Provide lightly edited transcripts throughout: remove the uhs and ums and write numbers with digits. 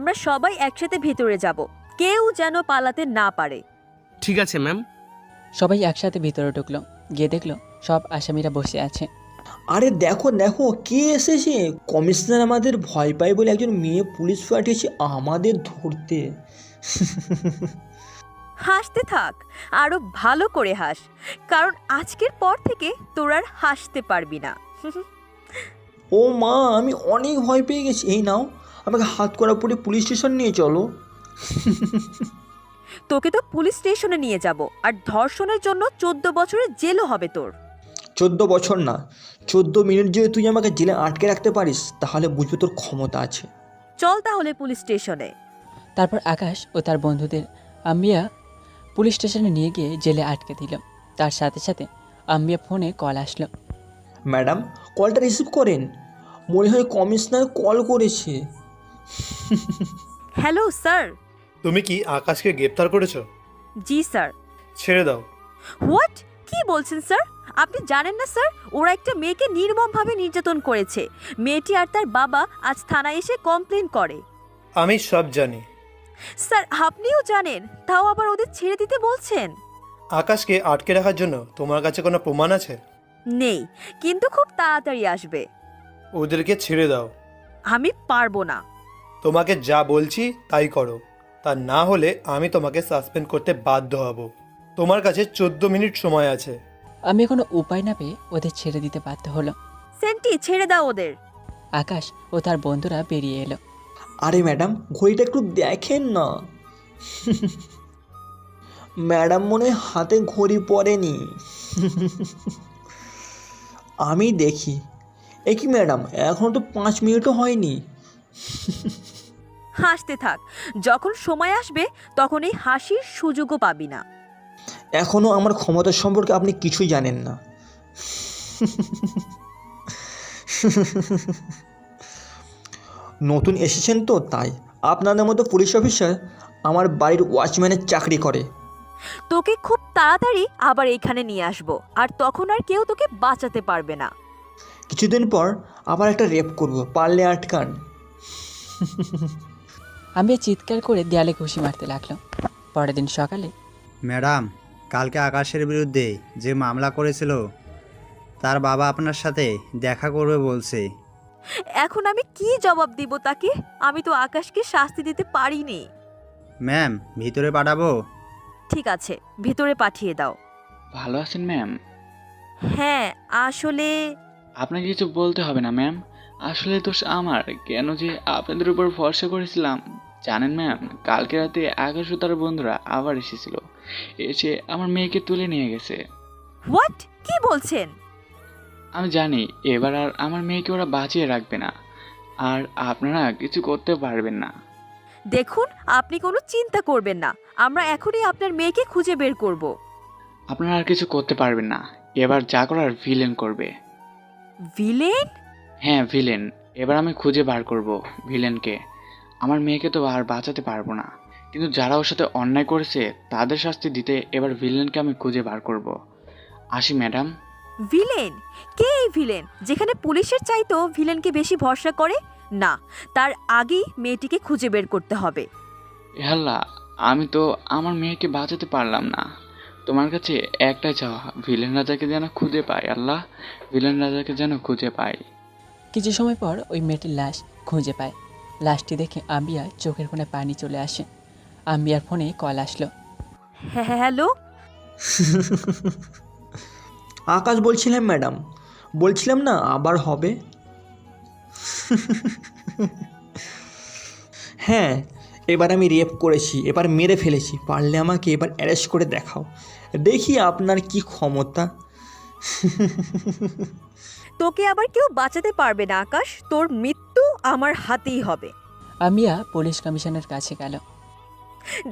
আমরা সবাই একসাথে ভেতরে যাব, কেউ যেন পালাতে না পারে। ঠিক আছে ম্যাম। সবাই একসাথে ভিতরে ঢুকলো, গিয়ে দেখলো সব আসামিরা বসে আছে। আরে দেখো দেখো কে এসেছে, কমিশনার আমাদের ভয় পায় বলে একজন মেয়ে পুলিশ পাঠিয়েছে আমাদের ধরতে। হাসতে থাক, আরো ভালো করে হাস, কারণ আজকের পর থেকে তোর আর হাসতে পারবি না। ও মা, আমি অনেক ভয় পেয়ে গেছি। এই নাও, আমাকে হাত করা পরে পুলিশ স্টেশন নিয়ে চলো। তোকে তো পুলিশ স্টেশনে নিয়ে যাব, আর ধর্ষণের জন্য 14 বছরের জেলও হবে তোর। 14 বছর না, 14 মিনিট যদি তুই আমাকে জেলে আটকে রাখতে পারিস তাহলে বুঝবে তোর ক্ষমতা আছে। চল তাহলে পুলিশ স্টেশনে। তারপর আকাশ ও তার বন্ধুদের আম্বিয়া পুলিশ স্টেশনে নিয়ে গিয়ে জেলে আটকে দিল। তার সাথে সাথে আম্বিয়া ফোনে কল আসলো। ম্যাডাম, কলটা রিসিভ করেন, মনে হয় কমিশনার কল করেছে। Hello sir. তুমি কি আকাশকে গ্রেপ্তার করেছো? জি স্যার। ছেড়ে দাও। হোয়াট? কি বলছেন স্যার? আপনি জানেন না স্যার, ওরা একটা মেয়েকে নির্মমভাবে নির্যাতন করেছে। মেয়েটি আর তার বাবা আজ থানায় এসে কমপ্লেন করে। আমি সব জানি। স্যার আপনিও জানেন, তাও আবার ওদের ছেড়ে দিতে বলছেন? আকাশকে আটকে রাখার জন্য তোমার কাছে কোনো প্রমাণ আছে? নেই, কিন্তু খুব তাড়াতাড়ি আসবে। ওদেরকে ছেড়ে দাও। আমি পারবো না। তোমাকে যা বলছি তাই করো, তা না হলে আমি তোমাকে সাসপেন্ড করতে বাধ্য হব। তোমার কাছে 14 মিনিট সময় আছে। আমি কোনো উপায় না পেয়ে ওদের ছেড়ে দিতে বাধ্য হলো। সেন্টি, ছেড়ে দাও ওদের। আকাশ ও তার বন্ধুরা বেরিয়ে এলো। আরে ম্যাডাম, ঘড়িটা একটু দেখেন না। ম্যাডাম মনে হয় হাতে ঘড়ি পরেনি। আমি দেখি। এ কি ম্যাডাম, এখনও তো 5 মিনিটও হয়নি। হাসতে থাক, যখন সময় আসবে তখন এই হাসির সুযোগও পাবি না। এখনও আমার ক্ষমতা সম্পর্কে আপনি কিছুই জানেন না। নতুন এসেছেন তো তাই। আপনাদের মতো পুলিশ অফিসার আমার বাড়ির ওয়াচম্যানের চাকরি করে। তোকে খুব তাড়াতাড়ি আবার এইখানে নিয়ে আসবো, আর তখন আর কেউ তোকে বাঁচাতে পারবে না। কিছুদিন পর আবার একটা রেপ করব, পারলে আটকান। আমি চিৎকার করে দেয়ালে ঘুষি মারতে লাগলো। পরের দিন সকালে, ম্যাডাম, কালকে আকাশের বিরুদ্ধে যে মামলা করেছিল তার বাবা আপনার সাথে দেখা করবে বলছে। এখন আমি কি জবাব দিব তাকে? আমি তো আকাশকে শাস্তি দিতে পারিনি। ম্যাম, ভিতরে পাঠাবো? ঠিক আছে, ভিতরে পাঠিয়ে দাও। ভালো আছেন ম্যাম? হ্যাঁ, আসলে আপনাকে কিছু বলতে হবে না ম্যাম, আসলে দোষ আমার, কেন যে আপনাদের উপর ভরসা করেছিলাম। জানেন ম্যাম, কালকে রাতে আকাশ ও তার বন্ধুরা আবার এসেছিল, এসে আমার মেয়েকে তুলে নিয়ে গেছে। হোয়াট? কি বলছেন? আমি জানি এবার আর আমার মেয়েকে ওরা বাঁচিয়ে রাখবে না, আর আপনারা কিছু করতে পারবেন না। দেখুন, আপনি কোনো চিন্তা করবেন না, আমরা এখনই আপনার মেয়েকে খুঁজে বের করব। আপনারা আর কিছু করতে পারবেন না, এবার যা করার ভিলেন করবে। ভিলেন? হ্যাঁ ভিলেন, এবার আমি খুঁজে বার করব ভিলেনকে। আমার মেয়েকে তো আর বাঁচাতে পারবো না, কিন্তু যারা ওর সাথে অন্যায় করেছে তাদের শাস্তি দিতে এবার ভিলেনকে আমি খুঁজে বার করব। আসি ম্যাডাম। ভিলেন? কে এই ভিলেন, যেখানে পুলিশের চাইতো ভিলেনকে বেশি ভরসা করে? না, তার আগেই মেয়েটিকে খুঁজে বের করতে হবে। আল্লাহ, আমি তো আমার মেয়েকে বাঁচাতে পারলাম না, তোমার কাছে একটাই চাওয়া, ভিলেন রাজাকে যেন খুঁজে পাই। আল্লাহ, ভিলেন রাজাকে যেন খুঁজে পাই। কিছু সময় পর ওই মেয়েটির লাশ খুঁজে পায়। লাশটি দেখে আম্বিয়া চোখের কোণে পানি চলে আসে। আম্বিয়ার ফোনে কল আসলো। হ্যালো? আকাশ বলছিলাম ম্যাডাম, বলছিলাম না আবার হবে। হ্যাঁ, এবার আমি রেপ করেছি, এবার মেরে ফেলেছি, পারলে আমাকে এবার অ্যারেস্ট করে দেখাও, দেখি আপনার কি ক্ষমতা। তোকে আবার কেউ বাঁচাতে পারবে না আকাশ, তোর মৃত্যু আমার হাতেই হবে। আম্বিয়া পুলিশ কমিশনের কাছে গেল।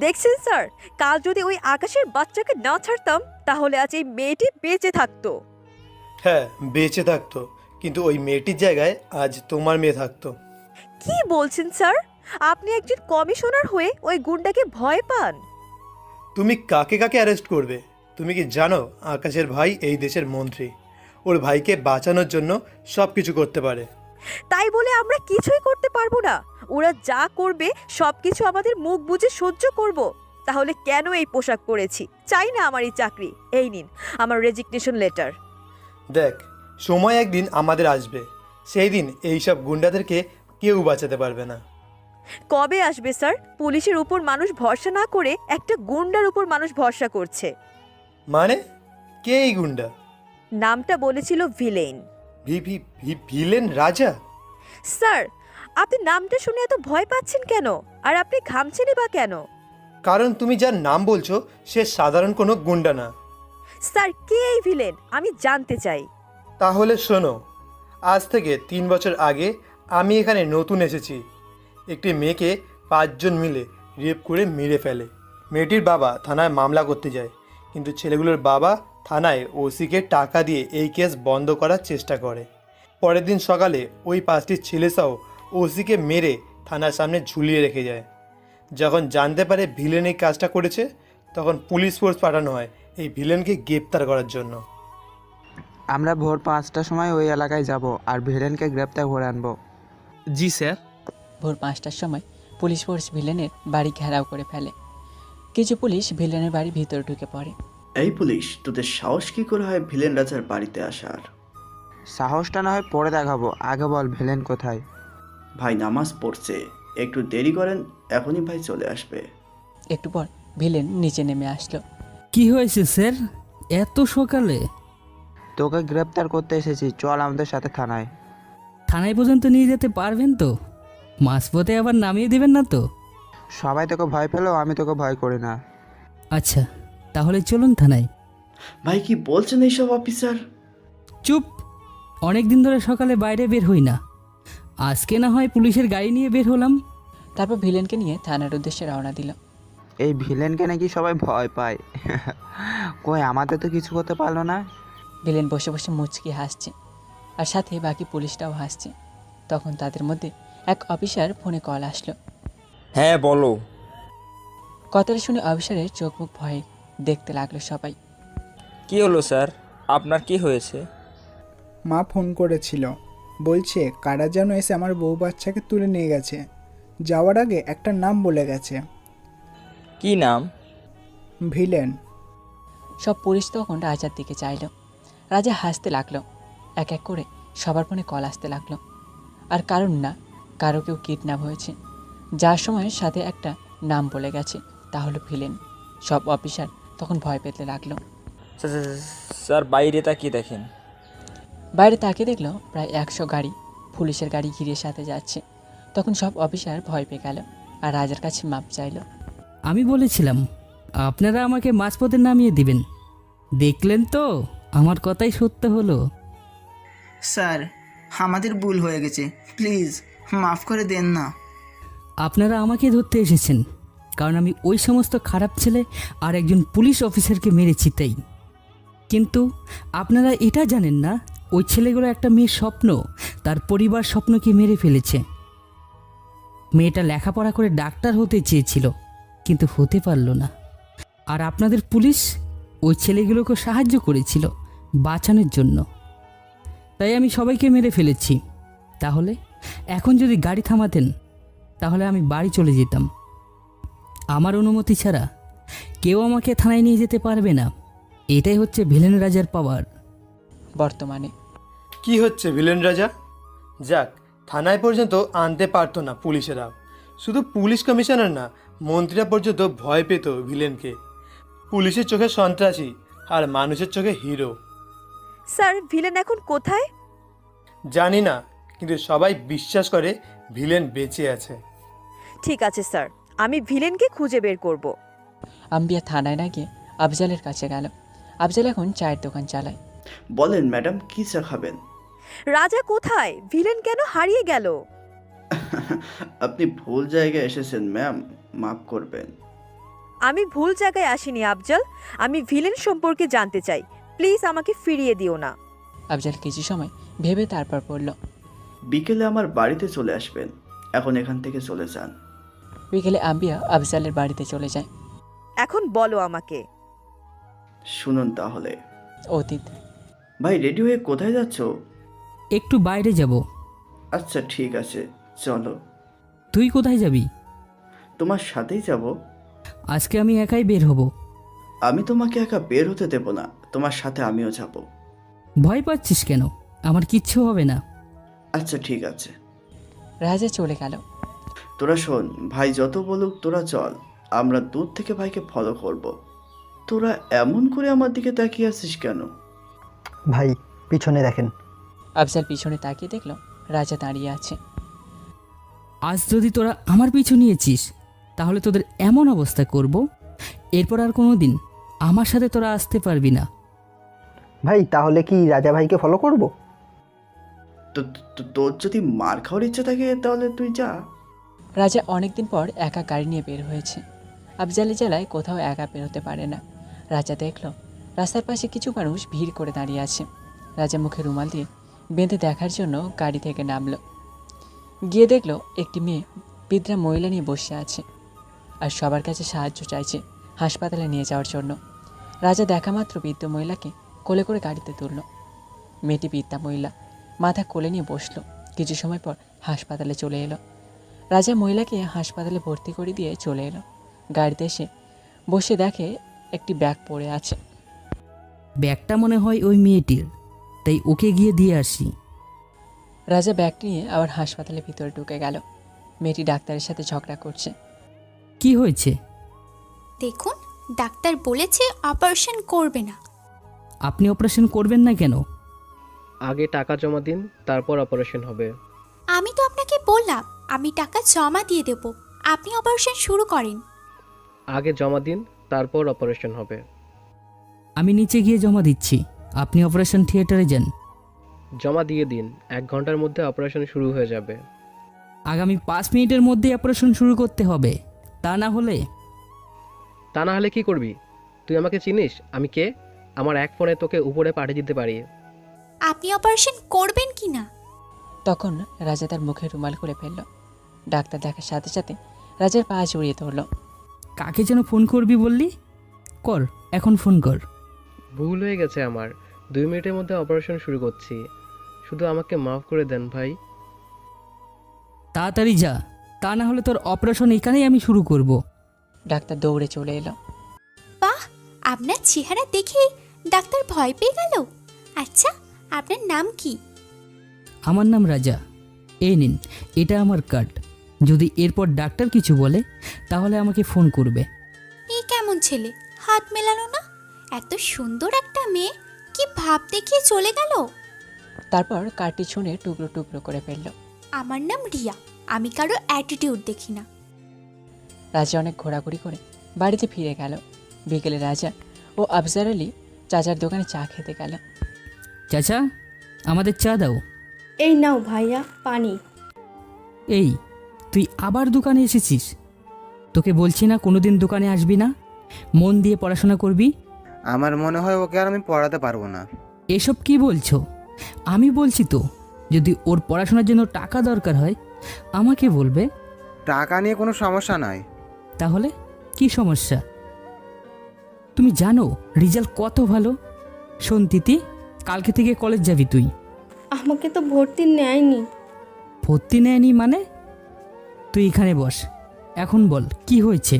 দেখছেন স্যার, কাল যদি ওই আকাশের বাচ্চাকে না ছাড়তাম তাহলে আজ এই মেয়েটি বেঁচে থাকতো। হ্যাঁ, বেঁচে থাকতো, কিন্তু ওই মেয়েটির জায়গায় আজ তোমার মেয়ে থাকতো। কি বলছেন স্যার? আপনি একজন কমিশনার হয়ে ওই গুন্ডাকে ভয় পান? তুমি কাকে কাকে অ্যারেস্ট করবে? তুমি কি জানো আকাশের ভাই এই দেশের মন্ত্রী, ওর ভাইকে বাঁচানোর জন্য সব কিছু করতে পারে। তাই বলে আমরা কিছুই করতে পারবো না? ওরা যা করবে সব কিছু আমাদের মুখ বুজে সহ্য করব? তাহলে কেন এই পোশাক পরেছি? চাই না আমার এই চাকরি। এই নিন আমার রেজিগনেশন লেটার। দেখ, সময় একদিন আমাদের আসবে, সেই দিন এইসব গুন্ডাদেরকে কেউ বাঁচাতে পারবে না। কবে আসবে স্যার? পুলিশের উপর মানুষ ভরসা না করে একটা গুন্ডার উপর মানুষ ভরসা করছে। মানে কে এই গুন্ডা? নামটা বলেছিল ভিলেন। ভিলেন রাজা? স্যার, আপনি নামটা শুনে এত ভয় পাচ্ছেন কেন? আর আপনি ঘামছেনই বা কেন? কারণ তুমি যার নাম বলছো সে সাধারণ কোনো গুন্ডা না। স্যার, কে এই ভিলেন আমি জানতে চাই। তাহলে শোনো, আজ থেকে 3 বছর আগে আমি এখানে নতুন এসেছি। একটি মেয়েকে 5 জন মিলে রেপ করে মেরে ফেলে। মেয়েটির বাবা থানায় মামলা করতে যায়, কিন্তু ছেলেগুলোর বাবা থানায় ওসিকে টাকা দিয়ে এই কেস বন্ধ করার চেষ্টা করে। পরের দিন সকালে ওই 5টি ছেলেসহ ওসিকে মেরে থানার সামনে ঝুলিয়ে রেখে যায়। যখন জানতে পারে ভিলেন এই কাজটা করেছে, তখন পুলিশ ফোর্স পাঠানো হয় এই ভিলেনকে গ্রেপ্তার করার জন্য। আমরা ভোর 5টার সময় ওই এলাকায় যাব আর ভিলেনকে গ্রেপ্তার করে আনবো। জি স্যার। ভোর 5টার সময় পুলিশ ফোর্স ভিলেনের বাড়ি ঘেরাও করে ফেলে। কিছু পুলিশ ভিলেনের বাড়ির ভিতরে ঢুকে পড়ে। এই পুলিশ, তোদের সাহস কি করে হয় ভিলেন রাজার বাড়িতে আসার? সাহসটা না হয় পরে দেখাবো, আগে বল ভিলেন কোথায়? ভাই নামাজ পড়ছে, একটু দেরি করেন, এখনই ভাই চলে আসবে। একটু পর ভিলেন নিচে নেমে আসলো। কি হয়েছে স্যার এত সকালে? তোকে গ্রেপ্তার করতে এসেছি, চল আমাদের সাথে থানায়। থানায় পর্যন্ত নিয়ে যেতে পারবেন তো? মাঝপথে আবার নামিয়ে দেবেন না তো? সবাই তোকে ভয় পেলেও আমি তোকে ভয় করি না। আচ্ছা, তাহলে চলুন থানায়। ভাই কি বলছেন এইসব অফিসার? চুপ! অনেক দিন ধরে সকালে বাইরে বের হই না, আজকে না হয় পুলিশের গাড়ি নিয়ে বের হলাম। তারপর ভিলেনকে নিয়ে থানার উদ্দেশ্যে রওনা দিল। এই ভিলেনকে নাকি সবাই ভয় পায়। কই আমাদের তো কিছু করতে পারলো না। ভিলেন বসে বসে মুচকি হাসছে, আর সাথে বাকি পুলিশটাও হাসছে। তখন তাদের মধ্যে এক অফিসার ফোনে কল আসলো। হ্যাঁ বলো। কথাটা শুনে অফিসারের চোখ মুখ ভয়ে দেখতে লাগলো সবাই। কি হলো স্যার, আপনার কি হয়েছে? মা ফোন করেছিল, বলছে কারা যেন এসে আমার বউ বাচ্চাকে তুলে নিয়ে গেছে। যাওয়ার আগে একটা নাম বলে গেছে। কি নাম? ভিলেন। সব পুলিশ তখন রাজার দিকে চাইল। রাজা হাসতে লাগলো। এক এক করে সবার ফোনে কল আসতে লাগলো। আর কারণ না, কারো কেউ কিডন্যাপ হয়েছে, যার সময়ের সাথে একটা নাম বলে গেছে, তা হলো ভিলেন। সব অফিসার তখন ভয় পেতে লাগলো। স্যার বাইরে তাকিয়ে দেখেন। বাইরে তাকিয়ে দেখলো প্রায় 100 গাড়ি পুলিশের গাড়ি ঘিরে সাথে যাচ্ছে। তখন সব অফিসার ভয় পেয়ে গেল আর রাজার কাছে মাপ চাইল। আমি বলেছিলাম আপনারা আমাকে মাঝপথে নামিয়ে দিবেন, দেখলেন তো আমার কথাই সত্য হলো। স্যার, আমাদের ভুল হয়ে গেছে, প্লিজ মাফ করে দেন না। আপনারা আমাকে ধরতে এসেছেন কারণ আমি ওই সমস্ত খারাপ ছেলে আর একজন পুলিশ অফিসারকে মেরেছি তাই। কিন্তু আপনারা এটা জানেন না ওই ছেলেগুলো একটা মেয়ের স্বপ্ন, তার পরিবার স্বপ্নকে মেরে ফেলেছে। মেয়েটা লেখাপড়া করে ডাক্তার হতে চেয়েছিল কিন্তু হতে পারল না। আর আপনাদের পুলিশ ওই ছেলেগুলোকে সাহায্য করেছিল বাঁচানোর জন্য, তাই আমি সবাইকে মেরে ফেলেছি। তাহলে এখন যদি গাড়ি থামাতেন তাহলে আমি বাড়ি চলে যেতাম। আমার অনুমতি ছাড়া কেউ আমাকে থানায় নিয়ে যেতে পারবে না। এটাই হচ্ছে ভিলেন রাজার পাওয়ার। বর্তমানে কি হচ্ছে ভিলেন রাজা? যাক, থানায় পর্যন্ত আনতে পারতো না পুলিশেরা। শুধু পুলিশ কমিশনার না, মন্ত্রীরা পর্যন্ত ভয় পেত ভিলেনকে। পুলিশের চোখে সন্ত্রাসী আর মানুষের চোখে হিরো। স্যার, ভিলেন এখন কোথায়? জানি না, কিন্তু সবাই বিশ্বাস করে ভিলেন বেঁচে আছে। ঠিক আছে স্যার, আমি ভিলেনকে খুঁজে বের করব। আম্বিয়া থানায় না গিয়ে আফজালের কাছে গেল। আফজাল এখন চায়ের দোকান চালায়। বলেন ম্যাডাম, কি চা খাবেন? রাজা কোথায়? ভিলেন কেন হারিয়ে গেল? আপনি ভুল জায়গায় এসেছেন ম্যাম, মাফ করবেন। আমি ভুল জায়গায় আসিনি আফজাল, আমি ভিলেন সম্পর্কে জানতে চাই। প্লিজ আমাকে ফিরিয়ে দিও না। আফজাল কিছু সময় ভেবে তারপর বলল, বিকেলে আমার বাড়িতে চলে আসবেন, এখন এখান থেকে চলে যান। বিকেলে আম্বিয়া আফজালের বাড়িতে চলে যায়। এখন বলো আমাকে। শুনুন তাহলে। অতীত। ভাই রেডি হয়ে কোথায় যাচ্ছ? একটু বাইরে যাব। আচ্ছা ঠিক আছে, চলো। তুই কোথায় যাবি? তোমার সাথেই যাব। আজকে আমি একাই বের হব। আমি তোমাকে একা বের হতে দেব না, তোমার সাথে আমিও যাব। ভয় পাচ্ছিস কেন? আমার কিচ্ছু হবে না। আচ্ছা ঠিক আছে। রাজা চলে গেল। তোরা শোন, ভাই যত বলুক তোরা চল, আমরা দূর থেকে ভাইকে ফলো করব। তোরা এমন করে আমার দিকে তাকিয়ে আছিস কেন? ভাই পিছনে দেখেন। আফজাল পিছনে তাকিয়ে দেখল রাজা দাঁড়িয়ে আছে। আজ যদি তোরা আমার পিছু নিয়েছিস তাহলে তোদের এমন অবস্থা করব, এরপর আর কোনো দিন আমার সাথে তোরা আসতে পারবি না। ভাই তাহলে কি রাজা ভাইকে ফলো করব? তোর যদি মার খাওয়ার ইচ্ছা থাকে তাহলে তুই যা। রাজা অনেকদিন পর একা গাড়ি নিয়ে বের হয়েছে। আফজালি জেলায় কোথাও একা বেরোতে পারে না। রাজা দেখল রাস্তার পাশে কিছু মানুষ ভিড় করে দাঁড়িয়ে আছে। রাজা মুখে রুমাল দিয়ে বেঁধে দেখার জন্য গাড়ি থেকে নামল। গিয়ে দেখল একটি মেয়ে বৃদ্ধা মহিলা নিয়ে বসে আছে আর সবার কাছে সাহায্য চাইছে হাসপাতালে নিয়ে যাওয়ার জন্য। রাজা দেখা মাত্র বৃদ্ধ মহিলাকে কোলে করে গাড়িতে তুলল। মেয়েটি বৃদ্ধা মহিলা মাথা কোলে নিয়ে বসলো। কিছু সময় পর হাসপাতালে চলে এলো। রাজা মহিলাকে হাসপাতালে ভর্তি করে দিয়ে চলে এলো। গাড়িতে এসে বসে দেখে একটি ব্যাগ পড়ে আছে। ব্যাগটা মনে হয় ওই মেয়েটির, তাই ওকে গিয়ে দিয়ে আসি। রাজা ব্যাগটি নিয়ে আবার হাসপাতালের ভিতরে ঢুকে গেল। মেয়েটি ডাক্তারের সাথে ঝগড়া করছে। কি হয়েছে? দেখুন, ডাক্তার বলেছে অপারেশন করবে না। আপনি অপারেশন করবেন না কেন? আগে টাকা জমা দিন, তারপর অপারেশন হবে। আমি তো আপনাকে বললাম আমি টাকা জমা দিয়ে দেব, আপনি অপারেশন শুরু করেন। আগে জমা দিন, তারপর অপারেশন হবে। আমি নিচে গিয়ে জমা দিচ্ছি, আপনি অপারেশন থিয়েটারে যান। জমা দিয়ে দিন, 1 ঘন্টার মধ্যে অপারেশন শুরু হয়ে যাবে। আগামী 5 মিনিটের মধ্যে অপারেশন শুরু করতে হবে, তা না হলে কি করবি? তুই আমাকে চিনিস? আমি কে? আমার এক ফোনে তোকে উপরে পাঠিয়ে দিতে পারি। আপনি অপারেশন করবেন কি না? তখন রাজা তার মুখে রুমাল খুলে ফেলল। ডাক্তার দেখার সাথে সাথে রাজার পা জড়িয়ে ধরল। কাকে যেন ফোন করবি বললি? কর, এখন ফোন কর। ভুল হয়ে গেছে আমার, 2 মিনিটের মধ্যে অপারেশন শুরু করছি। শুধু আমাকে মাফ করে দেন ভাই। তাড়াতাড়ি যা, তা না হলে তোর অপারেশন এখানেই আমি শুরু করব। ডাক্তার দৌড়ে চলে এলো। বাহ, আপনার চেহারা দেখে ডাক্তার ভয় পেয়ে গেল। আচ্ছা, আপনার নাম কি? আমার নাম রাজা। এই নিন, এটা আমার কার্ড। যদি এরপর ডাক্তার কিছু বলে তাহলে আমাকে ফোন করবে। এই কেমন ছেলে, হাত মেলালো না? এত সুন্দর একটা মেয়ে কি ভাব দেখিয়ে চলে গেল। তারপর কার্ডটি ছুঁড়ে টুকরো টুকরো করে ফেলল। আমার নাম রিয়া, আমি কারো অ্যাটিটিউড দেখি না। রাজা অনেক ঘোরাঘুরি করে বাড়িতে ফিরে গেল। বিকেলে রাজা ও আফজার আলী চাচার দোকানে চা খেতে গেল। চাচা, আমাদের চা দাও। এই নাও ভাইয়া পানি। এই, তুই আবার দোকানে এসেছিস? তোকে বলছি না কোনোদিন দোকানে আসবি না, মন দিয়ে পড়াশোনা করবি। আমার মনে হয় ওকে আর আমি পড়াতে পারবো না। এসব কি বলছো? আমি বলছি তো, যদি ওর পড়াশোনার জন্য টাকা দরকার হয় আমাকে বলবে। টাকা নিয়ে কোনো সমস্যা নয়। তাহলে কি সমস্যা? তুমি জানো রেজাল্ট কত ভালো। শোন তিতি, কালকে থেকে কলেজ যাবি তুই। আমাকে তো ভর্তি নেয়নি। ভর্তি নেয়নি মানে? তুই এখানে বস, এখন বল কি হয়েছে।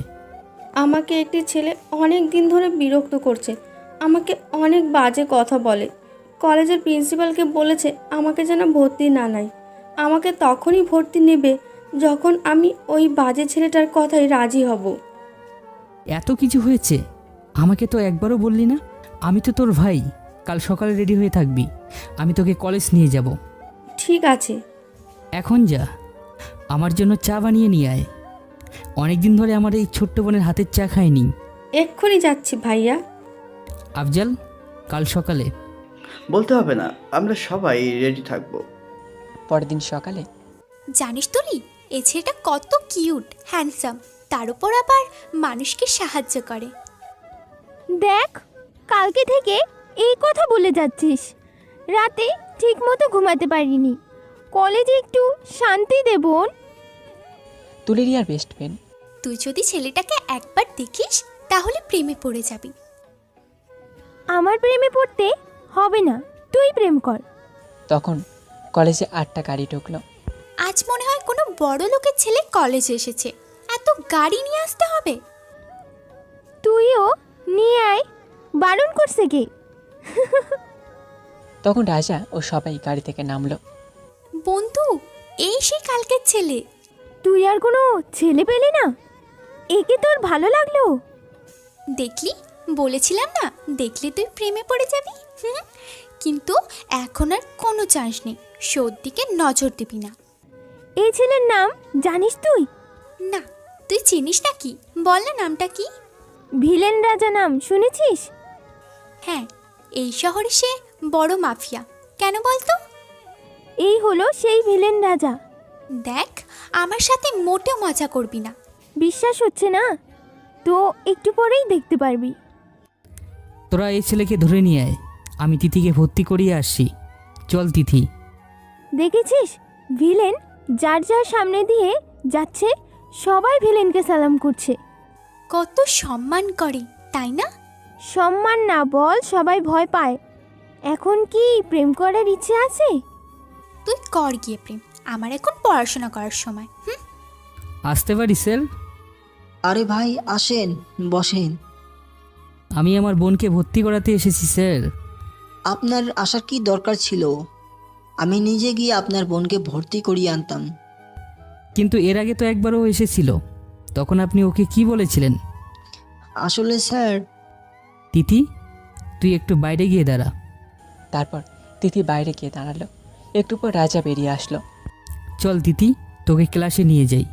আমাকে একটি ছেলে অনেক দিন ধরে বিরক্ত করছে, আমাকে অনেক বাজে কথা বলে। কলেজের প্রিন্সিপালকে বলেছে আমাকে যেন ভর্তি না নেয়। আমাকে তখনই ভর্তি নেবে যখন আমি ওই বাজে ছেলেটার কথায় রাজি হব। এত কিছু হয়েছে, আমাকে তো একবারও বললি না। আমি তো তোর ভাই, কাল সকালে রেডি হয়ে থাকবি, আমি তোকে কলেজ নিয়ে যাব। ঠিক আছে। এখন যা, আমার জন্য চা বানিয়ে নিয়ে আয়। অনেকদিন ধরে আমার এই ছোট্ট বোনের হাতের চা খাইনি। এক্ষুনি যাচ্ছি ভাইয়া। আফজাল, কাল সকালে। বলতে হবে না, আমরা সবাই রেডি থাকবো। পরের দিন সকালে। জানিস তুলি, এই ছেলেটা কত কিউট, হ্যান্ডসাম, তার উপর আবার মানুষকে সাহায্য করে। দেখ, কালকে থেকে এই কথা বলে যাচ্ছিস। রাতে ঠিক মতো ঘুমাতে পারিনি। কলেজে একটু শান্তি দে বোন। তুলি রিয়ার বেস্ট ফ্রেন্ড। তুই যদি ছেলেটাকে একবার দেখিস তাহলে প্রেমে পড়ে যাবি। আমার প্রেমে পড়তে হবে না, তুই প্রেম কর। তখন কলেজে 8টা গাড়ি ঢুকলো। আজ মনে হয় কোনো বড় লোকের ছেলে কলেজে এসেছে, এত গাড়ি নিয়ে আসতে হবে। তুইও নিয়ে আয়, বারণ করছে কে? তখন রাজা ও সবাই গাড়ি থেকে নামলো। বন্ধু, এই সেই কালকের ছেলে। তুই আর কোনো ছেলে পেলি না? একে তোর ভালো লাগলো? দেখলি, বলেছিলাম না, দেখলে তুই প্রেমে পড়ে যাবি। কিন্তু এখন আর কোনো চান্স নেই, শোর দিকে নজর দিবি না। এই ছেলের নাম জানিস তুই? না, তুই চিনিস নাকি? বল না নামটা কি। ভিলেন রাজা নাম শুনেছিস? হ্যাঁ, এই শহরে সে বড় মাফিয়া। কেন বলতো? এই হলো সেই ভিলেন রাজা। দেখ, আমার সাথে মোটেও মজা করবি না। বিশ্বাস হচ্ছে না তো একটু পরেই দেখতে পারবি। তোরা এই ছেলেকে ধরে নিয়ে আয়, আমি তিথিকে ভর্তি করিয়ে আসছি। চল তিথি। দেখেছিস, ভিলেন যার যার সামনে দিয়ে যাচ্ছে সবাই ভিলেনকে সালাম করছে। কত সম্মান করে, তাই না? সম্মান না বল, সবাই ভয় পায়। এখন কি প্রেম করার ইচ্ছে আছে? তুই কর গিয়ে প্রেম, আমার এখন পড়াশোনা করার সময়। আসতে পারি সেল? আরে ভাই আসেন, বসেন। আমি আমার বোনকে ভর্তি করাতে এসেছি স্যার। আপনার আসার কি দরকার ছিল? আমি নিজে গিয়ে আপনার বোনকে ভর্তি করিয়ে আনতাম। কিন্তু এর আগে তো একবারও এসেছিল, তখন আপনি ওকে কি বলেছিলেন? আসলে স্যার। তিথি, তুই একটু বাইরে গিয়ে দাঁড়া। তারপর তিথি বাইরে গিয়ে দাঁড়ালো। একটু পর রাজা বেরিয়ে আসলো। চল তিথি, তোকে ক্লাসে নিয়ে যাই,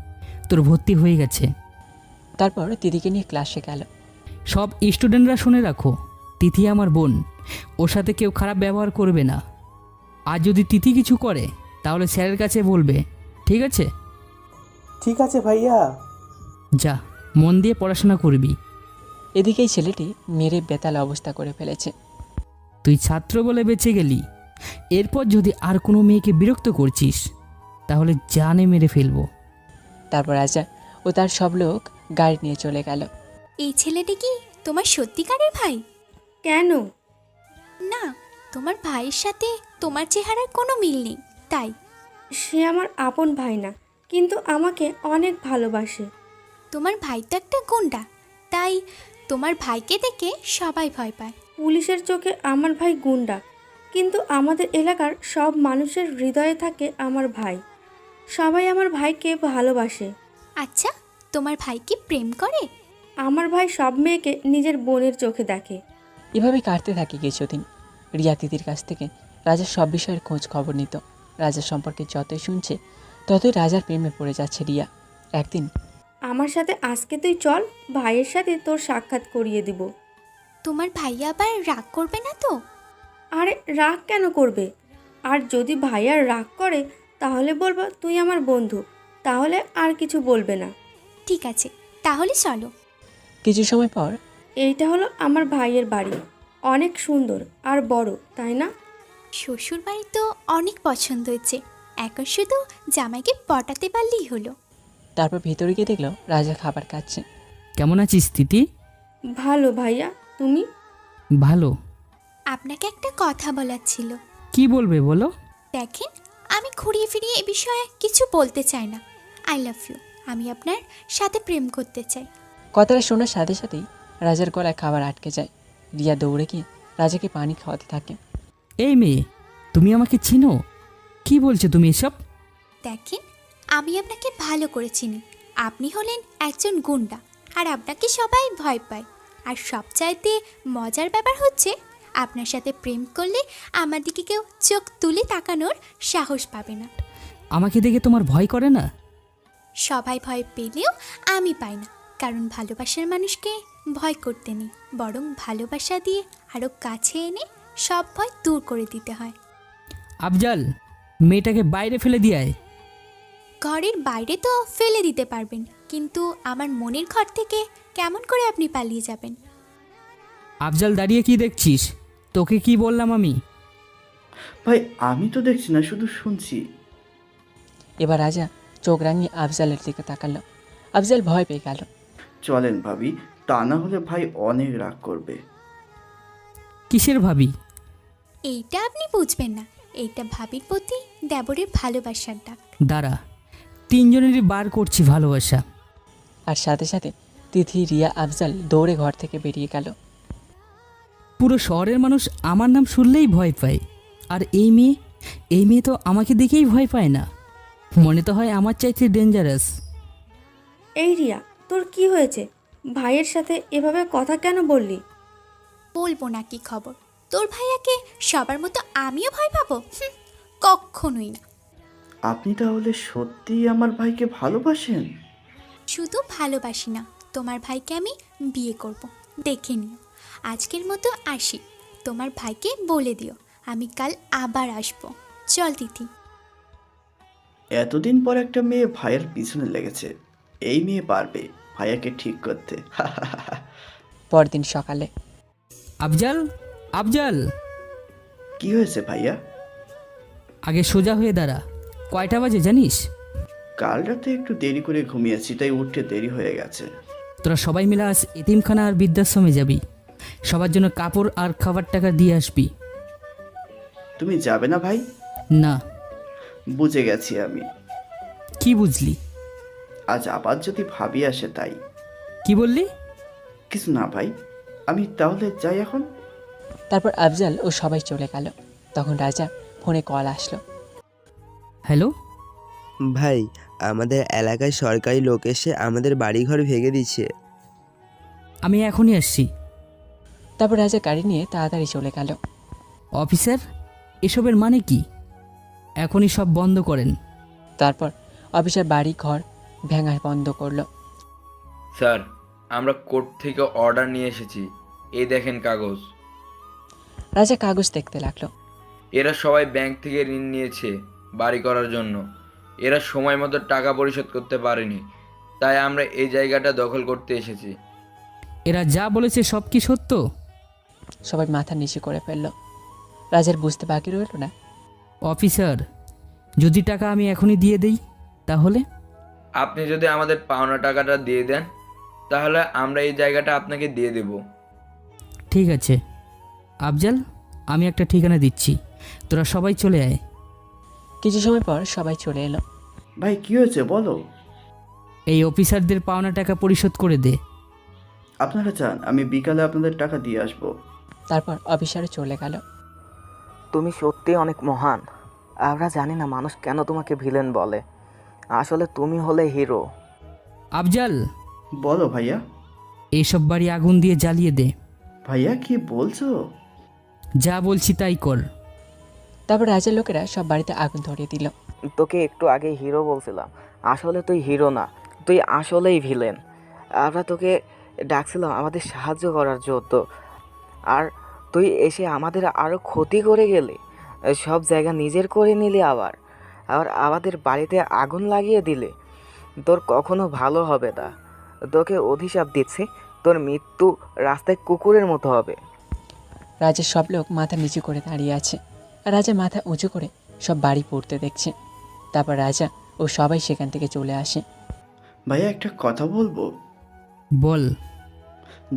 তোর ভর্তি হয়ে গেছে। তারপর তিথিকে নিয়ে ক্লাসে গেল। সব স্টুডেন্টরা শুনে রাখো, তিথি আমার বোন, ওর সাথে কেউ খারাপ ব্যবহার করবে না। আর যদি তিথি কিছু করে তাহলে স্যারের কাছে বলবে, ঠিক আছে? ঠিক আছে ভাইয়া। যা, মন দিয়ে পড়াশোনা করবি। এদিকেই ছেলেটি মেরে বেতাল অবস্থা করে ফেলেছে। তুই ছাত্র বলে বেঁচে গেলি, এরপর যদি আর কোনো মেয়েকে বিরক্ত করছিস তাহলে জানে মেরে ফেলবো। তারপর রাজা ও তার সব লোক গাড়ি নিয়ে চলে গেল। এই ছেলেটি কি তোমার সত্যিকারের ভাই? কেন? না, তোমার ভাইয়ের সাথে তোমার চেহারার কোনো মিল নেই, তাই। সে আমার আপন ভাই না, কিন্তু আমাকে অনেক ভালোবাসে। তোমার ভাই তো একটা গুন্ডা, তাই তোমার ভাইকে দেখে সবাই ভয় পায়। পুলিশের চোখে আমার ভাই গুন্ডা, কিন্তু আমাদের এলাকার সব মানুষের হৃদয়ে থাকে আমার ভাই। সবাই আমার ভাইকে ভালোবাসে। আচ্ছা, তোমার ভাই কি প্রেম করে? আমার ভাই সব মেয়েকে নিজের বোনের চোখে দেখে। এভাবে কাটতে থাকে কিছুদিন। রিয়া তিথির কাছ থেকে রাজার সব বিষয়ের খোঁজ খবর নিত। রাজার সম্পর্কে যতই শুনছে ততই রাজার প্রেমে পড়ে যাচ্ছে রিয়া। একদিন, আমার সাথে আজকে তুই চল, ভাইয়ের সাথে তোর সাক্ষাৎ করিয়ে দিব। তোমার ভাইয়া আবার রাগ করবে না তো? আরে রাগ কেন করবে? আর যদি ভাইয়ার রাগ করে তাহলে বলবো তুই আমার বন্ধু, তাহলে আর কিছু বলবে না। ঠিক আছে, তাহলে চলো। কিছু সময় পর, এইটা হলো আমার ভাইয়ের বাড়ি, অনেক সুন্দর আর বড়, তাই না? শ্বশুর বাড়ি তো অনেক পছন্দ হয়েছে, এখন শুধু জামাইকে পটাতে পারলেই হলো। তারপর ভিতরে গিয়ে দেখলো রাজা খাবার খাচ্ছে। কেমন আছিস তিথি? ভালো ভাইয়া, তুমি? ভালো। আপনাকে একটা কথা বলার ছিল। কি বলবে বলো? দেখেন, আমি ঘুরিয়ে ফিরিয়ে এ বিষয়ে কিছু বলতে চাই না। আই লাভ ইউ, আমি আপনার সাথে প্রেম করতে চাই। কথাটা শোনার সাথে সাথেই রাজার গলায় খাবার আটকে যায়। রিয়া দৌড়ে গিয়ে রাজাকে পানি খাওয়াতে থাকে। এই মেয়ে, তুমি আমাকে চিনো? কি বলছো তুমি এসব? দেখেন, আমি আপনাকে ভালো করে চিনি। আপনি হলেন একজন গুন্ডা, আর আপনাকে সবাই ভয় পায়। আর সবচাইতে মজার ব্যাপার হচ্ছে, আপনার সাথে প্রেম করলে আমার দিকে কেউ চোখ তুলে তাকানোর সাহস পাবে না। আমাকে দেখে তোমার ভয় করে না? সবাই ভয় পেলেও আমি পাই না, কারণ ভালোবাসার মানুষকে ভয় করতে নেই, বরং ভালোবাসা দিয়ে আরও কাছে এনে সব ভয় দূর করে দিতে হয়। আফজাল, মেয়েটাকে বাইরে ফেলে দিয়ে আয়। ঘরের বাইরে তো ফেলে দিতে পারবেন, কিন্তু আমার মনের ঘর থেকে কেমন করে আপনি পালিয়ে যাবেন? আফজাল, দাঁড়িয়ে কি দেখছিস? তোকে কি বললাম আমি? ভাই আমি তো দেখছি না, শুধু শুনছি। এবার রাজা চোখ রাঙিয়ে আফজালের দিকে তাকালো। আফজাল ভয় পেয়ে গেল। চলেন ভাবি, তা না হলে ভাই অনেক রাগ করবে। কিসের ভাবি? এইটা আপনি বুঝবেন না, এইটা ভাবির প্রতি দেবরের ভালোবাসার ডাক। দাঁড়া, তিনজনেরই বার করছি ভালোবাসা। আর সাথে সাথে তিথি, রিয়া, আফজাল দৌড়ে ঘর থেকে বেরিয়ে গেল। পুরো শহরের মানুষ আমার নাম শুনলেই ভয় পায়, আর এই মেয়ে তো আমাকে দেখেই ভয় পায় না। মনে তো হয় আমার চাইতে ডেঞ্জারাস। এই রিয়া, তোর কি হয়েছে? ভাইয়ের সাথে এভাবে কথা কেন বললি? বলবো না কি খবর। তোর ভাইয়াকে সবার মতো আমিও ভয় পাবো? কখনোই না। আপনি তাহলে সত্যিই আমার ভাইকে ভালোবাসেন? শুধু ভালোবাসি না, তোমার ভাইকে আমি বিয়ে করব। দেখে নিও। আজকের মতো আসি। তোমার ভাইকে বলে দিও আমি কাল আবার আসবো। চল তিথি। এতদিন পর একটা মেয়ে ভাইয়ের পিছনে লেগেছে। এই মেয়ে পারবে ভাইয়াকে ঠিক করতে। পরদিন সকালে। আফজাল, আফজাল, কি হয়েছে ভাইয়া? আগে সোজা হয়ে দাঁড়া। কয়টা বাজে জানিস? কাল রাতে একটু দেরি করে ঘুমিয়েছি, তাই উঠতে দেরি হয়ে গেছে। তোরা সবাই মিলে আজ এতিমখানা আর বৃদ্ধাশ্রমে যাবি। সবার জন্য কাপড় আর খাবার টাকা দিয়ে আসবি। তুমি যাবে না ভাই? না। বুঝে গেছি আমি। কি বুঝলি? আজ আবার যদি ভাবি আসে তাই। কি বললি? কিছু না ভাই, আমি তাহলে যাই এখন। তারপর আফজাল ও সবাই চলে গেল। তখন রাজা ফোনে কল আসলো। হ্যালো ভাই, আমাদের এলাকায় সরকারি লোক এসে আমাদের বাড়িঘর ভেঙে দিচ্ছে। আমি এখনই আসছি। তারপর রাজা গাড়ি নিয়ে তাড়াতাড়ি চলে গেল। অফিসার, এসবের মানে কি? এখনই সব বন্ধ করেন। তারপর অফিসার বাড়ি ঘর ভেঙা বন্ধ করলো। স্যার, আমরা কোর্ট থেকে অর্ডার নিয়ে এসেছি, এই দেখেন কাগজ। রাজা কাগজ দেখতে লাগলো। এরা সবাই ব্যাংক থেকে ঋণ নিয়েছে বাড়ি করার জন্য। এরা সময় মতো টাকা পরিশোধ করতে পারেনি, তাই আমরা এই জায়গাটা দখল করতে এসেছি। এরা যা বলেছে সব কি সত্য? সবাই মাথা নিচু করে ফেললো। রাজার বুঝতে বাকি রইল না। অফিসার, যদি টাকা আমি এখনই দিয়ে দেই তাহলে? আপনি যদি আমাদের পাওনা টাকাটা দিয়ে দেন তাহলে আমরা এই জায়গাটা আপনাকে দিয়ে দেব। ঠিক আছে আফজাল, আমি একটা ঠিকানা দিচ্ছি, তোরা সবাই চলে আয়। কিছু সময় পর সবাই চলে এলো। ভাই কি হয়েছে বলো? এই অফিসারদের পাওনা টাকা পরিশোধ করে দে। আপনারা চান আমি বিকালে আপনাদের টাকা দিয়ে আসবো। তারপর অফিসারে চলে গেল। তুমি সত্যি অনেক মহান। আমরা জানি না মানুষ কেন তোমাকে ভিলেন বলে, আসলে তুমি হলে হিরো। আফজাল, বলো ভাইয়া। এইসব বাড়ি আগুন দিয়ে জ্বালিয়ে দে। ভাইয়া কি বলছো? যা বলছি তাই কর। তারপর রাজার লোকেরা সব বাড়িতে আগুন ধরিয়ে দিল। তোকে একটু আগে হিরো বলছিলাম, আসলে তুই হিরো না, তুই আসলেই ভিলেন। আমরা তোকে ডাকছিলাম আমাদের সাহায্য করার জন্য, আর তুই এসে আমাদের আরও ক্ষতি করে গেলি। সব জায়গা নিজের করে নিলি, আবার আমাদের বাড়িতে আগুন লাগিয়ে দিলে। তোর কখনো ভালো হবে না। তোকে অভিশাপ দিচ্ছে, তোর মৃত্যু রাস্তায় কুকুরের মতো হবে। রাজার সব লোক মাথা নিচু করে দাঁড়িয়ে আছে, আর রাজা মাথা উঁচু করে সব বাড়ি পড়তে দেখছে। তারপর রাজা ও সবাই সেখান থেকে চলে আসে। ভাইয়া একটা কথা বলবো? বল।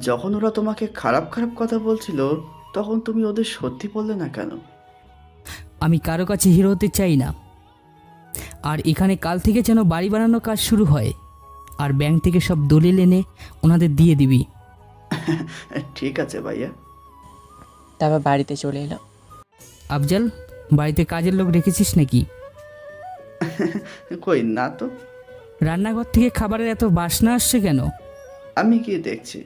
যখন ওরা তোমাকে খারাপ খারাপ কথা বলছিল তখন তুমি ওদের সত্যি বললে না কেন? আমি কারো কাছে হিরো হতে চাই না। আর এখানে কাল থেকে যেন বাড়ি বানানোর কাজ শুরু হয়, আর ব্যাংক থেকে সব দলিল এনে ওনাদের দিয়ে দিবি। ঠিক আছে ভাইয়া। তারপর বাড়িতে চলে এলো। আফজাল, বাড়িতে কাজের লোক রেখেছিস নাকি? কই না তো। রান্নাঘর থেকে খাবারের এত বাসনা আসছে কেন? আমি গিয়ে দেখছি।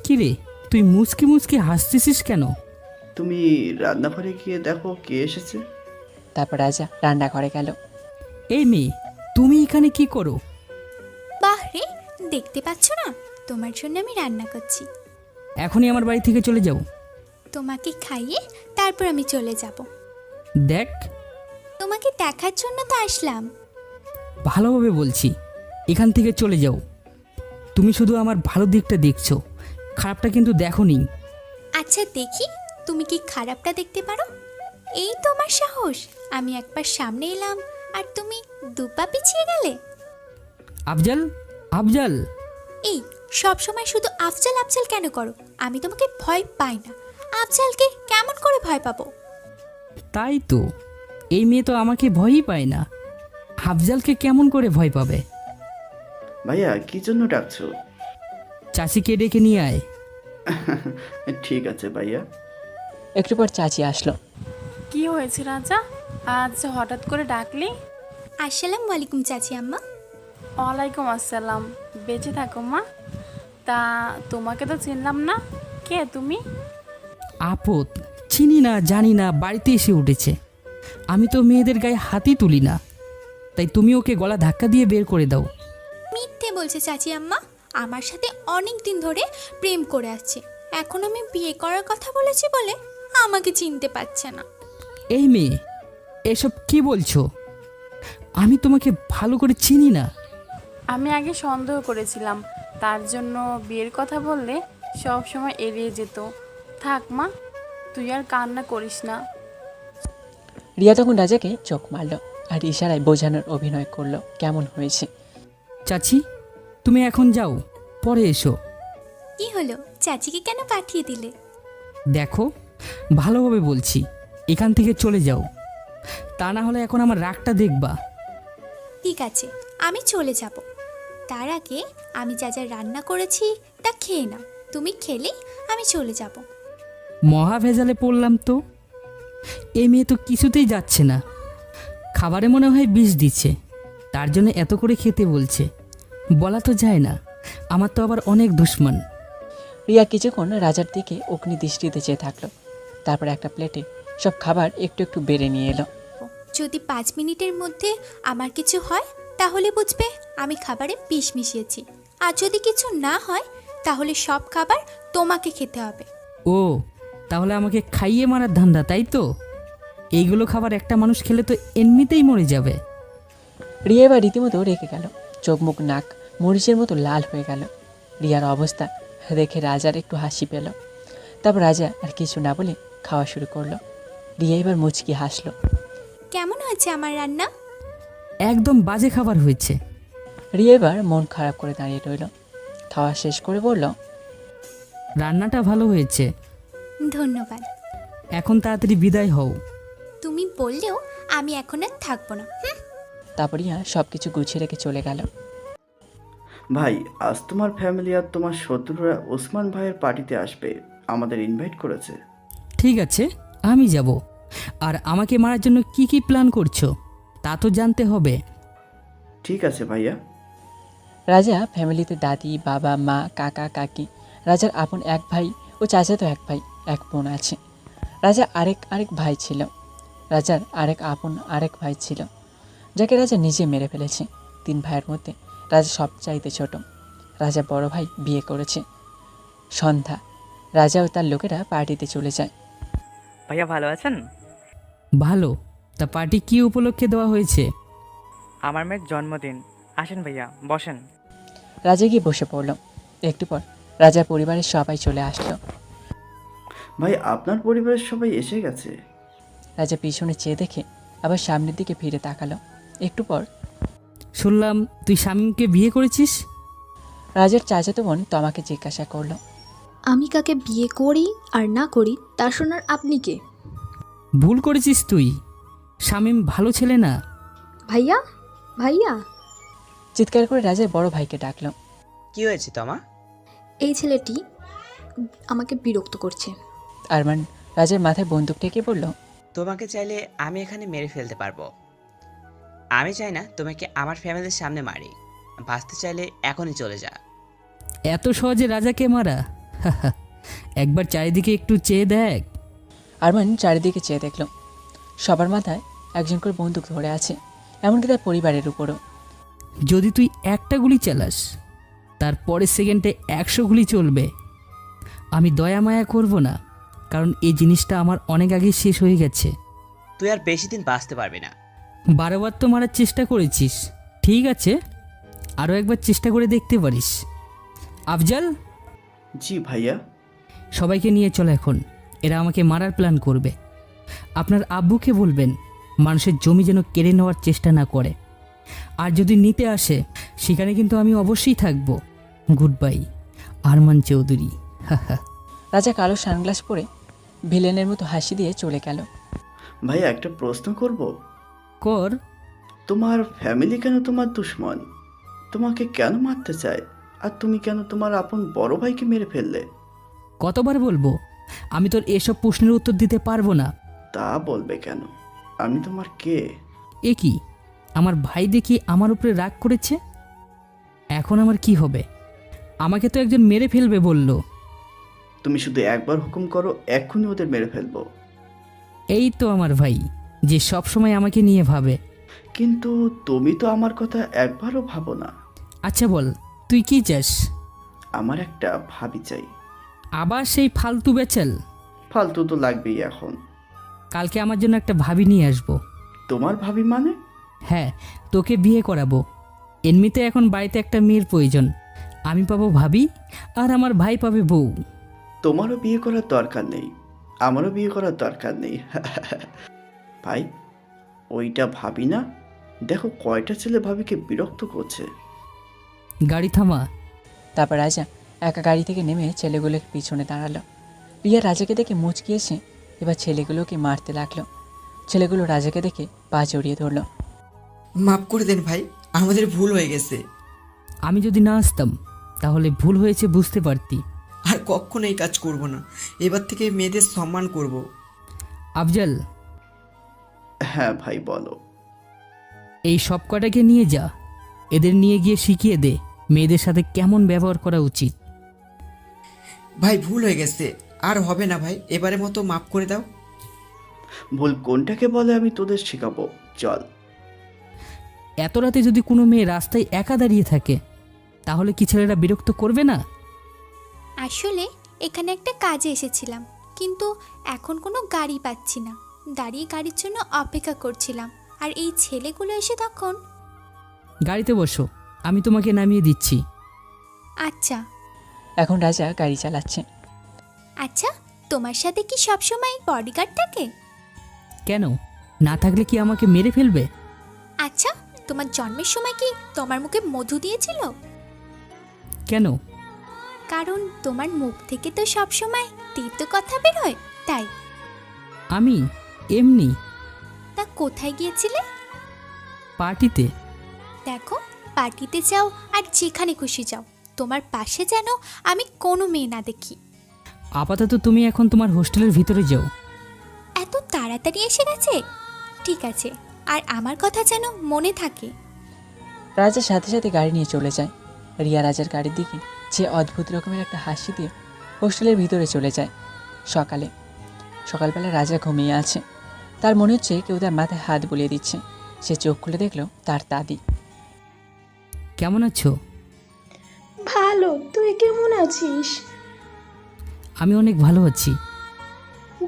কি রে, তুই মুচকি মুচকি হাসতেছিস কেন? তুমি রান্নাঘরে গিয়ে দেখো কে এসেছে। তারপর রাজা রান্নাঘরে গেল। এই মেয়ে, তুমি এখানে কি করো? বাহ রে, দেখতে পাচ্ছ না তোমার জন্য আমি রান্না করছি। এখনই আমার বাড়ি থেকে চলে যাও। তোমাকে খাইয়ে তারপর আমি চলে যাব। দেখ, তোমাকে দেখার জন্য তো আসলাম। ভালোভাবে বলছি, এখান থেকে চলে যাও। তুমি শুধু আমার ভালো দিকটা দেখছো, খারাপটা কিন্তু দেখোনি। আচ্ছা দেখি তুমি কি খারাপটা দেখতে পারো। এই তোমার সাহস, আমি একবার সামনে এলাম আর তুমি দুপা পিছিয়ে গেলে। আফজাল, আফজাল। এই সব সময় শুধু আফজাল আফজাল কেন করো? আমি তোমাকে ভয় পাই না। আফজালকে কেমন করে ভয় পাবো? তাই তো, এই মেয়ে তো আমাকে ভয়ই পায় না। আফজালকে কেমন করে ভয় পাবে? ভাইয়া কি জন্য ডাকছো? চাচিকে ডেকে নিয়ে আয়। ঠিক আছে ভাইয়া। একটু পর চাচি আসলো। কি হয়েছে রাজা, আজ হঠাৎ করে ডাকলি? আসসালামু আলাইকুম চাচি আম্মা। ওয়ালাইকুম আসসালাম। বেঁচে থাকো মা। তা তোমাকে তো চিনলাম না, কে তুমি? আপদ, চিনি না জানি না, বাড়িতে এসে উঠেছে। আমি তো মেয়েদের গায়ে হাতই তুলি না, তাই তুমি ওকে গলা ধাক্কা দিয়ে বের করে দাও। মিথ্যে বলছে চাচি আম্মা, আমার সাথে অনেক দিন ধরে প্রেম করে আসছে। এখন আমি বিয়ে করার কথা বলেছি বলে আমাকে চিনতে পারছে না। এই মেয়ে, এসব কি বলছো? আমি তোমাকে ভালো করে চিনি না। আমি আগে সন্দেহ করেছিলাম, তার জন্য বিয়ের কথা বললে সব সময় এড়িয়ে যেত। থাক মা, তুই আর কান্না করিস না। রিয়া তখন রাজাকে চোখ মারল আর ইশারায় বোঝানোর অভিনয় করলো কেমন হয়েছে। চাচি, তুমি এখন যাও, পরে এসো। কি হলো, চাচিকে কেন পাঠিয়ে দিলে? দেখো, ভালোভাবে বলছি, এখান থেকে চলে যাও, তা না হলে এখন আমার রাগটা দেখবা। ঠিক আছে, আমি চলে যাব। তার আগে আমি যা যা রান্না করেছি তা খেয়ে নাও। তুমি খেলেই আমি চলে যাব। মহা ভেজালে পড়লাম তো। এ মেয়ে তো কিছুতেই যাচ্ছে না। খাবারে মনে হয় বিষ দিচ্ছে, তার জন্য এত করে খেতে বলছে। বলা তো যায় না, আমার তো আবার অনেক দুশ্মন। রিয়া কিছুক্ষণ রাজার দিকে অগ্নি দৃষ্টিতে চেয়ে থাকলো, তারপর একটা প্লেটে সব খাবার একটু একটু বেড়ে নিয়ে এলো। যদি 5 মিনিটের মধ্যে আমার কিছু হয় তাহলে বুঝবে আমি খাবারে বিষ মিশিয়েছি, আর যদি কিছু না হয় তাহলে সব খাবার তোমাকে খেতে হবে। ও, তাহলে আমাকে খাইয়ে মারার ধান্দা, তাই তো? এইগুলো খাবার একটা মানুষ খেলে তো এমনিতেই মরে যাবে। রিয়া এবার রীতিমতো রেখে গেল, চোখ মুখ নাক মরিচের মতো লাল হয়ে গেল। রিয়ার অবস্থা দেখে রাজার একটু হাসি পেল। তারপর রাজা আর কিছু না বলে খাওয়া শুরু করলো। রিয়া এবার মুচকি হাসলো। কেমন হয়েছে আমার রান্না? একদম বাজে খাবার হয়েছে। রিয়া এবার মন খারাপ করে দাঁড়িয়ে রইল। খাওয়া শেষ করে বলল, রান্নাটা ভালো হয়েছে। ধন্যবাদ। এখন তাড়াতাড়ি বিদায় হও। তুমি বললেও আমি এখন আর থাকবো না। তারপর রিয়া সব কিছু গুছিয়ে রেখে চলে গেল। ভাই, আজ তোমার ফ্যামিলি আর তোমার শত্রুরা ওসমান ভাইয়ের পার্টিতে আসবে, আমাদের ইনভাইট করেছে। ঠিক আছে, আমি যাব। আর আমাকে মারার জন্য কি কি প্ল্যান করছো তা তো জানতে হবে। ঠিক আছে ভাইয়া। রাজা ফ্যামিলিতে দাদি, বাবা, মা, কাকা, কাকি, রাজার আপন এক ভাই ও চাচাতো এক ভাই এক বোন আছে। রাজা আরেক ভাই ছিল। রাজার আরেক ভাই ছিল, যাকে রাজা নিজে মেরে ফেলেছে। 3 ভাইয়ের মধ্যে রাজা সবচাইতে ছোট। রাজা বড় ভাই বিয়ে করেছে। সন্ধ্যা, রাজা ও তার লোকেরা পার্টিতে চলে যায়। ভাইয়া ভালো আছেন? ভালো। তা পার্টি কি উপলক্ষে দেওয়া হয়েছে? আমার মেয়ের জন্মদিন। আসেন ভাইয়া, বসেন। রাজা গিয়ে বসে পড়ল। একটু পর রাজার পরিবারের সবাই চলে আসলো। ভাই, আপনার পরিবারের সবাই এসে গেছে। রাজা পিছনে চেয়ে দেখে আবার সামনের দিকে ফিরে তাকালো। একটু পর, শুনলাম তুই শামীমকে বিয়ে করেছিস। রাজার চাচাতো বোন তমাকে জিজ্ঞাসা করলো, আমি কাকে বিয়ে করি আর না করি তা শোনার আপনি কে? ভুল করেছিস তুই, শামীম ভালো ছেলে না। ভাইয়া, ভাইয়া। চিৎকার করে রাজার বড় ভাইকে ডাকলো। কি হয়েছে তমা? এই ছেলেটি আমাকে বিরক্ত করছে। আরমান রাজার মাথায় বন্দুক ঠেকে বলল, তোমাকে চাইলে আমি এখানে মেরে ফেলতে পারবো। আমি চাই না তোমাকে আমার ফ্যামিলির সামনে মারি। বাঁচতে চাইলে এখনই চলে যা। এত সহজে রাজাকে মারা? একবার চারিদিকে একটু চেয়ে দেখ। আরমান চারিদিকে চেয়ে দেখল। সবার মাথায় একজন করে বন্দুক ধরে আছে, এমনকি তার পরিবারের উপরও। যদি তুই একটা গুলি চালাস, তার পরের সেকেন্ডে 100 গুলি চলবে। আমি দয়া মায়া করব না, কারণ এই জিনিসটা আমার অনেক আগে শেষ হয়ে গেছে। তুই আর বেশি দিন বাঁচতে পারবি না। 12 বার তো মারার চেষ্টা করেছিস, ঠিক আছে, আরও একবার চেষ্টা করে দেখতে পারিস। আফজাল। জি ভাইয়া। সবাইকে নিয়ে চল এখন, এরা আমাকে মারার প্ল্যান করবে। আপনার আব্বুকে বলবেন মানুষের জমি যেন কেড়ে নেওয়ার চেষ্টা না করে, আর যদি নিতে আসে সেখানে কিন্তু আমি অবশ্যই থাকবো। Good bye, Arman Chowdhury. রাজা কালো সানগ্লাস পরে ভিলেনের মতো হাসি দিয়ে চলে গেল। ভাইয়া, একটা প্রশ্ন করব? কর। তোমার ফ্যামিলি কেন তোমার দুশ্মন? তোমাকে কেন মারতে চায়? আর তুমি কেন তোমার আপন বড় ভাইকে মেরে ফেললে? কতবার বলবো আমি তোর এসব প্রশ্নের উত্তর দিতে পারবো না। তা বলবে কেন? আমি তোমার কে? এ কি, আমার ভাই দেখি আমার উপরে রাগ করেছে। এখন আমার কি হবে? আমাকে তো একজন মেরে ফেলবে বলল। তুমি শুধু একবার হুকুম করো, এক্ষুনি ওদের মেরে ফেলবো। এই তো আমার ভাই, যে সব সময় আমাকে নিয়ে ভাবে। কিন্তু তুমি তো আমার কথা একবারও ভাবো না। আচ্ছা বল, তুই কি চাস? আমার একটা ভাবি চাই। আবার সেই ফালতু বেচাল? ফালতু তো লাগবেই এখন। কালকে আমার জন্য একটা ভাবি নিয়ে আসবো। তোমার ভাবি মানে? হ্যাঁ, তোকে বিয়ে করাবো। এমনিতে এখন বাড়িতে একটা মেয়ের প্রয়োজন। আমি পাবো ভাবি, আর আমার ভাই পাবে বউ। তোমারও বিয়ে করার দরকার নেই, আমারও বিয়ে করার দরকার নেই। ভাই, ওইটা ভাবি না? দেখো কয়টা ছেলে ভাবিকে বিরক্ত করছে। গাড়ি থামা। তারপর রাজা একা গাড়ি থেকে নেমে ছেলেগুলোকে পিছনে দাঁড়ালো। রিয়া রাজাকে দেখে মুচকি এসে এবার ছেলেগুলোকে মারতে লাগলো। ছেলেগুলো রাজাকে দেখে পা জড়িয়ে ধরলো। মাফ করে দেন ভাই, আমাদের ভুল হয়ে গেছে। আমি যদি না আসতাম তাহলে ভুল হয়েছে বুঝতে পারতি। আর কখনো এই কাজ করব না। এবার থেকে মেয়েদের সম্মান করব। আফজাল। হ্যাঁ ভাই বলো। এই সব কটাকে নিয়ে যা, এদের নিয়ে গিয়ে শিখিয়ে দে মেয়েদের সাথে কেমন ব্যবহার করা উচিত। ভাই ভুল হয়ে গেছে, আর হবে না ভাই, এবারের মতো মাফ করে দাও। ভুল কোনটাকে বলে আমি তোদের শেখাবো, চল। এত রাতে যদি কোনো মেয়ে রাস্তায় একা দাঁড়িয়ে থাকে তাহলে কি ছেলেরা বিরক্ত করবে না? আসলে এখানে একটা কাজে এসেছিলাম, কিন্তু এখন কোনো গাড়ি পাচ্ছি না। দাঁড়িয়ে গাড়ির জন্য অপেক্ষা করছিলাম, আর এই ছেলেগুলো এসে তখন। গাড়িতে বসো, আমি তোমাকে নামিয়ে দিচ্ছি। আচ্ছা। এখন রাজা গাড়ি চালাচ্ছে। আচ্ছা, তোমার সাথে কি সবসময় বডিগার্ড থাকে? কেন, না থাকলে কি আমাকে মেরে ফেলবে? আচ্ছা, তোমার জন্মের সময় কি তোমার মুখে মধু দিয়েছিল? কেন? কারণ তোমার মুখ থেকে তো সবসময় তিক্ত কথা বেরোয়, তাই। আমি এমনি। তা কোথায় গিয়েছিলে? পার্টিতে। দেখো, পার্টিতে যাও আর যেখানে খুশি যাও, তোমার পাশে যেন আমি কোনো মেয়ে না দেখি। আপাতত তুমি এখন তোমার হোস্টেলের ভিতরে যাও। এত তাড়াতাড়ি এসে গেছে? ঠিক আছে, আর আমার কথা যেন মনে থাকে। রাজার সাথে সাথে গাড়ি নিয়ে চলে যায়। রিয়া রাজার গাড়ির দিকে যে অদ্ভুত রকমের একটা হাসি দিয়ে হোস্টেলের ভিতরে চলে যায়। সকালবেলা রাজা ঘুমিয়ে আছে। তার মনে হচ্ছে কেউ তার মাথায় হাত বুলিয়ে দিচ্ছে। সে চোখ খুলে দেখলো তার দাদি। কেমন আছো? ভালো, তুই কেমন আছিস? আমি অনেক ভালো আছি।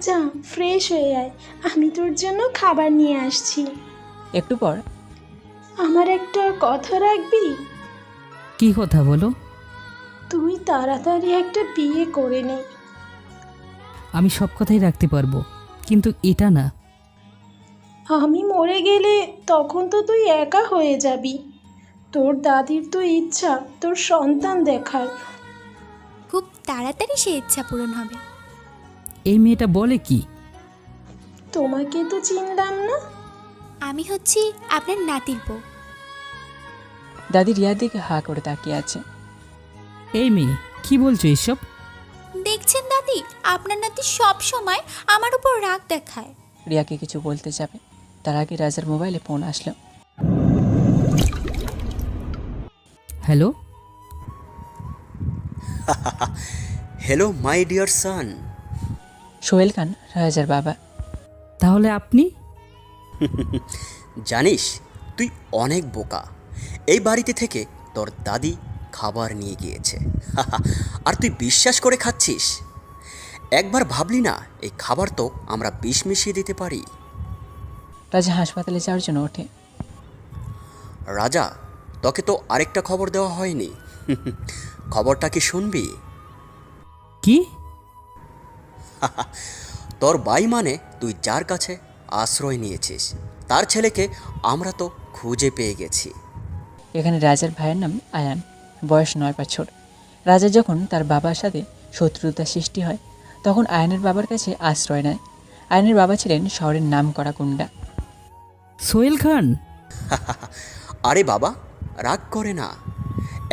যা ফ্রেশ হয়ে আয়, আমি তোর জন্য খাবার নিয়ে আসছি। একটু পর। আমার একটা কথা রাখবি? কি কথা বলো? তুই তাড়াতাড়ি একটা বিয়ে করে নে। আমি সব কথাই রাখতে পারবো, কিন্তু এটা না। আমি মরে গেলে তখন তো তুই একা হয়ে যাবি। তোর দাদির তো ইচ্ছা তোর সন্তান দেখার। খুব তাড়াতাড়ি সে ইচ্ছা পূরণ হবে। এই মেয়েটা বলে কি? তোমাকে তো চিনলাম না। আমি হচ্ছি আপনার নাতির বউ। দাদি রিয়ার দিকে হা করে তাকিয়ে আছে। এই মেয়ে কি বলছো এসব? দেখছেন দাদি, আপনার নাতি সব সময় আমার উপর রাগ দেখায়। রিয়াকে কিছু বলতে যাবে, তার আগে রাজার মোবাইলে ফোন আসলো। Hello. Hello my dear son. Sohel Khan, রাজার বাবা। তাহলে আপনি? জানিস তুই অনেক বোকা। এই বাড়িতে থেকে তোর দাদি খাবার নিয়ে গিয়েছে, আর তুই বিশ্বাস করে খাচ্ছিস। একবার ভাবলি না এই খাবার তো আমরা বিষ মিশিয়ে দিতে পারি। রাজা হাসপাতালে যাওয়ার জন্য ওঠে। রাজা, তোকে তো আরেকটা খবর দেওয়া হয়নি। খবরটা কি শুনবি? কি? তোর ভাই মানে তুই যার কাছে আশ্রয় নিয়েছিস, তার ছেলেকে আমরা তো খুঁজে পেয়ে গেছি। এখানে রাজার ভাইয়ের নাম আয়ান, বয়স 9 বছর। রাজা যখন তার বাবার সাথে শত্রুতা সৃষ্টি হয় তখন আয়ানের বাবার কাছে আশ্রয় নেয়। আয়ানের বাবা ছিলেন শহরের নামকরা গুন্ডা। সোহেল খান, আরে বাবা, রাগ করে না।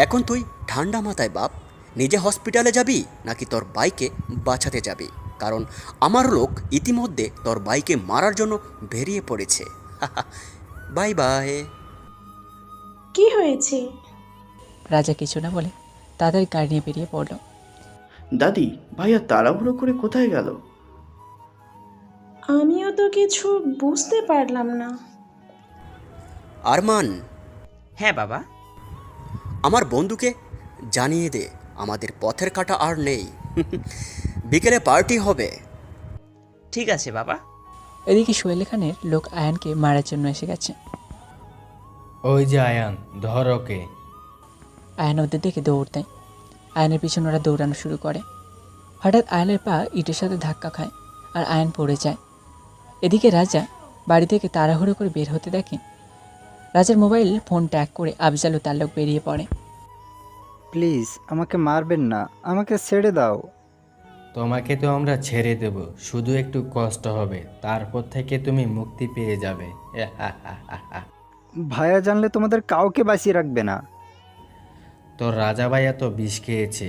এখন তুই ঠান্ডা মাথায় বাপ, নিজে হসপিটালে যাবি নাকি তোর বাইকে বাঁচাতে যাবি? কারণ আমার লোক ইতিমধ্যে তোর বাইকে মারার জন্য বেরিয়ে পড়েছে। Bye bye. কি হয়েছে? রাজা কিছু না বলে তাদের গাড়ি নিয়ে বেরিয়ে পড়ল। দাদি, ভাইয়া তাড়াহুড়ো করে কোথায় গেল? আমিও তো কিছু বুঝতে পারলাম না। আরমান। হ্যাঁ বাবা। আমার বন্ধুকে জানিয়ে দে আমাদের পথের কাঁটা আর নেই। বিকেলে পার্টি হবে। ঠিক আছে বাবা। এদিকে সোহেল খানের লোক আয়ানকে মারার জন্য এসে গেছে। ওই যে আয়ান, ধর ওকে। আয়ান ওদের দেখে দৌড় দেয়। আয়নের পিছনে ওরা দৌড়ানো শুরু করে। হঠাৎ আয়নের পা ইটের সাথে ধাক্কা খায় আর আয়ন পড়ে যায়। এদিকে রাজা বাড়ি থেকে তাড়াহুড়ো করে বের হতে দেখে রাজার মোবাইল ফোন ট্যাগ করে আফজাল ও তার লোক বেরিয়ে পড়ে। প্লিজ আমাকে মারবেন না, আমাকে ছেড়ে দাও। তোমাকে তো আমরা ছেড়ে দেব, শুধু একটু কষ্ট হবে, তারপর থেকে তুমি মুক্তি পেয়ে যাবে। ভাইয়া জানলে তোমাদের কাউকে বাঁচিয়ে রাখবে না। তোর রাজা ভাইয়া তো বিষ খেয়েছে,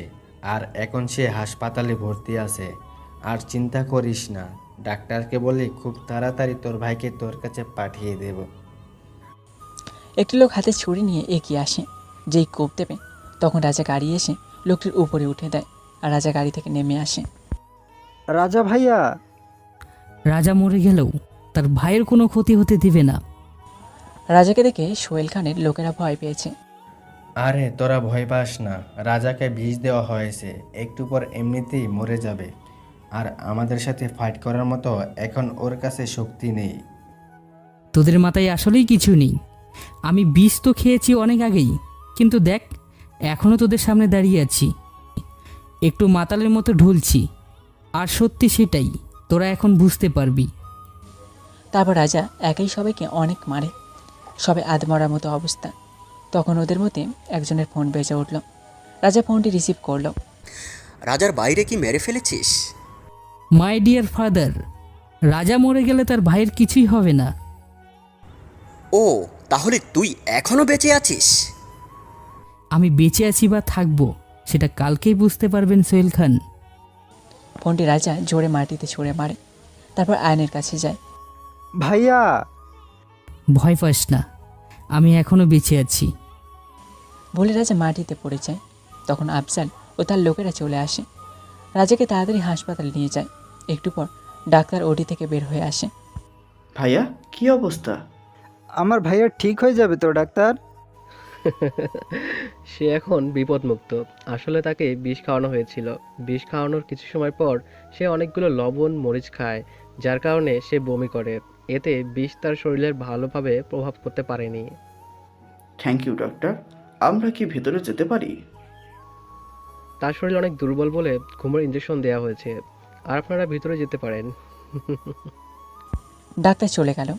আর এখন সে হাসপাতালে ভর্তি আছে। আর চিন্তা করিস না, ডাক্তারকে বলি খুব তাড়াতাড়ি তোর ভাইকে তোর কাছে পাঠিয়ে দেব। একটি লোক হাতে ছুরি নিয়ে এগিয়ে আসে। যেই কোপ দেবে তখন রাজা গাড়ি এসে লোকটির উপরে উঠে দেয় আর রাজা গাড়ি থেকে নেমে আসে। রাজা ভাইয়া। রাজা মরে গেলেও তার ভাইয়ের কোনো ক্ষতি হতে দিবে না। রাজাকে দেখে সোহেল খানের লোকেরা ভয় পেয়েছে। আরে তোরা ভয় পাস না, রাজাকে বিষ দেওয়া হয়েছে, একটু পর এমনিতেই মরে যাবে। আর আমাদের সাথে ফাইট করার মতো এখন ওর কাছে শক্তি নেই। তোদের মাথায় আসলেই কিছু নেই। আমি বিষ তো খেয়েছি অনেক আগেই, কিন্তু দেখ এখনও তোদের সামনে দাঁড়িয়ে আছি, একটু মাতালের মতো ঢুলছি। আর সত্যি সেটাই, তোরা এখন বুঝতে পারবি। তারপর রাজা একাই সবাইকে অনেক মারে, সবে আধমরার মতো অবস্থা। তখন ওদের মধ্যে একজনের ফোন বেজে উঠল। রাজা ফোনটি রিসিভ করলো। রাজার বাইরে কি মেরে ফেলেছিস? মাই ডিয়ার ফাদার, রাজা মরে গেলে তার ভাইয়ের কিছুই হবে না। ও, তাহলে তুই এখনো বেঁচে আছিস? আমি বেঁচে আছি বা থাকবো সেটা কালকেই বুঝতে পারবেন সোহেল খান। ফোনটি রাজা জোরে মাটিতে ছুঁড়ে মারে, তারপর আয়নের কাছে যায়। ভাইয়া। ভয় পাস না, আমি এখনো বেঁচে আছি বলে রাজা মাটিতে পড়ে যায়। তখন আফজাল ও তার লোকেরা চলে আসে, রাজাকে তাড়াতাড়ি হাসপাতালে নিয়ে যায়। একটু পর ডাক্তার ওটি থেকে বের হয়ে আসে। ভাইয়া কি অবস্থা? আমার ভাইয়া ঠিক হয়ে যাবে তো ডাক্তার? সে এখন বিপদমুক্ত। আসলে তাকে বিষ খাওয়ানো হয়েছিল। বিষ খাওয়ানোর কিছু সময় পর সে অনেকগুলো লবণ মরিচ খায়, যার কারণে সে বমি করে। এতে বিষ তার শরীরের ভালোভাবে প্রভাব করতে পারেনি। Thank you doctor. আমরা কি ভেতরে যেতে পারি? তার শরীর অনেক দুর্বল বলে ঘুমের ইঞ্জেকশন দেওয়া হয়েছে, আর আপনারা ভিতরে যেতে পারেন। ডাক্তার চলে গেল।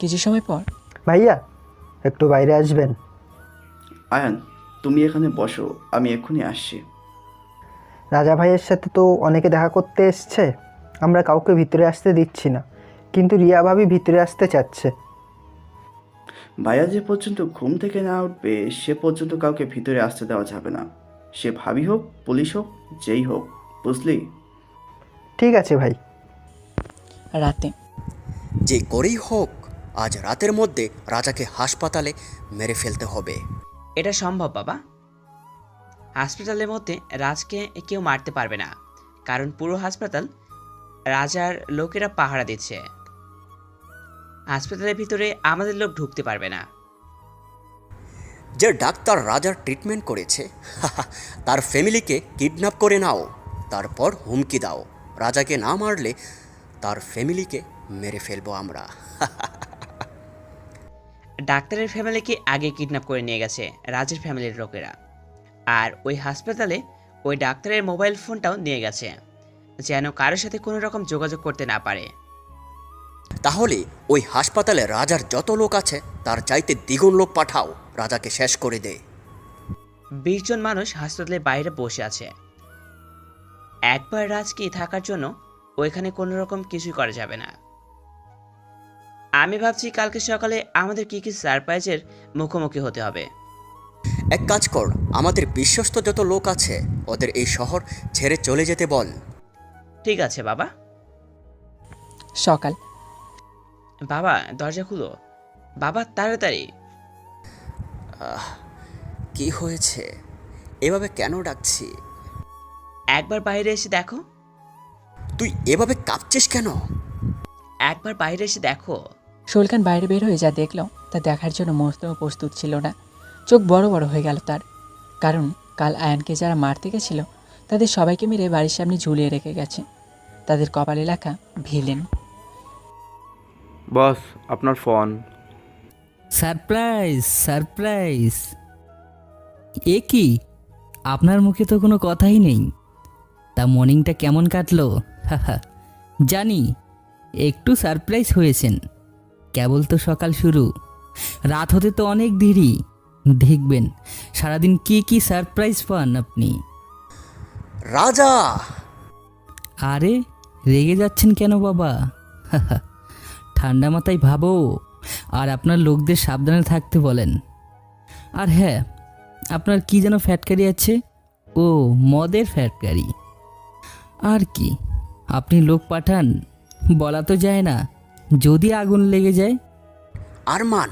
কিছু সময় পর, ভাইয়া একটু বাইরে আসবেন? আয়ান, তুমি এখানে বসো, আমি এক্ষুনি আসছি। রাজা ভাইয়ের সাথে তো অনেকে দেখা করতে এসছে, আমরা কাউকে ভিতরে আসতে দিচ্ছি না, কিন্তু রিয়া ভাবি ভিতরে আসতে চাচ্ছে। ভাইয়া যে পর্যন্ত ঘুম থেকে না উঠবে সে পর্যন্ত কাউকে ভিতরে আসতে দেওয়া যাবে না, সে ভাবি হোক, পুলিশ হোক, যেই হোক, বুঝলি? ঠিক আছে ভাই। রাতে যে করেই হোক আজ রাতের মধ্যে রাজাকে হাসপাতালে মেরে ফেলতে হবে। এটা সম্ভব বাবা। হাসপাতালের মধ্যে রাজকে কেউ মারতে পারবে না, কারণ পুরো হাসপাতাল রাজার লোকেরা পাহারা দিচ্ছে। হাসপাতালের ভিতরে আমাদের লোক ঢুকতে পারবে না। যে ডাক্তার রাজার ট্রিটমেন্ট করেছে তার ফ্যামিলিকে কিডন্যাপ করে নাও, তারপর হুমকি দাও রাজাকে না মারলে তার ফ্যামিলিকে মেরে ফেলবো আমরা। ডাক্তারের ফ্যামিলিকে আগে কিডন্যাপ করে নিয়ে গেছে রাজের ফ্যামিলির লোকেরা, আর ওই হাসপাতালে ওই ডাক্তারের মোবাইল ফোনটাও নিয়ে গেছে, যেন কারোর সাথে কোনো রকম যোগাযোগ করতে না পারে। তাহলে ওই হাসপাতালে রাজার যত লোক আছে তার চাইতে দ্বিগুণ লোক পাঠাও, রাজাকে শেষ করে দে। 20 জন মানুষ হাসপাতালের বাইরে বসে আছে। একবার রাজকে থাকার জন্য ওইখানে কোনো রকম কিছুই করা যাবে না। আমি ভাবছি কালকে সকালে আমাদের কি কি সারপ্রাইজের মুখোমুখি হতে হবে। এক কাজ কর, আমাদের বিশ্বস্ত যত লোক আছে ওদের এই শহর ছেড়ে চলে যেতে বল। ঠিক আছে বাবা। সকাল। বাবা দরজা খুলো, বাবা তাড়াতাড়ি। কি হয়েছে? এভাবে কেন ডাকছি? একবার বাইরে এসে দেখো। তুই এভাবে কাঁপছিস কেন? একবার বাইরে এসে দেখো। সোহেল খান বাইরে বের হয়ে যা দেখল তা দেখার জন্য মস্তও প্রস্তুত ছিল না। চোখ বড় বড় হয়ে গেল তার, কারণ কাল আয়ানকে যারা মারতে গেছিল তাদের সবাইকে মেরে বাড়ির সামনে ঝুলিয়ে রেখে গেছে। তাদের কপালে লেখা ভিলেন। বস, আপনার ফোন। Surprise surprise! এ কি, আপনার মুখে তো কোনো কথাই নেই। তা মর্নিংটা কেমন কাটলো? হাহা, জানি একটু সারপ্রাইজ হয়েছেন, কেবল তো সকাল শুরু, রাত হতে তো অনেক দেরি। দেখবেন সারাদিন কি কি সারপ্রাইজ পান আপনি। রাজা! আরে রেগে যাচ্ছেন কেন বাবা? হাহা, ঠান্ডা মাথায় ভাবো আর আপনার লোকদের সাবধানে থাকতে বলেন। আর হ্যাঁ, আপনার কি যেন ফ্যাটকারি আছে? ও, মদের ফ্যাটকারি। আর কি, আপনি লোক পাঠান, বলা তো যায় না যদি আগুন লেগে যায়। আরমান,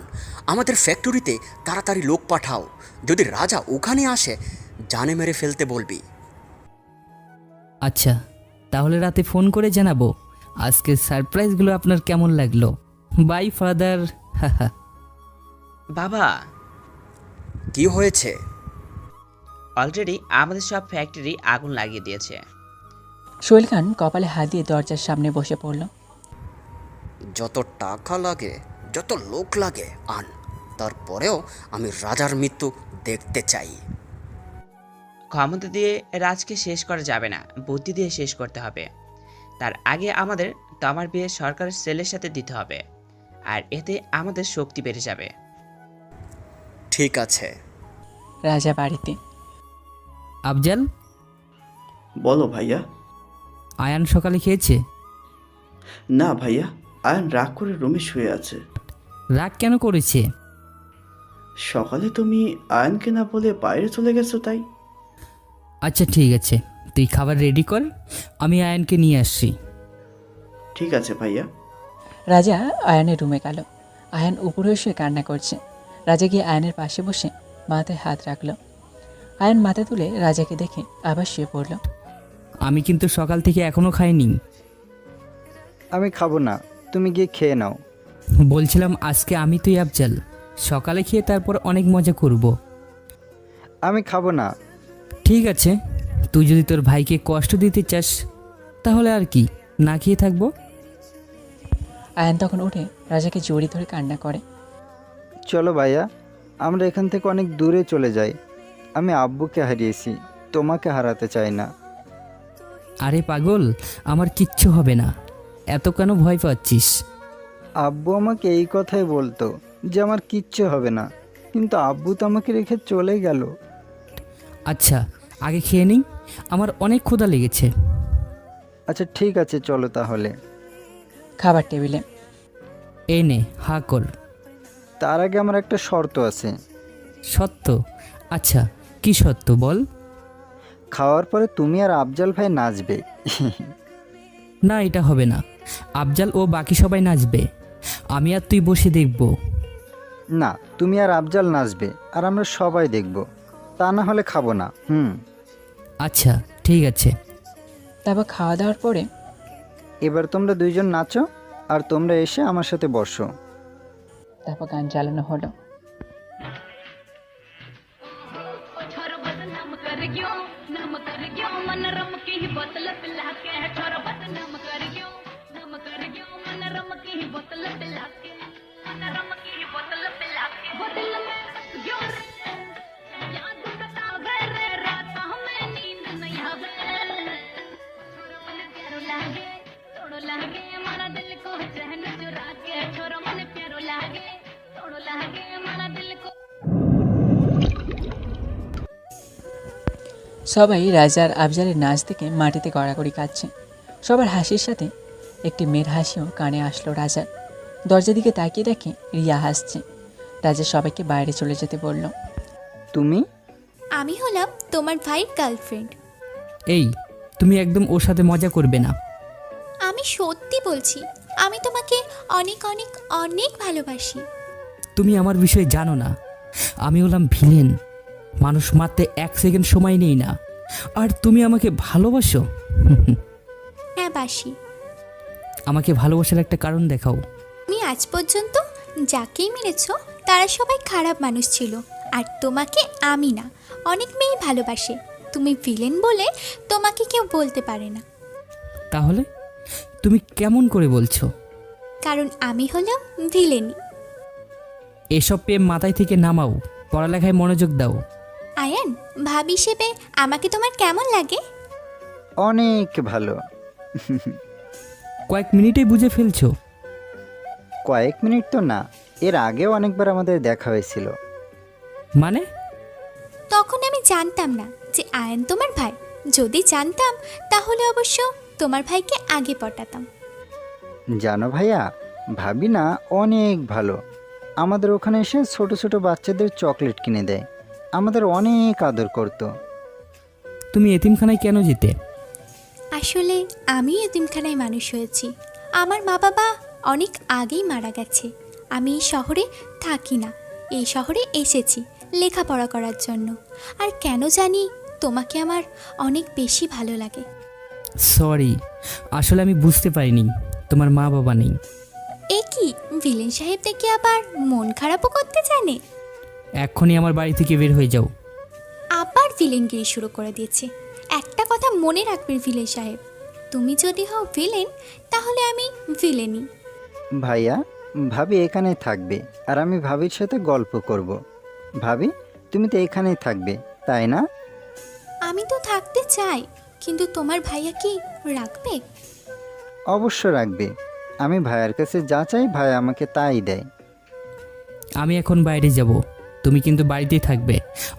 আমাদের ফ্যাক্টরিতে তাড়াতাড়ি লোক পাঠাও, যদি রাজা ওখানে আসে জানে মেরে ফেলতে বলবি। আচ্ছা, তাহলে রাতে ফোন করে জানাবো আজকের সারপ্রাইজগুলো আপনার কেমন লাগলো। Bye father. হাহা। বাবা, কি হয়েছে? অলরেডি আমাদের সব ফ্যাক্টরি আগুন লাগিয়ে দিয়েছে। সোহেল খান কপালে হাত দিয়ে দরজার সামনে বসে পড়ল। যত টাকা লাগে, যত লোক লাগে আন, তারপরেও আমি রাজার মৃত্যু দেখতে চাই। ক্ষমতা দিয়ে রাজকে শেষ করা যাবে না, বুদ্ধি দিয়ে শেষ করতে হবে। তার আগে আমাদের তামার বিয়ে সরকারের ছেলের সাথে দিতে হবে, আর এতে আমাদের শক্তি বেড়ে যাবে। ঠিক আছে। রাজা বাড়িতে। আফজাল, বলো ভাইয়া। আয়ান সকালে খেয়েছে? না ভাইয়া, আয়ান রাগ করে রুমে শুয়ে আছে। রাগ কেন করেছে? সকালে তুমি আয়ানকে না বলে বাইরে চলে গেছো তাই। আচ্ছা ঠিক আছে, তুই খাবার রেডি কর, আমি আয়ানকে নিয়ে আসছি। ঠিক আছে ভাইয়া। রাজা আয়ানের রুমে গেল। আয়ান উপরে শুয়ে কান্না করছে। রাজা গিয়ে আয়ানের পাশে বসে মাথায় হাত রাখল। আয়ান মাথা তুলে রাজাকে দেখে আবার শুয়ে পড়ল। আমি কিন্তু সকাল থেকে এখনো খাইনি। আমি খাবো না, তুমি গিয়ে খেয়ে নাও। বলছিলাম আজকে আমি তুই আফজাল সকালে খেয়ে তারপর অনেক মজা করব। আমি খাবো না। ঠিক আছে, তুই যদি তোর ভাইকে কষ্ট দিতে চাস তাহলে আর কি, না খেয়ে থাকবো। আয়ান তখন উঠে রাজাকে জড়িয়ে ধরে কান্না করে। চলো ভাইয়া, আমরা এখান থেকে অনেক দূরে চলে যাই। আমি আব্বুকে হারিয়েছি, তোমাকে হারাতে চাই না। আরে পাগল, আমার কিচ্ছু হবে না, এত কেন ভয় পাচ্ছিস? আব্বু আমাকে এই কথাই বলতো যে আমার কিচ্ছু হবে না, কিন্তু আব্বু তো আমাকে রেখে চলে গেল। আচ্ছা আগে খেয়ে নিই, আমার অনেক ক্ষুধা লেগেছে। আচ্ছা ঠিক আছে, চলো তাহলে। খাবার টেবিলে। এই নে, হা কর। তার আগে আমার একটা শর্ত আছে। সত্য? আচ্ছা কি সত্য বল। খাওয়ার পরে তুমি আর আফজাল ভাই নাচবে। না, এটা হবে না, আফজাল ও বাকি সবাই নাচবে, আমি আর তুই বসে দেখব। না, তুমি আর আফজাল নাচবে আর আমরা সবাই দেখব, তা না হলে খাবো না। আচ্ছা ঠিক আছে। তারপর খাওয়া দাওয়ার পরে এবার তোমরা দুইজন নাচো আর তোমরা এসে আমার সাথে বসো। তারপর গান চালানো হলো। সবাই রাজার আফজালের নাচ থেকে মাটিতে গড়াগড়ি কাচ্ছে। সবার হাসির সাথে একটি মেয়ের হাসিও কানে আসলো রাজার। দরজার দিকে তাকিয়ে দেখে রিয়া হাসছে। রাজা সবাইকে বাইরে চলে যেতে বলল। তুমি? আমি হলাম তোমার ভাইয়ের গার্লফ্রেন্ড। এই, তুমি একদম ওর সাথে মজা করবে না। আমি সত্যি বলছি, আমি তোমাকে অনেক অনেক অনেক ভালোবাসি। তুমি আমার বিষয়ে জানো না, আমি হলাম ভিলেন। মানুষ মারতে 1 সেকেন্ড সময় নেই না, আর তুমি আমাকে ভালোবাসো? হ্যাঁ বাসি। আমাকে ভালোবাসার একটা কারণ দেখাও। তুমি আজ পর্যন্ত যাকেই মেরেছ তারা সবাই খারাপ মানুষ ছিল, আর তোমাকে আমি না অনেক মেয়েই ভালোবাসে। তুমি ভিলেন বলে তোমাকে কেউ বলতে পারে না। তাহলে তুমি কেমন করে বলছো? কারণ আমি হলাম ভিলেনই। এসব প্রেম মাথায় থেকে নামাও, পড়ালেখায় মনোযোগ দাও। আয়ান, ভাবি হিসেবে আমাকে তোমার কেমন লাগে? অনেক ভালো। কয়েক মিনিটেই বুঝে ফেলছো? কয়েক মিনিট তো না, এর আগেও অনেকবার আমাদের দেখা হয়েছিল। মানে? তখন আমি জানতাম না যে আয়ান তোমার ভাই। যদি জানতাম তাহলে অবশ্য তোমার ভাইকে আগে পটাতাম। জানো ভাইয়া, ভাবি না অনেক ভালো। আমাদের ওখানে এসে ছোট ছোট বাচ্চাদের চকলেট কিনে দেয়, আমাদের অনেক আদর করতো। তুমি এতিমখানায় কেন যেতে? আসলে আমি এতিমখানায় মানুষ হয়েছি। আমার মা বাবা অনেক আগেই মারা গেছে। আমি এই শহরে থাকি না, এই শহরে এসেছি লেখাপড়া করার জন্য। আর কেন জানি তোমাকে আমার অনেক বেশি ভালো লাগে। সরি, আসলে আমি বুঝতে পারিনি তোমার মা বাবা নেই। এ কি, ভিলেন সাহেব দেখে আবার মন খারাপও করতে জানে? এখনই আমার বাড়ি থেকে বের হয়ে যাও। আবার ভিলেনগিরি শুরু করে দিয়েছে। একটা কথা মনে রাখবেন ভিলেন সাহেব, তুমি যদি হও ভিলেন তাহলে আমি ভিলেনই। ভাইয়া, ভাবি এখানেই থাকবে আর আমি ভাবির সাথে গল্প করব। ভাবি, তুমি তো এখানেই থাকবে, তাই না? আমি তো থাকতে চাই, কিন্তু তোমার ভাইয়া কি রাখবে? অবশ্য রাখবে। আমি ভাইয়ার কাছে যা চাই ভাইয়া আমাকে তাই দেয়। আমি এখন বাইরে যাব, তুমি কিন্তু বাড়িতেই থাকবে।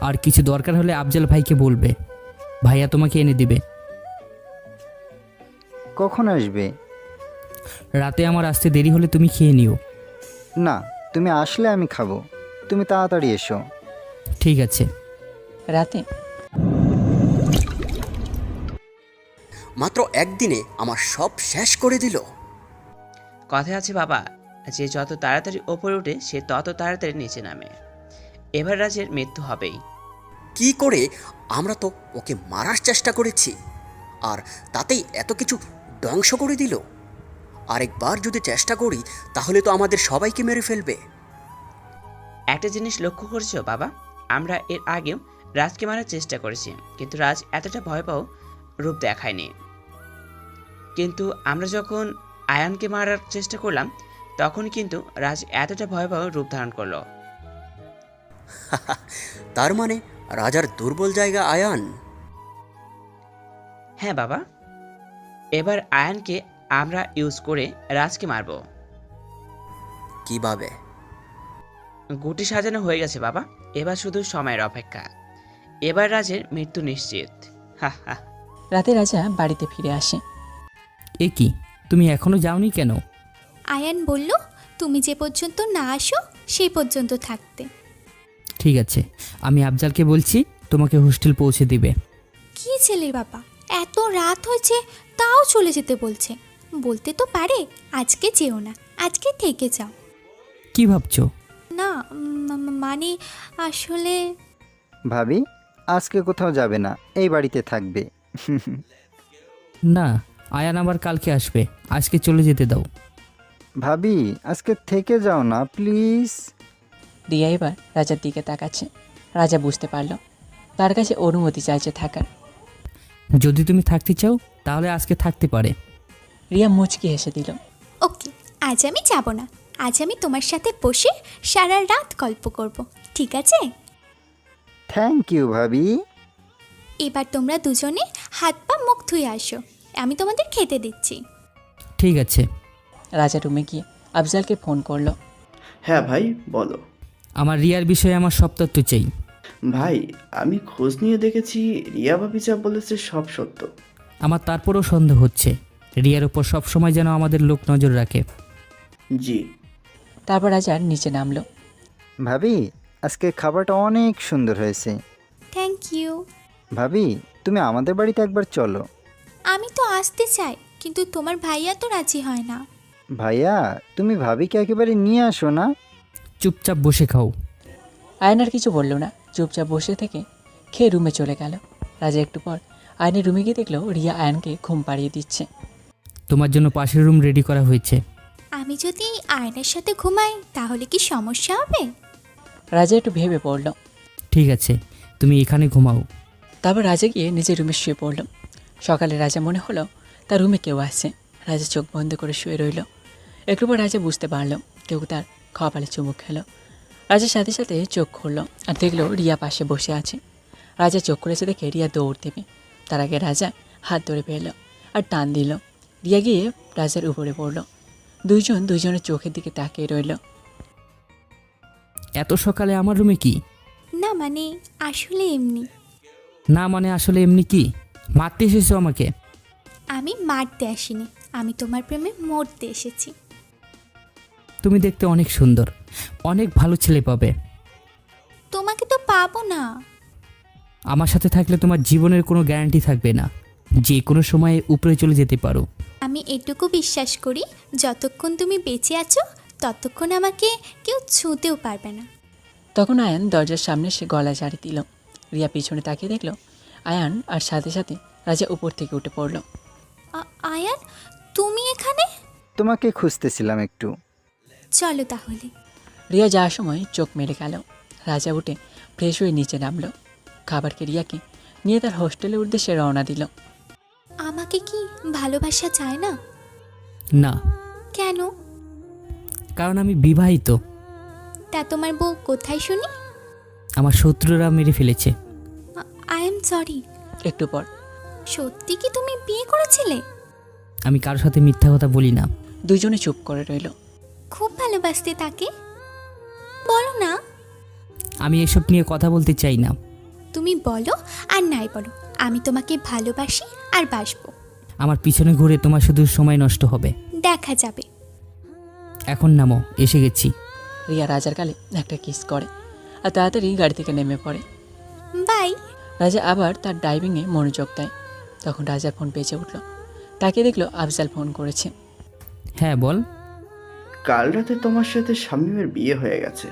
আর কিছু দরকার হলে আফজাল ভাইকে বলবে, ভাইয়া তোমাকে এনে দিবে। কখন আসবে? রাতে আমার আসতে দেরি হলে তুমি খেয়ে নিও। না, তুমি আসলে আমি খাবো, তুমি তাড়াতাড়ি এসো। ঠিক আছে। রাতে মাত্র একদিনে আমার সব শেষ করে দিল। কথায় আছে বাবা, যে যত তাড়াতাড়ি ওপরে ওঠে সে তত তাড়াতাড়ি নিচে নামে। এবার রাজের মৃত্যু হবেই। কি করে? আমরা তো ওকে মারার চেষ্টা করেছি, আর তাতেই এত কিছু ধ্বংস করে দিল। আরেকবার যদি চেষ্টা করি তাহলে তো আমাদের সবাইকে মেরে ফেলবে। একটা জিনিস লক্ষ্য করছো বাবা, আমরা এর আগেও রাজকে মারার চেষ্টা করেছি, কিন্তু রাজ এতটা ভয় পাও রূপ দেখায়নি। কিন্তু আমরা যখন আয়ানকে মারার চেষ্টা করলাম তখন কিন্তু রাজ এতটা ভয় পাও রূপ ধারণ করলো। তার মানে রাজার দুর্বল জায়গা আয়ান। হ্যাঁ বাবা, এবার আয়ানকে আমরা ইউজ করে রাজকে মারব। কিভাবে? গুটি সাজানো হয়ে গেছে বাবা, এবার শুধু সময়ের অপেক্ষা। এবার রাজের মৃত্যু নিশ্চিত। হা হা। রাতে রাজা বাড়িতে ফিরে আসে। এ কি, তুমি এখনো যাওনি কেন? আয়ান বলল তুমি যে পর্যন্ত না আসো সেই পর্যন্ত থাকতে। ঠিক আছে, আমি আফজালকে বলছি তোমাকে হোস্টেল পৌঁছে দিবে। কি ছেলে বাবা, এত রাত হয়েছে তাও চলে যেতে বলছে। বলতে তো পারে আজকে যেও না, আজকে থেকে যাও। কি ভাবছো? না মানে আসলে ভাবি, আজকে কোথাও যাবে না, এই বাড়িতে থাকবে। না, আয়ান আবার কালকে আসবে, আজকে চলে যেতে দাও। ভাবি, আজকে থেকে যাও না প্লিজ। রিয়া এবার রাজার দিকে তাকাচ্ছে। রাজা বুঝতে পারল তার কাছে অনুমতি চাইছে থাকার। যদি তুমি থাকতে চাও তাহলে আজকে থাকতে পারে। রিয়া মুচকি হেসে দিল। ওকে, আজ আমি যাব না, আজ আমি তোমার সাথে বসে সারা রাত গল্প করব, ঠিক আছে? থ্যাংক ইউ ভাবি। এবার তোমরা দুজনে হাত পা মুখ ধুয়ে আসো, আমি তোমাদের খেতে দিচ্ছি। ঠিক আছে। রাজা রুমে গিয়ে আফজালকে ফোন করলো। হ্যাঁ ভাই, বলো। আমার রিয়ার বিষয়ে আমার সব তথ্য চাই। ভাই, আমি খোঁজ নিয়ে দেখেছি রিয়া ভাবি যা বলেছে সব সত্য। আমার তারপরও সন্দেহ হচ্ছে রিয়ার উপর সবসময় যেন আমাদের লোক নজর রাখে। জি, তারপর রাজা নিচে নামলো। ভাবি, আজকে খাবারটা অনেক সুন্দর হয়েছে। Thank you. ভাবি, তুমি আমাদের বাড়িতে একবার চলো। আমি তো আসতে চাই, কিন্তু তোমার ভাইয়া তো রাজি হয় না। ভাইয়া, তুমি ভাবিকে একেবারে নিয়ে আসো না। চুপচাপ বসে খাও। আয়ন আর কিছু বলল না, চুপচাপ বসে থেকে খেয়ে রুমে চলে গেল। রাজা একটু পর আয়নের রুমে গিয়ে দেখলো রিয়া আয়নকে ঘুম পাড়িয়ে দিচ্ছে। তোমার জন্য পাশের রুম রেডি করা হয়েছে। আমি যদি আয়নের সাথে ঘুমাই তাহলে কি সমস্যা হবে? রাজা একটু ভেবে পড়ল। ঠিক আছে, তুমি এখানে ঘুমাও। তারপর রাজা গিয়ে নিজের রুমে শুয়ে পড়ল। সকালে রাজা মনে হলো তার রুমে কেউ আসছে। রাজা চোখ বন্ধ করে শুয়ে রইল। একটু পর রাজা বুঝতে পারল কেউ তার কপালে চুমুক খেলো। রাজার সাথে সাথে চোখ খুলল আর দেখলো রিয়া পাশে বসে আছে। রাজা চোখ খুলেছে দেখে রিয়া দৌড় দেবে, তার আগে রাজা হাত ধরে ফেলল আর টান দিল। রিয়া গিয়ে রাজার উপরে পড়ল। দুইজনের চোখের দিকে তাকিয়ে রইল। এত সকালে আমার রুমে কি? না মানে আসলে এমনি। না মানে আসলে এমনি কি? মারতে এসেছো আমাকে? আমি মারতে আসিনি, আমি তোমার প্রেমে মরতে এসেছি। তুমি দেখতে অনেক সুন্দর, অনেক ভালো ছেলে পাবে। তোমাকে তো পাবো না। আমার সাথে থাকলে তোমার জীবনের কোনো গ্যারান্টি থাকবে না, যে কোনো সময়ে উপরে চলে যেতে পারো। আমি এটুকু বিশ্বাস করি, যতক্ষণ তুমি বেঁচে আছো ততক্ষণ আমাকে কেউ ছুঁতেও পারবে না। তখন আয়ান দরজার সামনে সে গলা ঝাড়ি দিল। রিয়া পিছনে তাকিয়ে দেখল আয়ান, আর সাথে সাথে রাজা উপর থেকে উঠে পড়ল। আয়ান, তুমি এখানে? তোমাকে খুঁজতেছিলাম একটু। চলো তাহলে। রিয়া যাওয়ার সময় চোখ মেরে গেল। রাজা উঠে ফ্রেশ হয়ে নিচে নামলো। খাবারকে রিয়াকে নিয়ে তার হোস্টেলের উদ্দেশ্যে রওনা দিল। আমাকে কি ভালোবাসা চায় না? না। কেন? কারণ আমি বিবাহিত। তা তোমার বউ কোথায় শুনি? আমার শত্রুরা মেরে ফেলেছে। I am sorry. একটু পর, সত্যি কি তুমি বিয়ে করেছিলে? আমি কারোর সাথে মিথ্যা কথা বলি না। দুজনে চুপ করে রইল। খুব ভালোবাসতে তাকে? বলো না। আমি এসব নিয়ে কথা বলতে চাই না। তুমি বলো আর নাই বলো, আমি তোমাকে ভালোবাসি আর বাসবো। আমার পিছনে ঘুরে তোমার শুধু সময় নষ্ট হবে। দেখা যাবে। এখন নামো, এসে গেছি। রিয়া রাজার গালে একটা কিস করে আর তাড়াতাড়ি গাড়ি থেকে নেমে পড়ে। বাই। রাজা আবার তার ড্রাইভিংয়ে মনোযোগ দেয়। তখন রাজার ফোন বেজে উঠল। তাকে দেখলো আফজাল ফোন করেছে। হ্যাঁ বল। কাল রাতে তোমার সাথে শামীমের বিয়ে হয়ে গেছে।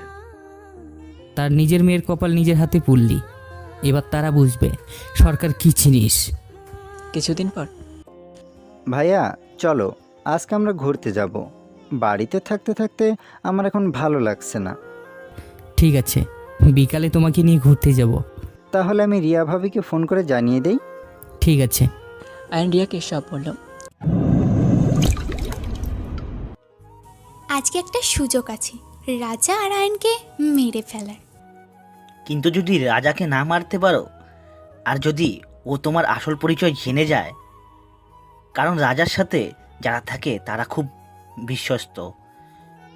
তার নিজের মেয়ের কপাল নিজের হাতে পুড়লি। এবার তারা বুঝবে সরকার কি জিনিস। কিছুদিন পর, ভাইয়া চলো, আজকে আমরা ঘুরতে যাব। বাড়িতে থাকতে থাকতে আমার এখন ভালো লাগছে না। ঠিক আছে, বিকালে তোমাকে নিয়ে ঘুরতে যাব। তাহলে আমি রিয়া ভাবিকে ফোন করে জানিয়ে দেই। ঠিক আছে। আয়ন রিয়াকে সব বলল। আজকে একটা সুযোগ আছে রাজা আর আয়নকে মেরে ফেলার। কিন্তু যদি রাজাকে না মারতে পারো, আর যদি ও তোমার আসল পরিচয় জেনে যায়, কারণ রাজার সাথে যারা থাকে তারা খুব বিশ্বস্ত,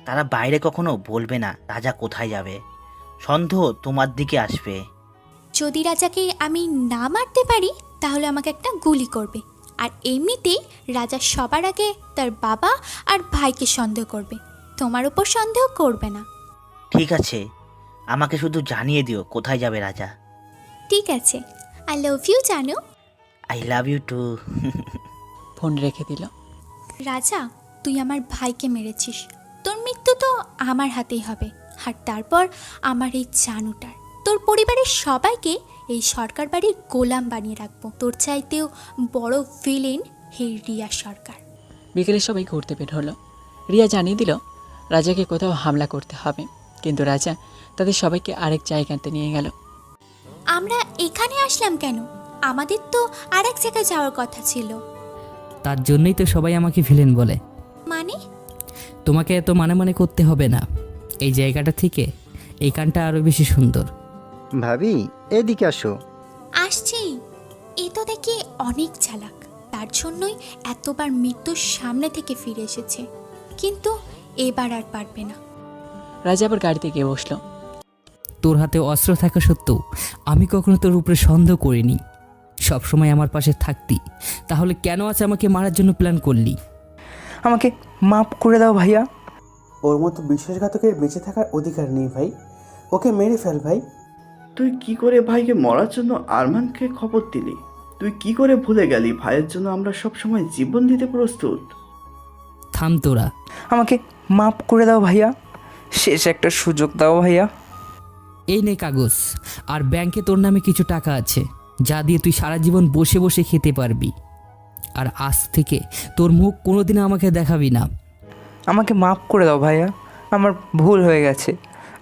তারা বাইরে কখনো বলবে না রাজা কোথায় যাবে, সন্দেহ তোমার দিকে আসবে। যদি রাজাকে আমি না মারতে পারি তাহলে আমাকে একটা গুলি করবে, আর এমনিতেই রাজা সবার আগে তার বাবা আর ভাইকে সন্দেহ করবে, তোমার উপর সন্দেহ করবে না। ঠিক আছে, আমাকে শুধু জানিয়ে দিও কোথায় যাবে রাজা। ঠিক আছে, আই লাভ ইউ জানো। I love you too. Phone রেখে দিল। রাজা, তুই আমার ভাইকে মেরেছিস, তোর মৃত্যু তো আমার হাতেই হবে, আর তারপর আমার এই জানুটার, তোর পরিবারের সবাইকে এই সরকার বাড়ির গোলাম বানিয়ে রাখবো। তোর চাইতেও বড় ভিলেন এই রিয়া সরকার। বিকেলে সবাই ঘুরতে বের হলো। রিয়া জানিয়ে দিল রাজাকে কোথাও হামলা করতে হবে, কিন্তু রাজা তাদের সবাইকে আরেক জায়গাতে নিয়ে গেল। আমরা এখানে আসলাম কেন? আমাদের তো আরেক জায়গায় যাওয়ার কথা ছিল। তার জন্যই তো সবাই আমাকে ভিলেন বলে। মানে? তোমাকে এত মানে করতে হবে না। এই জায়গাটা থেকে এই গানটা আরও বেশি সুন্দর। ভাবি, এদিকে আসো। আসছি। এ তো দেখি অনেক চালাক, তার জন্যই এতবার মৃত্যুর সামনে থেকে ফিরে এসেছে, কিন্তু এবার আর পারবে না। রাজা আবার গাড়িতে গিয়ে বসলো। তোর হাতে অস্ত্র থাকা সত্ত্বেও আমি কখনো তোর উপরে সন্দেহ করিনি। সবসময় আমার পাশে থাকতি, তাহলে কেন আজ আমাকে মারার জন্য প্ল্যান করলি? আমাকে মাফ করে দাও ভাইয়া। ওর মতো বিশ্বাসঘাতকের বেঁচে থাকার অধিকার নেই ভাই। ওকে মেরে ফেল ভাই। তুই কি করে ভাইকে মরার জন্য আরমানকে খবর দিলি? তুই কি করে ভুলে গেলি ভাইয়ের জন্য আমরা সব সময় জীবন দিতে প্রস্তুত? থাম তোরা। আমাকে মাফ করে দাও ভাইয়া, শেষ একটা সুযোগ দাও ভাইয়া। এই নে কাগজ, আর ব্যাংকে তোর নামে কিছু টাকা আছে যা দিয়ে তুই সারা জীবন বসে বসে খেতে পারবি। আর আজ থেকে তোর মুখ কোনোদিন আমাকে দেখাবি না। আমাকে মাফ করে দাও ভাইয়া, আমার ভুল হয়ে গেছে।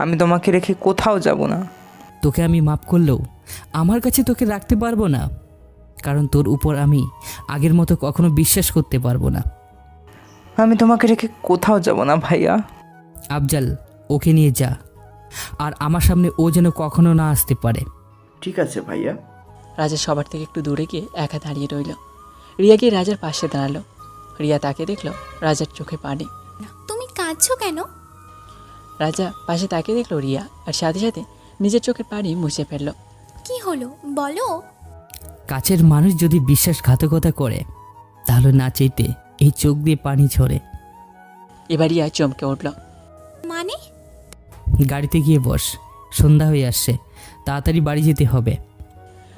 আমি তোমাকে রেখে কোথাও যাব না। তোকে আমি মাফ করলেও আমার কাছে তোকে রাখতে পারবো না, কারণ তোর উপর আমি আগের মতো কখনো বিশ্বাস করতে পারবো না। আমি তোমাকে রেখে কোথাও যাব না ভাইয়া। আফজাল, ওকে নিয়ে যা, আর আমার সামনে ও যেন কখনো না আসতে পারে। ঠিক আছে ভাইয়া। রাজা সবার থেকে একটু দূরে গিয়ে একা দাঁড়িয়ে রইল। রিয়া গিয়ে রাজার পাশে দাঁড়ালো। রিয়া তাকে দেখলো, রাজার চোখে পানি। তুমি কাঁদছো কেন? রাজা পাশে তাকিয়ে দেখলো রিয়া, আর সাথে সাথে নিজের চোখের পানি মুছে ফেললো। কি হলো বলো? কাছের মানুষ যদি বিশ্বাসঘাতকতা করে তাহলে না চাইতে এই চোখ দিয়ে পানি ঝরে। এবার রিয়া চমকে উঠল। মানে? গাড়িতে গিয়ে বস, সন্ধ্যা হয়ে আসছে, তাড়াতাড়ি বাড়ি যেতে হবে।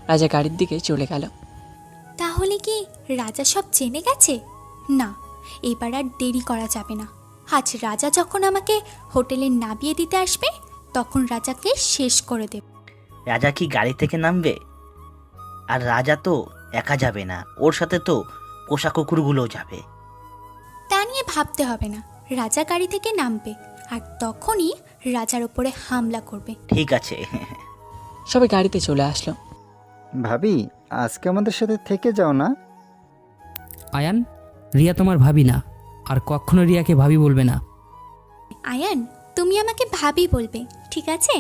রাজা গাড়ির দিকে চলে গেল। তাহলে কি রাজা সব জেনে গেছে? না, এবার আর দেরি করা যাবে না। আজ রাজা যখন আমাকে হোটেলে নামিয়ে দিতে আসবে তখন রাজাকে শেষ করে দেব। রাজা কি গাড়ি থেকে নামবে? আর রাজা তো একা যাবে না, ওর সাথে তো পোষা কুকুরগুলোও যাবে। তা নিয়ে ভাবতে হবে না, রাজা গাড়ি থেকে নামবে আর তখনই রাজার উপরে হামলা করবে। ঠিক আছে। সবাই গাড়িতে চলে আসলো। ভাবি, আজকে আমাদের সাথে থেকে যাও না। আয়ান, রিয়া তোমার ভাবি না, আর কখনো রিয়াকে ভাবি বলবে না। আয়ান, তুমি আমাকে ভাবি বলবে, ঠিক আছে?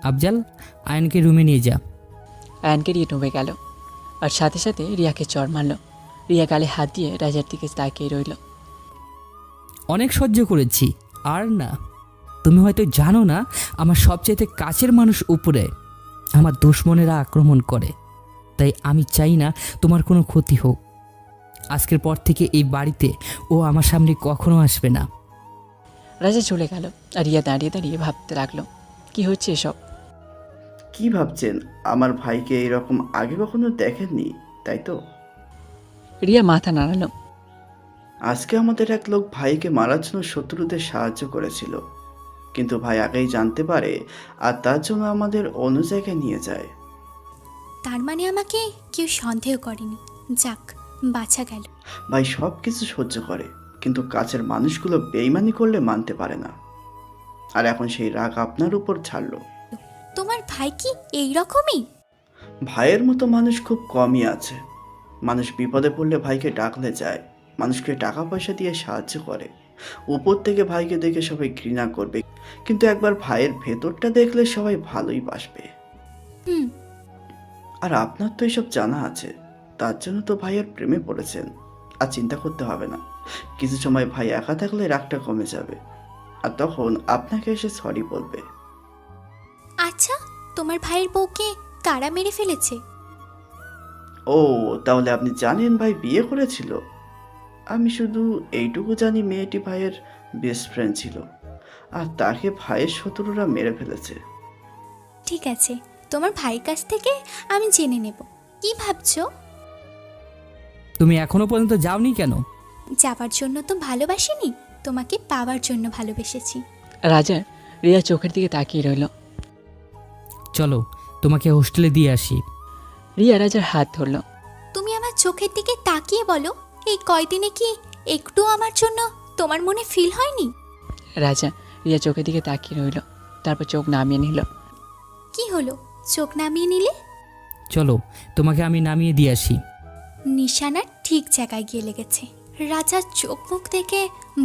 আফজাল, আয়ানকে রুমে নিয়ে যা। আয়ানকে নিয়ে ডুবে গেল, আর সাথে সাথে রিয়াকে চড় মারল। রিয়া গালে হাত দিয়ে রাজার দিকে তাকিয়ে রইল। অনেক সহ্য করেছি, আর না। তুমি হয়তো জানো না, আমার সবচেয়ে কাছের মানুষ উপরে আমার দুশ্মনেরা আক্রমণ করে, তাই আমি চাই না তোমার কোনো ক্ষতি হোক। আজকের পর থেকে এই বাড়িতে ও আমার সামনে কখনো আসবে না। রাজা চলে গেল, আর রিয়া দাঁড়িয়ে দাঁড়িয়ে ভাবতে লাগলো, কি হচ্ছে এসব? কি ভাবছেন? আমার ভাইকে এরকম আগে কখনো দেখেননি, তাই তো? রিয়া মাথা নাড়ালো। আজকে আমাদের এক লোক ভাইকে মারার জন্য শত্রুদের সাহায্য করেছিল, কিন্তু ভাই আগেই জানতে পারে আর তার জন্য আমাদের অন্য জায়গায় নিয়ে যায়। তার মানে আমাকে কেউ সন্দেহ করেনি। যাক, বাঁচা গেল। ভাই সব কিছু সহ্য করে, কিন্তু কাছের মানুষগুলো বেইমানি করলে মানতে পারে না, আর এখন সেই রাগ আপনার উপর ছাড়লো। তোমার ভাই কি এই রকমই? ভাইয়ের মতো মানুষ খুব কমই আছে। মানুষ বিপদে পড়লে ভাইকে ডাকলে যায়, মানুষকে টাকা পয়সা দিয়ে সাহায্য করে। উপর থেকে ভাইকে দেখে সবাই ঘৃণা করবে, কিন্তু একবার ভাইয়ের ভেতরটা দেখলে সবাই ভালোই বাসবে। আর আপনার তো এসব জানা আছে, তার জন্য তো ভাইয়ের প্রেমে পড়েছেন। আর চিন্তা করতে হবে না, কিছু সময় ভাই একা থাকলে রাগটা কমে যাবে, আর তখন আপনাকে এসে সরি বলবে। আচ্ছা, তোমার ভাইয়ের বউকে কারা মেরে ফেলেছে? ও, তাহলে আপনি জানেন ভাই বিয়ে করেছিল? আমি শুধু এইটুকু জানি মেয়েটি ভাইয়ের বেস্ট ফ্রেন্ড ছিল, আর তাকে ভাইয়ের শত্রুরা মেরে ফেলেছে। ঠিক আছে, তোমার ভাইয়ের কাছ থেকে আমি জেনে নেব। কি ভাবছো? তুমি এখনো পর্যন্ত যাওনি কেন? যাবার জন্য তো ভালোবাসিনি, তোমাকে পাওয়ার জন্য ভালোবেসেছি। রাজা রিয়া চোখের দিকে তাকিয়ে রইল। চলো, তোমাকে হোস্টেলে দিয়ে আসি। রিয়া রাজার হাত ধরল। তুমি আমার চোখের দিকে তাকিয়ে বলো, এই কয়দিনে কি একটু আমার জন্য তোমার মনে ফিল হয়নি? রাজা রিয়া চোখের দিকে তাকিয়ে রইল, তারপর চোখ নামিয়ে নিল। কি হলো, চোখ নামিয়ে নিলে? চলো, তোমাকে আমি নামিয়ে দিয়ে আসি। নিশানা ঠিক জায়গায় গিয়ে লেগেছে। রাজার চোখ মুখ দেখে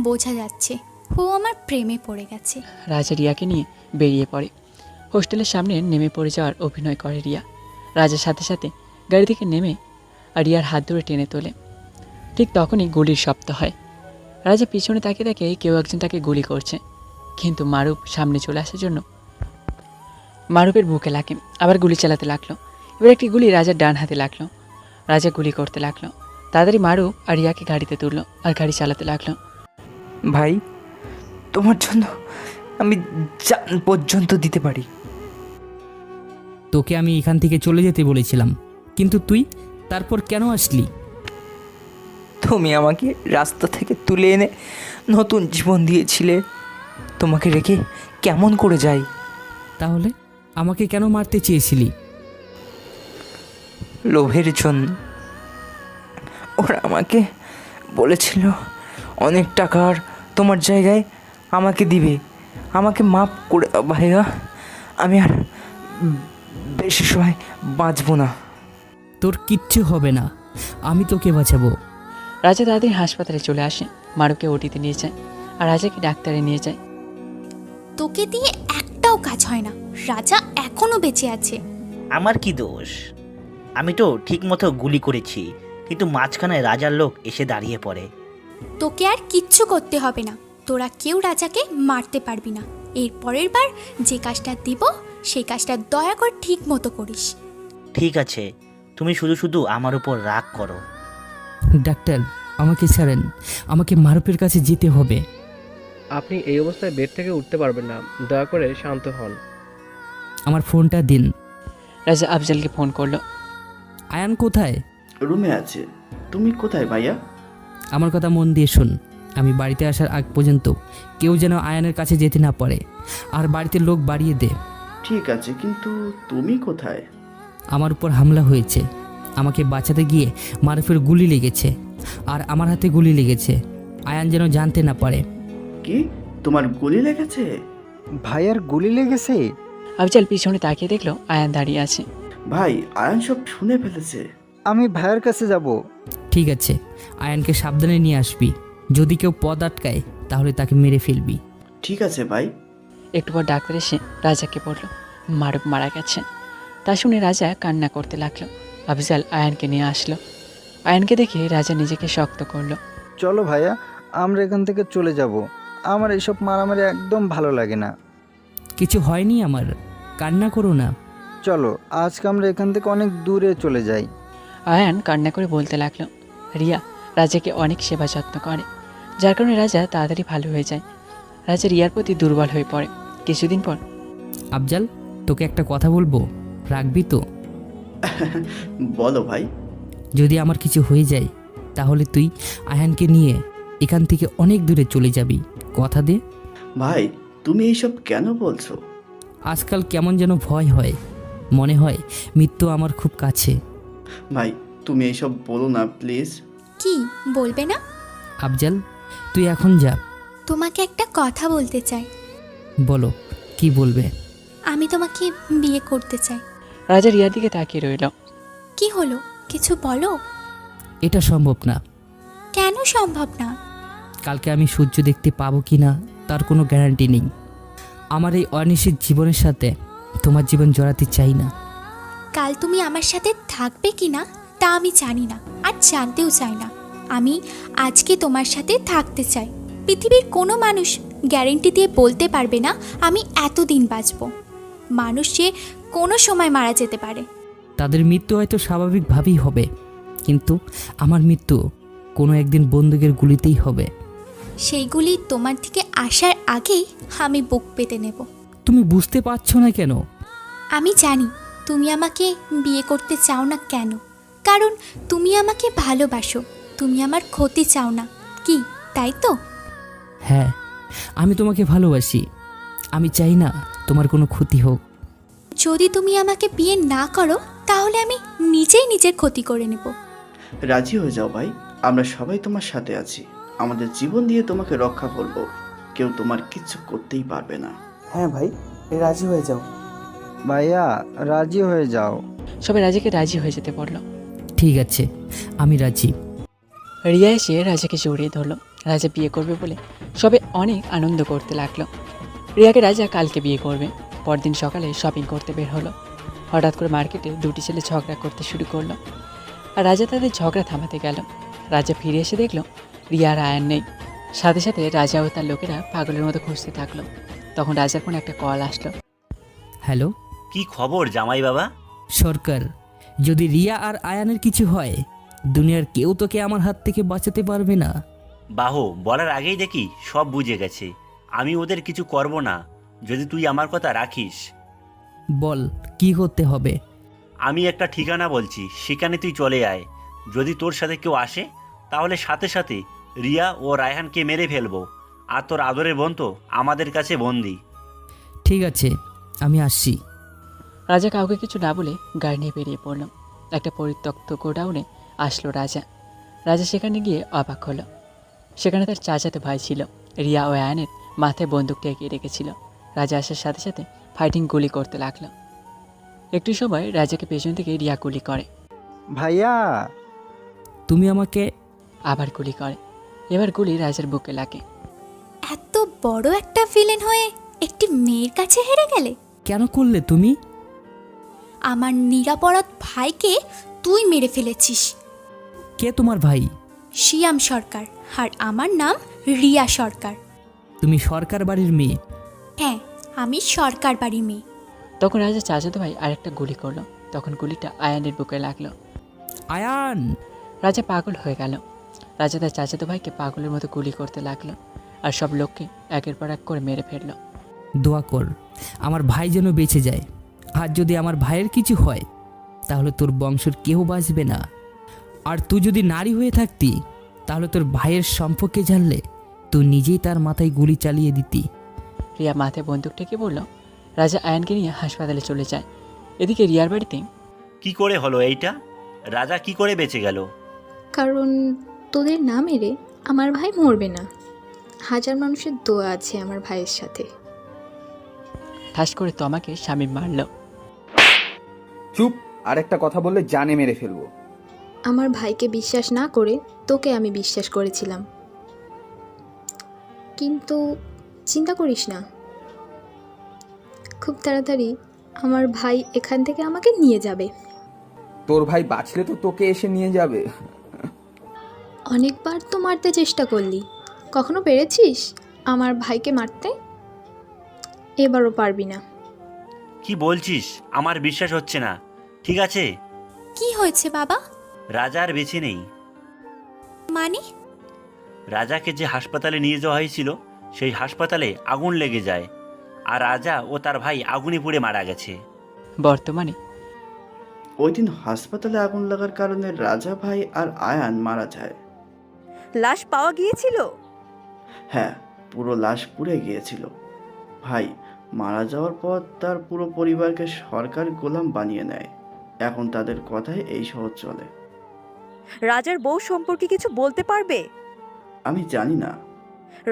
বোঝা যাচ্ছে ও আমার প্রেমে পড়ে গেছে। রাজা রিয়াকে নিয়ে বেরিয়ে পড়ে। হোস্টেলের সামনে নেমে পড়ে যাওয়ার অভিনয় করে রিয়া। রাজার সাথে সাথে গাড়ি থেকে নেমে আর রিয়ার হাত ধরে টেনে তোলে। ঠিক তখনই গুলির শব্দ হয়। রাজা পিছনে তাকিয়ে দেখে কেউ একজন তাকে গুলি করছে, কিন্তু মারুফ সামনে চলে আসার জন্য মারুফের বুকে লাগে, আবার গুলি চালাতে লাগলো। এবার একটি গুলি রাজার ডান হাতে লাগলো। রাজা গুলি করতে লাগলো। তাড়াতাড়ি মারুফ আর রিয়াকে গাড়িতে তুললো আর গাড়ি চালাতে লাগলো। ভাই, তোমার জন্য আমি জান পর্যন্ত দিতে পারি। তোকে আমি এখান থেকে চলে যেতে বলেছিলাম, কিন্তু তুই তারপর কেন আসলি? তুমি আমাকে রাস্তা থেকে তুলে এনে নতুন জীবন দিয়েছিলে, তোমাকে রেখে কেমন করে যাই? তাহলে আমাকে কেন মারতে চেয়েছিলি? লোভের জন্য। ওরা আমাকে বলেছিল অনেক টাকার তোমার জায়গায় আমাকে দিবে। আমাকে মাফ করে দাও ভাইয়া, আমি আর বেশি সময় বাঁচবো না। তোর কিচ্ছু হবে না, আমি তোকে বাঁচাবো। রাজা তাড়াতাড়ি হাসপাতালে চলে আসে, মারুকে ওটিতে নিয়ে যায় আর রাজাকে ডাক্তারে নিয়ে যায়। তোকে দিয়ে একটাও কাজ হয় না, রাজা এখনো বেঁচে আছে। আমার কি দোষ? আমি তো ঠিকমতো গুলি করেছি, কিন্তু মাঝখানে রাজার লোক এসে দাঁড়িয়ে পড়ে। তোকে আর কিচ্ছু করতে হবে না, তোরা কেউ রাজাকে মারতে পারবি না। এর পরের বার যে কাজটা দিব সেই কাজটা দয়া করে ঠিক মতো করিস। ঠিক আছে, তুমি শুধু শুধু আমার উপর রাগ করো। ডাক্তার, আমাকে ছাড়েন, আমাকে মারুফের কাছে যেতে হবে। আপনি এই অবস্থায় বেড থেকে উঠতে পারবেন না, দয়া করে শান্ত হন। আমার ফোনটা দিন। রাজা আফজালকে ফোন করলো। আয়ান কোথায়? রুমে আছে। তুমি কোথায় ভাইয়া? আমার কথা মন দিয়ে শুন, আমি বাড়িতে আসার আগ পর্যন্ত কেউ যেন আয়ানের কাছে যেতে না পারে, আর বাড়িতে লোক বাড়িয়ে দে। ঠিক আছে, কিন্তু তুমি কোথায়? আমার উপর হামলা হয়েছে, আমাকে বাঁচাতে গিয়ে মারুফের গুলি লেগেছে, আর আমার হাতে গুলি লেগেছে। আয়ান যেন জানতে না পারে। কি, তোমার গুলি লেগেছে? ভাইয়ার গুলি লেগেছে? আফজাল পিছনে তাকিয়ে দেখলো আয়ান দাঁড়িয়ে আছে। ভাই, আয়ান সব শুনে ফেলেছে। আমি ভাইয়ের কাছে যাব। ঠিক আছে, আয়ানকে সাবধানে নিয়ে আসবি। যদি কেউ পথ আটকায় তাহলে তাকে মেরে ফেলবি। ঠিক আছে ভাই। একটু পর ডাক্তার এসে রাজাকে বলল মারুফ মারা গেছে। তা শুনে রাজা কান্না করতে লাগলো। আফজাল আয়ানকে নিয়ে আসলো। আয়ানকে দেখে রাজা নিজেকে শক্ত করলো। চলো ভাইয়া, আমরা এখান থেকে চলে যাব। আমার এইসব মারামারি একদম ভালো লাগে না। কিছু হয়নি আমার, কান্না করো না। চলো, আজকে আমরা এখান থেকে অনেক দূরে চলে যাই। আয়ান কান্না করে বলতে লাগলো। রিয়া রাজাকে অনেক সেবা যত্ন করে, যার কারণে রাজা তাড়াতাড়ি ভালো হয়ে যায়। রাজা রিয়ার প্রতি দুর্বল হয়ে পড়ে। কিছুদিন পর, আফজাল, তোকে একটা কথা বলবো, রাখবি তো? বলো ভাই। যদি আমার কিছু হয়ে যায় তাহলে তুই আয়ানকে নিয়ে এখান থেকে অনেক দূরে চলে যাবি, কথা দে। ভাই, তুমি এইসব কেন বলছো? আজকাল কেমন যেন ভয় হয়, মনে হয় মৃত্যু আমার খুব কাছে। ভাই, তুমি এইসব বলো না প্লিজ। কি বলবে না? আফজাল, তুই এখন যা। তোমাকে একটা কথা বলতে চাই। বলো, কি বলবে? আমি তোমাকে বিয়ে করতে চাই। রাজা রিয়ার দিকে তাকিয়ে রইল। কি হলো, কিছু বলো। এটা সম্ভব না। কেন সম্ভব না? কালকে আমি সূর্য দেখতে পাবো কি না তার কোনো গ্যারান্টি নেই। আমার এই অনিশ্চিত জীবনের সাথে তোমার জীবন জড়াতে চাই না। কাল তুমি আমার সাথে থাকবে কি না তা আমি জানি না, আর জানতেও চাই না। আমি আজকে তোমার সাথে থাকতে চাই। পৃথিবীর কোনো মানুষ গ্যারেন্টি দিয়ে বলতে পারবে না আমি এতদিন বাঁচব। মানুষ যে কোনো সময় মারা যেতে পারে। তাদের মৃত্যু হয়তো স্বাভাবিকভাবেই হবে, কিন্তু আমার মৃত্যু কোনো একদিন বন্দুকের গুলিতেই হবে। সেইগুলি তোমার দিকে আসার আগেই আমি বুক পেতে নেব। তুমি বুঝতে পারছো না কেন? আমি জানি তুমি আমাকে বিয়ে করতে চাও না কেন, কারণ তুমি আমাকে ভালোবাসো। তুমি আমার ক্ষতি চাও না, কি তাই তো? হ্যাঁ, আমি তোমাকে ভালোবাসি। আমি চাই না তোমার কোনো ক্ষতি হোক। যদি তুমি আমাকে বিয়ে না করো তাহলে আমি নিজেই নিজের ক্ষতি করে নেব। রাজি হয়ে যাও ভাই, আমরা সবাই তোমার সাথে আছি। আমাদের জীবন দিয়ে তোমাকে রক্ষা করব। কেউ তোমার কিচ্ছু করতেই পারবে না। হ্যাঁ ভাই, রাজি হয়ে যাও। ভাইয়া, রাজি হয়ে যাও। সবাই রাজাকে রাজি হয়ে যেতে বলল। ঠিক আছে, আমি রাজি। রিয়া এসে রাজাকে জড়িয়ে ধরলো। রাজা বিয়ে করবে বলে সবাই অনেক আনন্দ করতে লাগলো। রিয়াকে রাজা কালকে বিয়ে করবে। পরদিন সকালে শপিং করতে বের হলো। হঠাৎ করে মার্কেটে দুটি ছেলে ঝগড়া করতে শুরু করলো, আর রাজা তাদের ঝগড়া থামাতে গেল। রাজা ফিরে এসে দেখলো রিয়া আর আয়ান নেই। সাথে সাথে রাজা ও তার লোকেরা পাগলের মতো খুঁজতে থাকলো। তখন রাজার ফোনে একটা কল আসলো। হ্যালো, কি খবর জামাই বাবা? সরকার, যদি রিয়া আর আয়ানের কিছু হয়, দুনিয়ার কেউ তোকে আমার হাত থেকে বাঁচাতে পারবে না। বাহু বলার আগেই দেখি সব বুঝে গেছে। আমি ওদের কিছু করব না যদি তুই আমার কথা রাখিস। বল কি করতে হবে? আমি একটা ঠিকানা বলছি, সেখানে তুই চলে আয়। যদি তোর সাথে কেউ আসে তাহলে সাথে সাথে রিয়া ও রায়হানকে মেরে ফেলবো। আর তোর আদরের বোন তো আমাদের কাছে বন্দি। ঠিক আছে, আমি আসছি। রাজা কাউকে কিছু না বলে গাড়ি নিয়ে বেরিয়ে পড়ল। একটা পরিত্যক্ত গোডাউনে আসলো রাজা। রাজা সেখানে গিয়ে অবাক হলো। সেখানে তার চাচাতো ভাই ছিল। রিয়া ও আয়নের মাথায় বন্দুকটা এগিয়ে রেখেছিল। রাজা আসার সাথে সাথে ফাইটিং গুলি করতে লাগলো। একটু সময় রাজাকে পেছন থেকে রিয়া গুলি করে। ভাইয়া, তুমি আমাকে আবার গুলি করে। এবার গুলি রাজার বুকে লাগে। এত বড় একটা ভিলেন হয়ে একটি মেয়ের কাছে হেরে গেলে? কেন করলে তুমি? আমার নিরাপরাধ ভাইকে তুই মেরে ফেলেছিস। কে তোমার ভাই? শিয়াম সরকার, আর আমার নাম রিয়া সরকার। তুমি সরকার বাড়ির মেয়ে? হ্যাঁ, আমি সরকার বাড়ির মেয়ে। তখন রাজা চাচাতো ভাই আরেকটা গুলি করলো। তখন গুলিটা আয়ানের বুকে লাগলো। আয়ান! রাজা পাগল হয়ে গেল। রাজা তার চাচাতো ভাইকে পাগলের মতো গুলি করতে লাগলো আর সব লোককে একের পর এক করে মেরে ফেললো। দোয়া কর আমার ভাই যেন বেঁচে যায়। আর যদি আমার ভাইয়ের কিছু হয় তাহলে তোর বংশের কেউ বাঁচবে না। আর তুই যদি নারী হয়ে থাকতি তাহলে তোর ভাইয়ের সম্পর্কে জানলে তুই নিজেই তার মাথায় গুলি চালিয়ে দিতি। রিয়া মাথায় বন্দুক ঠেকে বলল। রাজা আয়ানকে নিয়ে হাসপাতালে চলে যায়। এদিকে রিয়ার বাড়িতে কি করে হলো এইটা? রাজা কি করে বেঁচে গেল? কারণ তোদের না মেরে আমার ভাই মরবে না। হাজার মানুষের দোয়া আছে আমার ভাইয়ের সাথে। ঠাস করে তোমাকে স্বামী মারল। চুপ! আরেকটা কথা বললে জানে মেরে ফেলবো। আমার ভাইকে বিশ্বাস না করে তোকে আমি বিশ্বাস করেছিলাম, কিন্তু চিন্তা করিস না, খুব তাড়াতাড়ি আমার ভাই এখান থেকে আমাকে নিয়ে যাবে। তোর ভাই বাঁচলে তো তোকে এসে নিয়ে যাবে। অনেকবার তো মারতে চেষ্টা করলি, কখনো পেরেছিস আমার ভাইকে মারতে? এবারও পারবি না। কি বলছিস? আমার বিশ্বাস হচ্ছে না। ঠিক আছে। কি হয়েছে বাবা? রাজা আর বেঁচে নেই। মানে? রাজাকে যে হাসপাতালে নিয়ে যাওয়া হয়েছিল সেই হাসপাতালে আগুন লেগে যায় আর রাজা ও তার ভাই আগুনে পুড়ে মারা গেছে। বর্তমানে ওই দিন হাসপাতালে আগুন লাগার কারণে রাজা ভাই আর আয়ান মারা যায়। লাশ পাওয়া গিয়েছিল? হ্যাঁ, পুরো লাশ পুড়ে গিয়েছিল। ভাই মারা যাওয়ার পর তার পুরো পরিবারকে সরকার গোলাম বানিয়ে নেয়। এখন তাদের কথায় এই শহর চলে। রাজার বউ সম্পর্কে কিছু বলতে পারবে? আমি জানি না।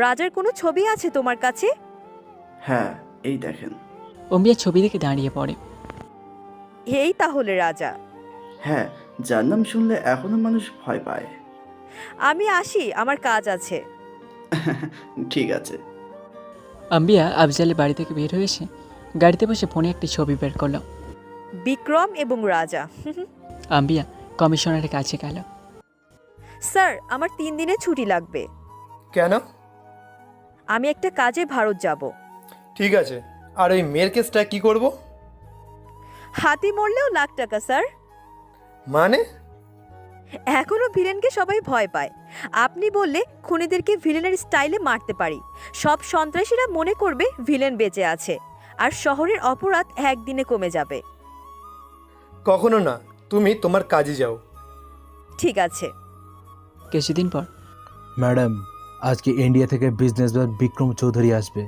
রাজার কোনো ছবি আছে তোমার কাছে? হ্যাঁ, এই দেখেন। অম্বিয়া ছবি দেখে দাঁড়িয়ে পড়ে। এই তাহলে রাজা? হ্যাঁ, যার নাম শুনলে এখনো মানুষ ভয় পায়। আমি আসি, আমার কাজ আছে। ঠিক আছে। আম্বিয়া আফজালের বাড়ি থেকে বের হয়ে এসে গাড়িতে বসে ফোনে একটি ছবি বের করলো। বিক্রম এবং রাজা। আম্বিয়া কমিশনারের কাছে গেল। স্যার, আমার 3 দিনের ছুটি লাগবে। কেন? আমি একটা কাজে ভারত যাব। ঠিক আছে, আর ওই মেয়ের কেসটা কি করব? হাতি মরলেও লাখ টাকা স্যার। মানে? এখনো ভিলেনকে সবাই ভয় পায়। আপনি বললে খুনিদেরকে ভিলেনের স্টাইলে মারতে পারি। সব সন্ত্রাসীরা মনে করবে ভিলেন বেঁচে আছে, আর শহরের অপরাধ একদিনে কমে যাবে। কখনো না, তুমি তোমার কাজে যাও। ঠিক আছে। কিছুদিন পর ম্যাডাম, আজকে ইন্ডিয়া থেকে বিজনেসম্যান বিক্রম চৌধুরী আসবে।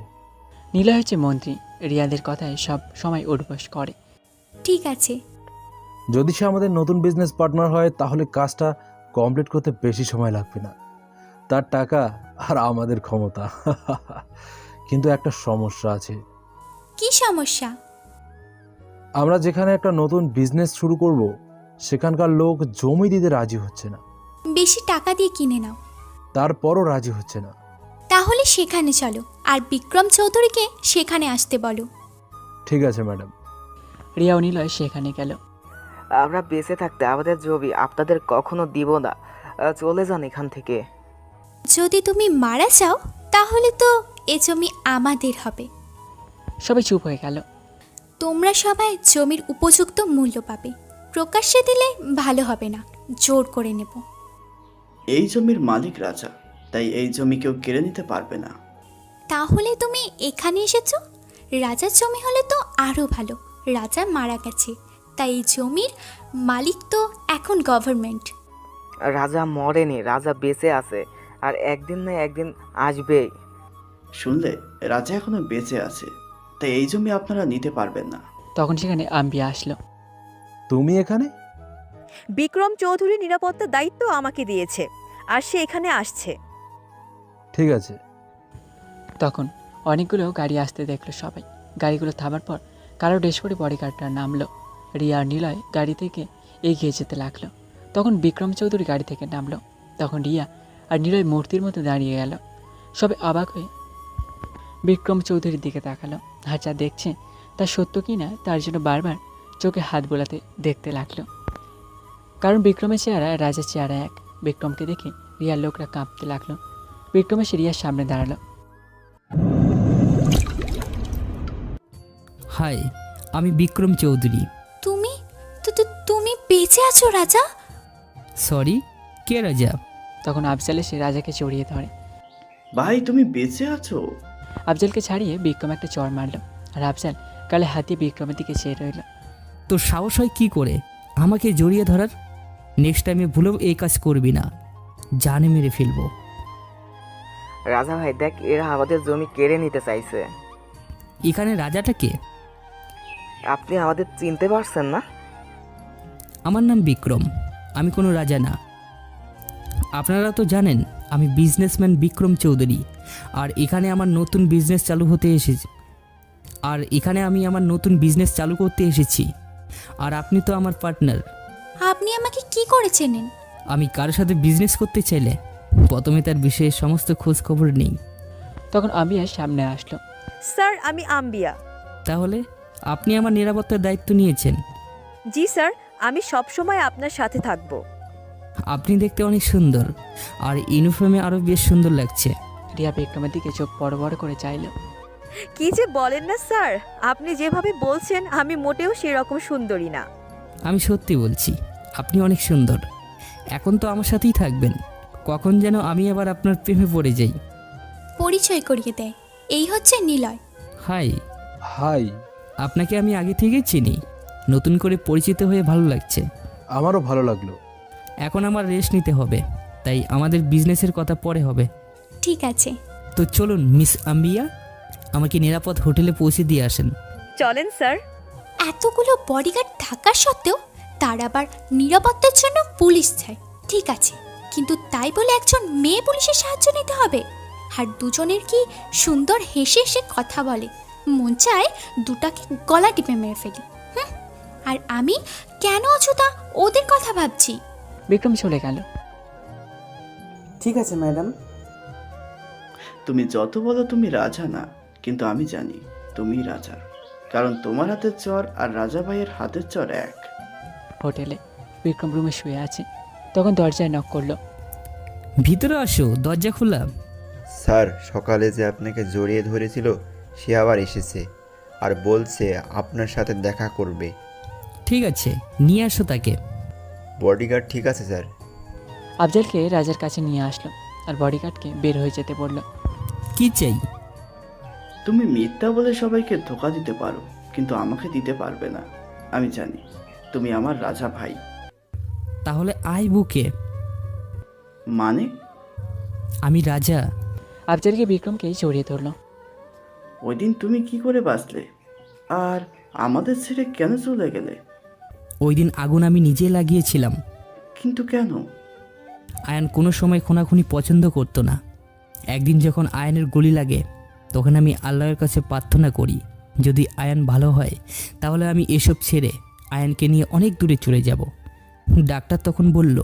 নীলা হচ্ছে মন্ত্রী। রিয়াদের কথায় সব সময় উঠবস করে। ঠিক আছে। যদি সে আমাদের নতুন বিজনেস পার্টনার হয় তাহলে কাজটা কমপ্লিট করতে বেশি সময় লাগবে না। তার টাকা আর আমাদের ক্ষমতা। কিন্তু একটা সমস্যা আছে। কি সমস্যা? আমরা যেখানে একটা নতুন বিজনেস শুরু করব সেখানকার লোক জমি দিতে রাজি হচ্ছে না। বেশি টাকা দিয়ে কিনে নাও। তারপরও রাজি হচ্ছে না। তাহলে সেখানে চলো, আর বিক্রম চৌধুরীকে সেখানে আসতে বলো। ঠিক আছে ম্যাডাম। রিয়া ও নিলয় সেখানে গেল। আমরা বেঁচে থাকতে আমাদের জমি আপনাদের কখনো দিব না। চলে যান এখান থেকে। যদি তুমি মারা যাও তাহলে তো এ জমি আমাদের হবে। সবাই চুপ হয়ে গেল। তোমরা সবাই জমির উপযুক্ত মূল্য পাবে। প্রকাশ্যে দিলে ভালো হবে না, জোর করে নেব। এই জমির মালিক রাজা, তাই এই জমি কেউ কেড়ে নিতে পারবে না। তাহলে তুমি এখানে এসেছো? রাজার জমি হলে তো আরও ভালো। রাজা মারা গেছে, তাই এই জমির মালিক তো এখন গভর্নমেন্ট। রাজা মরেনি, রাজা বেঁচে আছে, আর একদিন না একদিন আসবেই। শুনলে, রাজা এখনো বেঁচে আছে, তাই এই জমি আপনারা নিতে পারবেন না। তখন সেখানে আম্বিয়া আসলো। তুমি এখানে? বিক্রম চৌধুরী নিরাপত্তার দায়িত্ব আমাকে দিয়েছে, আর সে এখানে আসছে। ঠিক আছে। তখন অনেকগুলো গাড়ি আসতে দেখলো সবাই। গাড়িগুলো থামার পর কারো ড্রেস করে বডিগার্ডরা নামলো। রিয়া আর নিলয় গাড়ি থেকে এগিয়ে যেতে লাগলো। তখন বিক্রম চৌধুরী গাড়ি থেকে নামলো। তখন রিয়া আর নিলয় মূর্তির মতো দাঁড়িয়ে গেল। সবে অবাক হয়ে বিক্রম চৌধুরীর দিকে তাকালো। আর যা দেখছে তা সত্য কি না তার জন্য বারবার চোখে হাত বোলাতে দেখতে লাগলো। কারণ বিক্রমের চেহারা রাজার চেহারা এক। বিক্রমকে দেখে রিয়ার লোকরা কাঁপতে লাগলো। বিক্রম এসে রিয়ার সামনে দাঁড়ালো। হাই, আমি বিক্রম চৌধুরী। তুমি তুমি বেঁচে আছো রাজা? সরি, কে রাজা? তখন আফজাল এসে রাজাকে জড়িয়ে ধরে। ভাই, তুমি বেঁচে আছো? আফজালকে ছাড়িয়ে বিক্রম একটা চড় মারল। আর আফজাল কালে হাতিয়ে বিক্রমের দিকে চেয়ে রইল। তোর সাহস হয় কী করে আমাকে জড়িয়ে ধরার? নেক্সট টাইমে ভুলেও এই কাজ করবি না, জানে মেরে ফেলবো। রাজা ভাই দেখ, এরা আমাদের জমি কেড়ে নিতে চাইছে। এখানে রাজাটা কে? আপনি আমাদের চিনতে পারছেন না? আমার নাম বিক্রম, আমি কোনো রাজা না। আপনারা তো জানেন আমি বিজনেসম্যান বিক্রম চৌধুরী, আর এখানে আমার নতুন বিজনেস চালু করতে এসেছি। আর আপনি তো আমার পার্টনার। আপনি আমাকে কি করে চেনেন? আমি কারোর সাথে বিজনেস করতে চাইলে প্রথমে তার বিষয়ে সমস্ত খোঁজ খবর নেই। তখন আম্বিয়া সামনে আসলো। স্যার, আমি আম্বিয়া। তাহলে আপনি আমার নিরাপত্তার দায়িত্ব নিয়েছেন? জি স্যার, আমি সব সময় আপনার সাথে থাকব। আপনি দেখতে অনেক সুন্দর, আর ইউনিফর্মে আরও বেশ সুন্দর লাগছে। রিয়া বিক্রমের দিকে চোখ বড় বড় করে চাইল। কি যে বলেন না স্যার, আপনি যেভাবে বলছেন আমি মোটেও সেরকম সুন্দরী না। আমি সত্যি বলছি, আপনি অনেক সুন্দর। এখন তো আমার সাথেই থাকবেন, কখন যেন আমি আবার আপনার প্রেমে পড়ে যাই। পরিচয় করিয়ে দেয়, এই হচ্ছে নিলয়। হাই। হাই। আপনাকে আমি আগে থেকেই চিনি, নতুন করে পরিচিত হয়ে ভালো লাগছে। আমারও ভালো লাগলো। এখন আমার রেস্ট নিতে হবে, তাই আমাদের বিজনেসের কথা পরে হবে। ঠিক আছে। তো চলুন মিস আম্বিয়া, আমাকে নিরাপদ হোটেলে পৌঁছে দিয়ে আসেন। চলেন স্যার। এতগুলো বডিগার্ড থাকা সত্ত্বেও তার আবার নিরাপত্তার জন্য পুলিশ চাই। ঠিক আছে, কিন্তু তাই বলে একজন মেয়ে পুলিশের সাহায্য নিতে হবে? আর দুজনের কি সুন্দর হেসে হেসে কথা বলে, মন চায় দুটাকে গলা টিপে মেরে ফেলি। আর আমি কেন অযথা ওদের কথা ভাবছি? বিক্রম চলে গেল। ঠিক আছে ম্যাডাম। তুমি যত বলো তুমি রাজা না, কিন্তু আমি জানি তুমি রাজা, কারণ তোমার হাতের চর আর রাজা ভাইয়ের হাতের চর এক। হোটেলে বিক্রম রুমে শুয়ে আছে। তখন দরজায় নক করলো। ভিতরে আসো, দরজা খোলা। স্যার, সকালে যে আপনাকে জড়িয়ে ধরেছিল সে আবার এসেছে আর বলছে আপনার সাথে দেখা করবে। ঠিক আছে, নিয়ে আসো তাকে। বডিগার্ড ঠিক আছে স্যার। আফজালকে রাজার কাছে নিয়ে আসলো আর বডিগার্ডকে বের হয়ে যেতে বলল। কি চাই? তুমি মিথ্যা বলে সবাইকে ধোকা দিতে পারো, কিন্তু আমাকে দিতে পারবে না। আমি জানি তুমি আমার রাজা ভাই। তাহলে আই বুকে। মানে? আমি রাজা। আফজালকে বিক্রমকে জড়িয়ে ধরলো। ওই দিন তুমি কি করে বাঁচলে, আর আমাদের ছেড়ে কেন চলে গেলে? ওই দিন আগুন আমি নিজে লাগিয়েছিলাম। কিন্তু কেন? আয়ান কোনো সময় খুনাখুনি পছন্দ করতো না। একদিন যখন আয়ানের গুলি লাগে, তখন আমি আল্লাহর কাছে প্রার্থনা করি যদি আয়ান ভালো হয় তাহলে আমি এসব ছেড়ে আয়ানকে নিয়ে অনেক দূরে চলে যাব। ডাক্তার তখন বলল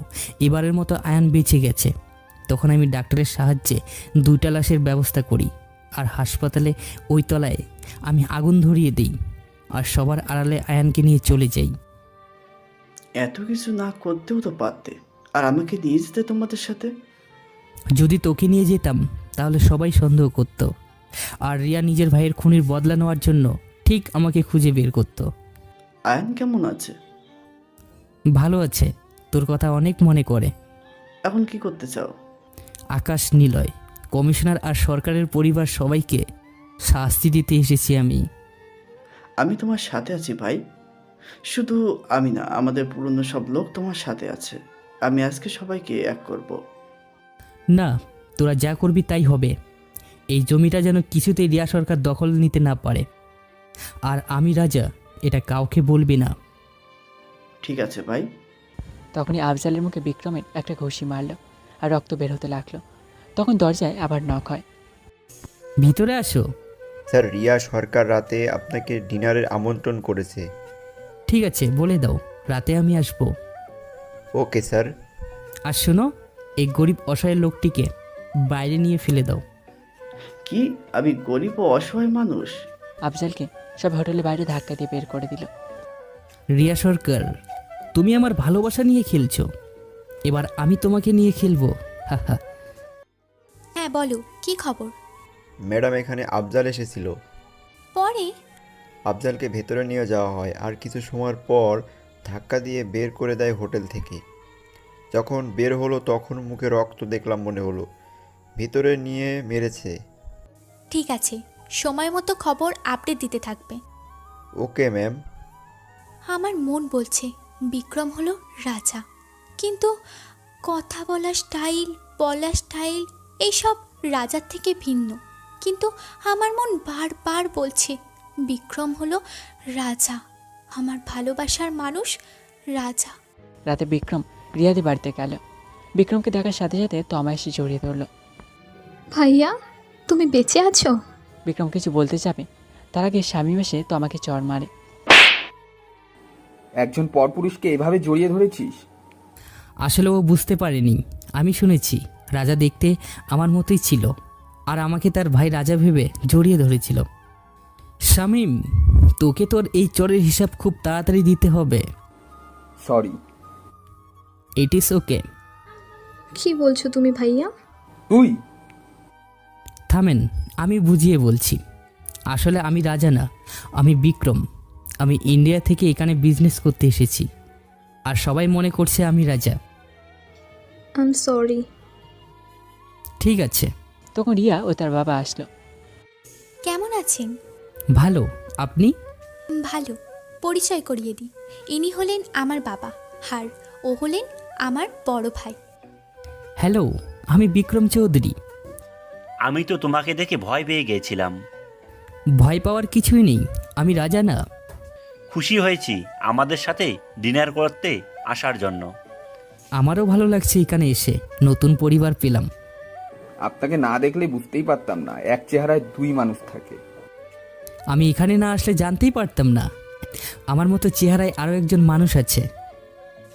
এবারের মতো আয়ান বেঁচে গেছে। তখন আমি ডাক্তারের সাহায্যে 2টা লাশের ব্যবস্থা করি, আর হাসপাতালে ওই তলায় আমি আগুন ধরিয়ে দিই, আর সবার আড়ালে আয়ানকে নিয়ে চলে যাই। এত কিছু না করতেও তো পারতে, আর আমাকে নিয়ে যেতে তোমাদের সাথে। যদি তোকে নিয়ে যেতাম তাহলে সবাই সন্দেহ করত, আর রিয়া নিজের ভাইয়ের খুনির বদলা নেওয়ার জন্য ঠিক আমাকে খুঁজে বের করত। আয়ান কেমন আছে? ভালো আছে, তোর কথা অনেক মনে করে। এখন কি করতে চাও? আকাশ নিলয় কমিশনার আর সরকারের পরিবার সবাইকে শাস্তি দিতে এসেছি আমি। আমি তোমার সাথে আছি ভাই। শুধু আমি না, আমাদের পুরনো সব লোক তোমার সাথে আছে। আমি আজকে সবাইকে এক করব। না, তোরা যা করবি তাই হবে। এই জমিটা যেন কিছুতেই রিয়া সরকার দখল নিতে না পারে। আর আমি রাজা, এটা কাউকে বলবি না। ঠিক আছে ভাই। তখনই আফজালের মুখে বিক্রমের একটা ঘুষি মারল আর রক্ত বের হতে লাগলো। তখন দরজায় আবার নক হয়। ভিতরে আসো। স্যার, রিয়া সরকার রাতে আপনাকে ডিনারের আমন্ত্রণ করেছে। ঠিক আছে, বলে দাও রাতে আমি আসবো। Okay sir. আর শোনো, এই গরিব অসহায় লোকটিকে বাইরে নিয়ে ফেলে দাও। কি? আমি গরিব ও অসহায় মানুষ? আফজালকে সব হোটেলের বাইরে ধাক্কা দিয়ে বের করে দিল। রিয়া সরকার, তুমি আমার ভালোবাসা নিয়ে খেলছো, এবার আমি তোমাকে নিয়ে খেলবো। হা হা। হ্যাঁ বলো, কি খবর? ম্যাডাম, এখানে আফজাল এসেছিল। পরে আফজালকে ভেতরে নিয়ে যাওয়া হয় আর কিছু সময় পর ধাক্কা দিয়ে বের করে দেয় হোটেল থেকে। যখন বের হলো তখন মুখে রক্ত দেখলাম, মনে হলো ভিতরে নিয়ে মেরেছে। ঠিক আছে, সময় মতো খবর আপডেট দিতে থাকবে। Okay ma'am. আমার মন বলছে বিক্রম হলো রাজা, কিন্তু কথা বলার স্টাইল এইসব রাজার থেকে ভিন্ন। কিন্তু আমার মন বারবার বলছে বিক্রম হলো রাজা, আমার ভালোবাসার মানুষ রাজা। রাতে বিক্রম রিয়াদের বাড়িতে গেল। বিক্রমকে দেখার সাথে সাথে তমা এসে জড়িয়ে ধরল। ভাইয়া, তুমি বেঁচে আছো? বিক্রম কিছু বলতে যাবে, তার আগে শামীম এসে তমাকে চড় মারে। একজন পরপুরুষকে এভাবে জড়িয়ে ধরেছিস? আসলে ও বুঝতে পারেনি। আমি শুনেছি রাজা দেখতে আমার মতোই ছিল, আর আমাকে তার ভাই রাজা ভেবে জড়িয়ে ধরেছিল। শামীম, তোকে তোর এই চরের হিসাব খুব তাড়াতাড়ি দিতে হবে। সরি। It is okay. কি বলছো তুমি ভাইয়া? তুই থামেন, আমি বুঝিয়ে বলছি। আসলে আমি রাজা না, আমি বিক্রম। আমি ইন্ডিয়া থেকে এখানে বিজনেস করতে এসেছি, আর সবাই মনে করছে আমি রাজা। I am sorry. ঠিক আছে। তখন রিয়া ও তার বাবা আসলো। কেমন আছেন? ভালো, আপনি? ভালো। পরিচয় করিয়ে দিই, ইনি হলেন আমার বাবা, আর ও হলেন আমার বড় ভাই। হ্যালো, আমি বিক্রম চৌধুরী। আমি তো তোমাকে দেখে ভয় পেয়ে গেছিলাম। ভয় পাওয়ার কিছুই নেই, আমি রাজা না। খুশি হয়েছি আমাদের সাথে ডিনার করতে আসার জন্য। আমারও ভালো লাগছে এখানে এসে, নতুন পরিবার পেলাম। আপনাকে না দেখলে বুঝতেই পারতাম না এক চেহারায় দুই মানুষ থাকে। আমি এখানে না আসলে জানতেই পারতাম না আমার মতো চেহারায় আরও একজন মানুষ আছে।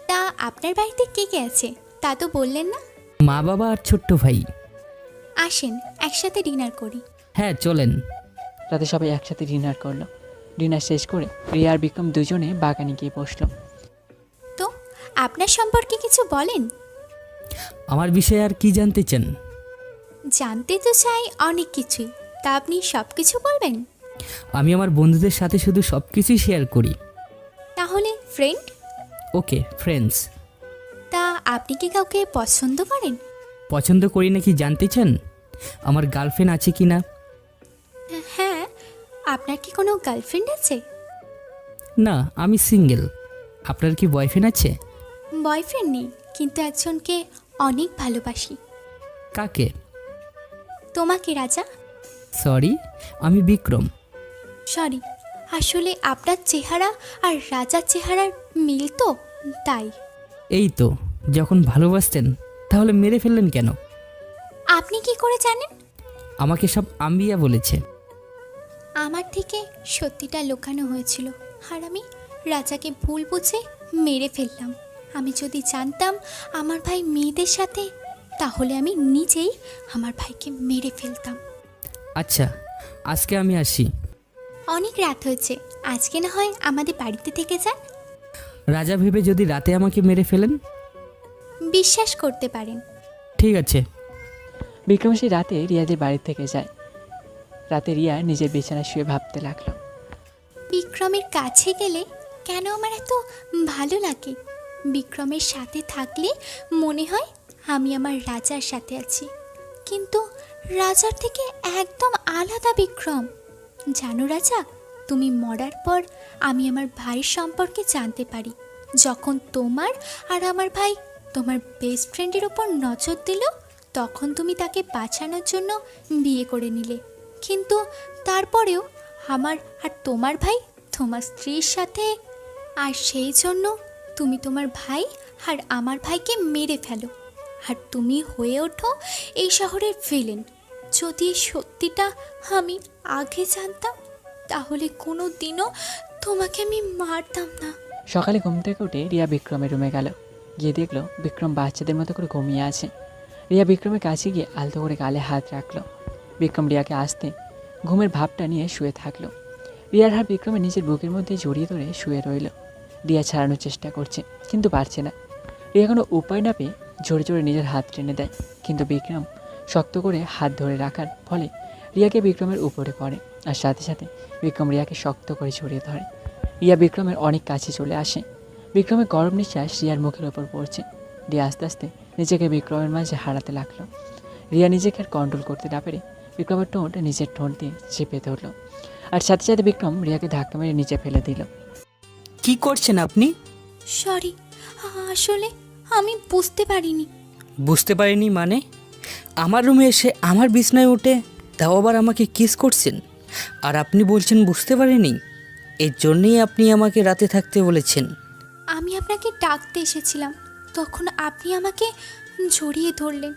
তা আপনার বাড়িতে কে কে আছে তা তো বললেন না? মা, বাবা আর ছোট্ট ভাই। আসেন একসাথে ডিনার করি। হ্যাঁ, চলেন। রাতে সবাই একসাথে ডিনার করলো। ডিনার শেষ করে রিয়া আর বিক্রম দুজনে বাগানে গিয়ে বসলো। তো আপনার সম্পর্কে কিছু বলেন। আমার বিষয়ে আর কি জানতে চান? জানতে তো চাই অনেক কিছুই, তা আপনি সব কিছু বলবেন? আমি আমার বন্ধুদের সাথে শুধু সব কিছুই শেয়ার করি। তাহলে ফ্রেন্ড? ওকে, ফ্রেন্ডস। তা আপনি কি কাউকে পছন্দ করেন? পছন্দ করি নাকি জানতে চান? আমার গার্লফ্রেন্ড আছে কি না? হ্যাঁ, আপনার কি কোনো গার্লফ্রেন্ড আছে? না, আমি সিঙ্গেল। আপনার কি বয়ফ্রেন্ড আছে? বয়ফ্রেন্ড নেই, কিন্তু একজনকে অনেক ভালোবাসি। কাকে? তোমাকে রাজা। সরি, আমি বিক্রম। সরি, আসলে আপনার চেহারা আর রাজার চেহারার মিল তো, তাই। এই তো, যখন ভালোবাসতেন তাহলে মেরে ফেললেন কেন? আপনি কি করে জানেন? আমাকে সব আম্বিয়া বলেছে। আমার থেকে সত্যিটা লুকানো হয়েছিল, আর আমি রাজাকে ভুল বুঝে মেরে ফেললাম। আমি যদি জানতাম আমার ভাই মেয়েদের সাথে, তাহলে আমি নিজেই আমার ভাইকে মেরে ফেলতাম। আচ্ছা, আজকে আমি আসি। অনেক রাত হয়েছে, আজকে না হয় আমাদের বাড়িতে থেকে যান। রাজা ভেবে যদি রাতে আমাকে মেরে ফেলেন? বিশ্বাস করতে পারেন। ঠিক আছে। বিক্রম সেই রাতে রিয়াদের বাড়ি থেকে যায়। রাতে রিয়া নিজের বিছানায় শুয়ে ভাবতে লাগলো, বিক্রমের কাছে গেলে কেন আমার এত ভালো লাগে। বিক্রমের সাথে থাকলে মনে হয় আমি আমার রাজার সাথে আছি, কিন্তু রাজার থেকে একদম আলাদা বিক্রম। জানো রাজা, তুমি মরার পর আমি আমার ভাইয়ের সম্পর্কে জানতে পারি। যখন তোমার আর আমার ভাই তোমার বেস্ট ফ্রেন্ডের ওপর নজর দিল, তখন তুমি তাকে বাঁচানোর জন্য বিয়ে করে নিলে। কিন্তু তারপরেও আমার আর তোমার ভাই তোমার স্ত্রীর সাথে, আর সেই জন্য তুমি তোমার ভাই আর আমার ভাইকে মেরে ফেলো, আর তুমি হয়ে ওঠো এই শহরের ভিলেন। যদি এই সত্যিটা আমি আগে জানতাম, তাহলে কোনো দিনও তোমাকে আমি মারতাম না। সকালে ঘুম থেকে উঠে রিয়া বিক্রমের রুমে গেল। গিয়ে দেখলো বিক্রম বাচ্চাদের মতো করে ঘুমিয়ে আছে। রিয়া বিক্রমের কাছে গিয়ে আলতো করে গালে হাত রাখলো। বিক্রম রিয়াকে আসতে ঘুমের ভাবটা নিয়ে শুয়ে থাকলো। রিয়ার হাত বিক্রমের নিজের বুকের মধ্যে জড়িয়ে ধরে শুয়ে রইল। রিয়া ছাড়ানোর চেষ্টা করছে, কিন্তু পারছে না। রিয়া কোনো উপায় না পেয়ে জোরে জোরে নিজের হাত টেনে দেয়, কিন্তু বিক্রম শক্ত করে হাত ধরে রাখার ফলে রিয়াকে বিক্রমের উপরে পড়ে, আর সাথে সাথে বিক্রম রিয়াকে শক্ত করে জড়িয়ে ধরে। রিয়া বিক্রমের অনেক কাছে চলে আসে। বিক্রমের গরম নিঃশ্বাস রিয়ার মুখের ওপর পড়ছে। রিয়া আস্তে আস্তে নিজেকে বিক্রমের মাঝে হারাতে লাগলো। রিয়া নিজেকে আর কন্ট্রোল করতে না পেরে বিক্রমের ঠোঁট নিজের ঠোঁট দিয়ে চেপে ধরল, আর সাথে সাথে বিক্রম রিয়াকে ধাক্কা মেরে নিচে ফেলে দিল। কি করছেন আপনি? সরি, আসলে আমি বুঝতে পারিনি। বুঝতে পারিনি মানে? আমার রুমে এসে আমার বিছনায় উঠে তাও আবার আমাকে কিস করছেন, আর আপনি বলছেন বুঝতে পারিনি? এর জন্যই আপনি আমাকে রাতে থাকতে বলেছেন। আমি আপনাকে ডাকতে এসেছিলাম, তখন আপনি আমাকে জড়িয়ে ধরলেন,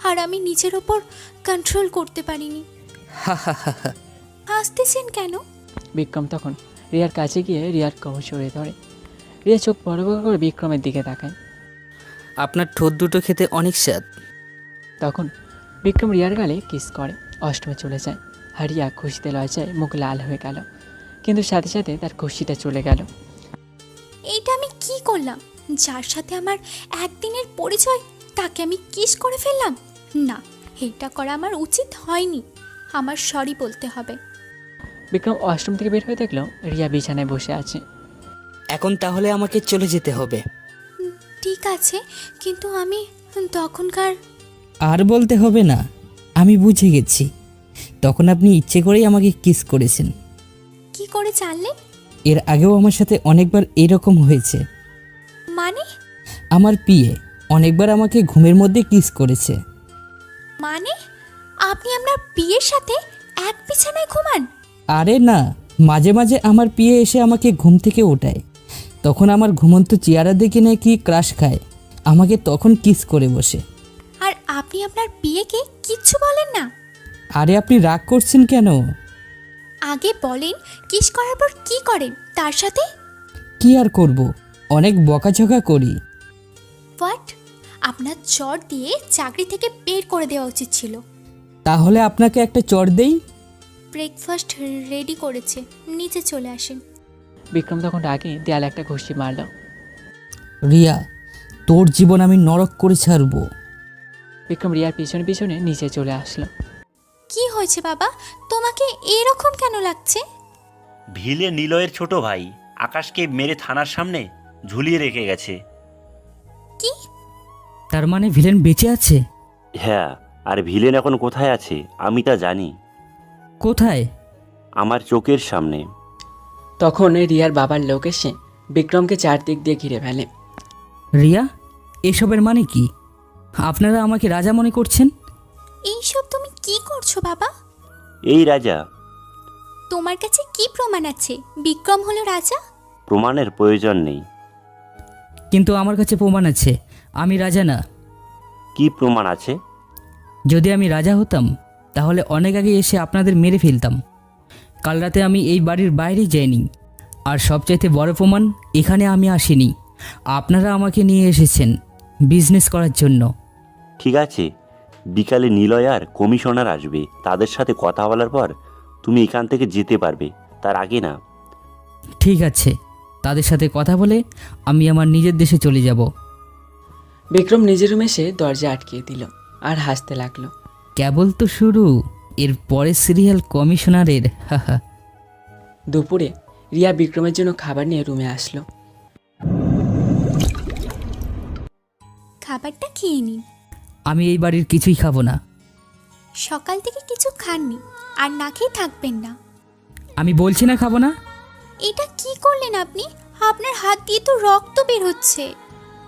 আর আমি নিজের ওপর কন্ট্রোল করতে পারিনি। হা হা হা হা। হাসতেছেন কেন? বিক্রম তখন রিয়ার কাছে গিয়ে রিয়ার কোমর জড়িয়ে ধরে। রিয়া চোখ বড় বড় করে বিক্রমের দিকে তাকায়। আপনার ঠোঁট দুটো খেতে অনেক স্বাদ। তখন বিক্রম রিয়ার গালে কিস করে। অষ্টমে চলে যায়, আর রিয়া খুশিতে লজ্জায় মুখ লাল হয়ে গেল, কিন্তু সাথে সাথে তার খুশিটা চলে গেল। এইটা আমি কি করলাম? যার সাথে আমার একদিনের পরিচয়, তাকে আমি কিস করে ফেললাম। না, এটা করা আমার উচিত হয়নি। আমার সরি বলতে হবে। বিক্রম অষ্টম থেকে বের হয়ে দেখলো রিয়া বিছানায় বসে আছে। এখন তাহলে আমাকে চলে যেতে হবে। ঠিক আছে, কিন্তু আমি তখনকার... আর বলতে হবে না, আমি বুঝে গেছি। তখন আপনি ইচ্ছে করেই আমাকে কিস করেছেন। কি করে জানলেন? এর আগেও আমার সাথে অনেকবার এরকম হয়েছে। মানে? আমার পিয়ে অনেকবার আমাকে ঘুমের মধ্যে কিস করেছে। মানে আপনি আপনার বিয়ের সাথে এক বিছানায় ঘুমান? আরে না, মাঝে মাঝে আমার পিয়ে এসে আমাকে ঘুম থেকে ওঠায়। তখন আমার ঘুমন্ত চেহারা দেখে নাকি ক্রাশ খায়, আমাকে তখন কিস করে বসে। আর আপনি আপনার বিয়েকে কিচ্ছু বলেন না? আরে আপনি রাগ করছেন কেন? আগে বলেন, কিস করার পর কি করেন তার সাথে? কি আর করব, অনেক বকাঝকা করি। হোয়াট? আপনার চর দিয়ে চাকরি থেকে বের করে দেওয়া উচিত ছিল। তাহলে আপনাকে একটা চড় দেই। ব্রেকফাস্ট রেডি করেছে, নিচে চলে আসেন। বিক্রম তখন রাগে দেয়ালে একটা ঘুষি মারল। রিয়া, তোর জীবন আমি নরক করে ছাড়বো। বিক্রম রিয়ার পিছনে পিছনে নিচে চলে আসলো। কি হয়েছে বাবা, তোমাকে এরকম কেন লাগছে? ভিলে নিলয়ের ছোট ভাই আকাশকে মেরে থানার সামনে ঝুলিয়ে রেখে গেছে। কি? তার মানে ভিলেন বেঁচে আছে? হ্যাঁ, আর ভিলেন এখন কোথায় আছে আমি তা জানি। কোথায়? আমার চোখের সামনে। তখন রিয়ার বাবার লোক এসে বিক্রমকে চারদিক দিয়ে ঘিরে ফেলে। রিয়া, এসবের মানে কি? আপনারা আমাকে রাজা মনে করছেন? এইসব তুমি কি করছো বাবা? এই রাজা। তোমার কাছে কি প্রমাণ আছে বিক্রম হলো রাজা? প্রমাণের প্রয়োজন নেই। কিন্তু আমার কাছে প্রমাণ আছে, আমি রাজা না। কি প্রমাণ আছে? যদি আমি রাজা হতাম তাহলে অনেক আগে এসে আপনাদের মেরে ফেলতাম। কাল রাতে আমি এই বাড়ির বাইরে যাইনি, আর সবচাইতে বড় প্রমাণ, এখানে আমি আসিনি, আপনারা আমাকে নিয়ে এসেছেন বিজনেস করার জন্য। ঠিক আছে, বিকালে নিলয় আর কমিশনার আসবে, তাদের সাথে কথা বলার পর তুমি এখান থেকে যেতে পারবে, তার আগে না। ঠিক আছে, তাদের সাথে কথা বলে আমি আমার নিজের দেশে চলে যাব। বিক্রম নিজের রুমে এসে দরজা আটকিয়ে দিল আর হাসতে লাগলো। কেবল তো শুরু, এর পরে সিরিয়াল কমিশনারের। হাহা। দুপুরে রিয়া বিক্রমের জন্য খাবার নিয়ে রুমে আসলো। খাবারটা খেয়ে নিন। আমি এই বাড়ির কিছুই খাবো না। সকাল থেকে কিছু খাননি আর না খেয়ে থাকবেন না। আমি বলছি না খাবো না। এটা কি করলেন আপনি? আপনার হাত দিয়ে তো রক্ত বের হচ্ছে।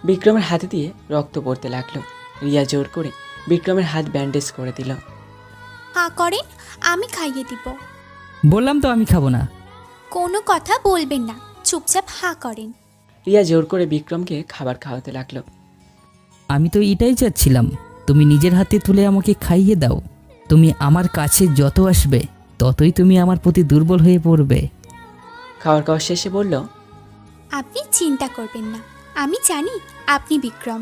বিক্রমের হাতে দিয়ে রক্ত পড়তে লাগলো। রিয়া জোর করে বিক্রমের হাত ব্যান্ডেজ করে দিল। হা করেন, আমি খাইয়ে দিব। বললাম তো আমি খাবো না। কোনো কথা বলবেন না, চুপচাপ হা করেন। রিয়া জোর করে বিক্রমকে খাবার খাওয়াতে লাগলো। আমি তো এটাই চাচ্ছিলাম, তুমি নিজের হাতে তুলে আমাকে খাইয়ে দাও। তুমি আমার কাছে যত আসবে ততই তুমি আমার প্রতি দুর্বল হয়ে পড়বে। খাবার খাওয়া শেষে বলল, আপনি চিন্তা করবেন না, আমি জানি আপনি বিক্রম।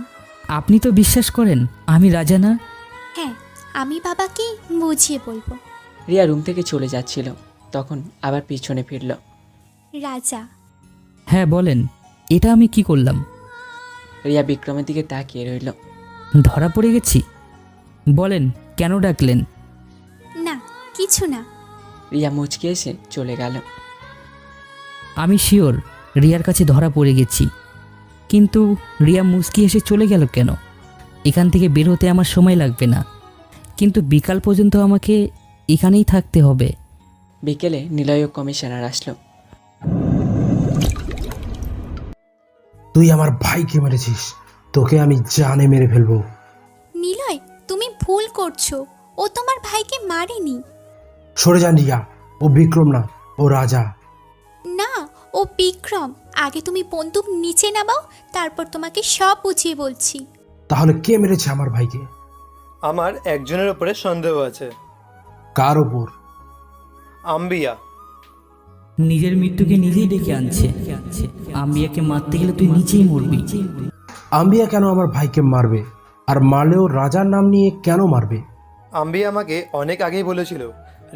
আপনি তো বিশ্বাস করেন আমি রাজা না? হ্যাঁ, আমি বাবাকে বুঝিয়ে বলবো। রিয়া রুম থেকে চলে যাচ্ছিল, তখন আবার পিছনে ফিরল। রাজা। হ্যাঁ বলেন, এটা আমি কি করলাম? রিয়া বিক্রমের দিকে তাকিয়ে রইল। ধরা পড়ে গেছি? বলেন কেন ডাকলেন? না, কিছু না। রিয়া মুচকে এসে চলে গেল। আমি শিওর রিয়ার কাছে ধরা পড়ে গেছি, কিন্তু রিয়া মুচকি এসে চলে গেল কেন? এখান থেকে বের হতে আমার সময় লাগবে না, কিন্তু বিকাল পর্যন্ত আমাকে এখানেই থাকতে হবে। বিকেলে নিলয় কমিশনার আসলো। তুই আমার ভাইকে মেরেছিস, তোকে আমি জানে মেরে ফেলবো। নিলয়, তুমি ভুল করছো, ও তোমার ভাইকে মারেনি। সরে যান রিয়া, ও বিক্রম না, ও রাজা। না, ও বিক্রম। আগে তুমি বন্দুক নিচে নামাও, তারপর তোমাকে সব বুঝিয়ে বলছি। তাহলে কে মেরেছে আমার ভাইকে? আমার একজনের উপরে সন্দেহ আছে। কার ওপর? আম্বিয়া। নিজের মৃত্যুকে নিজেই ডেকে আনছে। আম্বিয়াকে মারতে গেলে তুই নিচেই মরবি। আম্বিয়া কেন আমার ভাইকে মারবে? আর মারলেও রাজার নাম নিয়ে কেন মারবে? আম্বিয়া আমাকে অনেক আগেই বলেছিল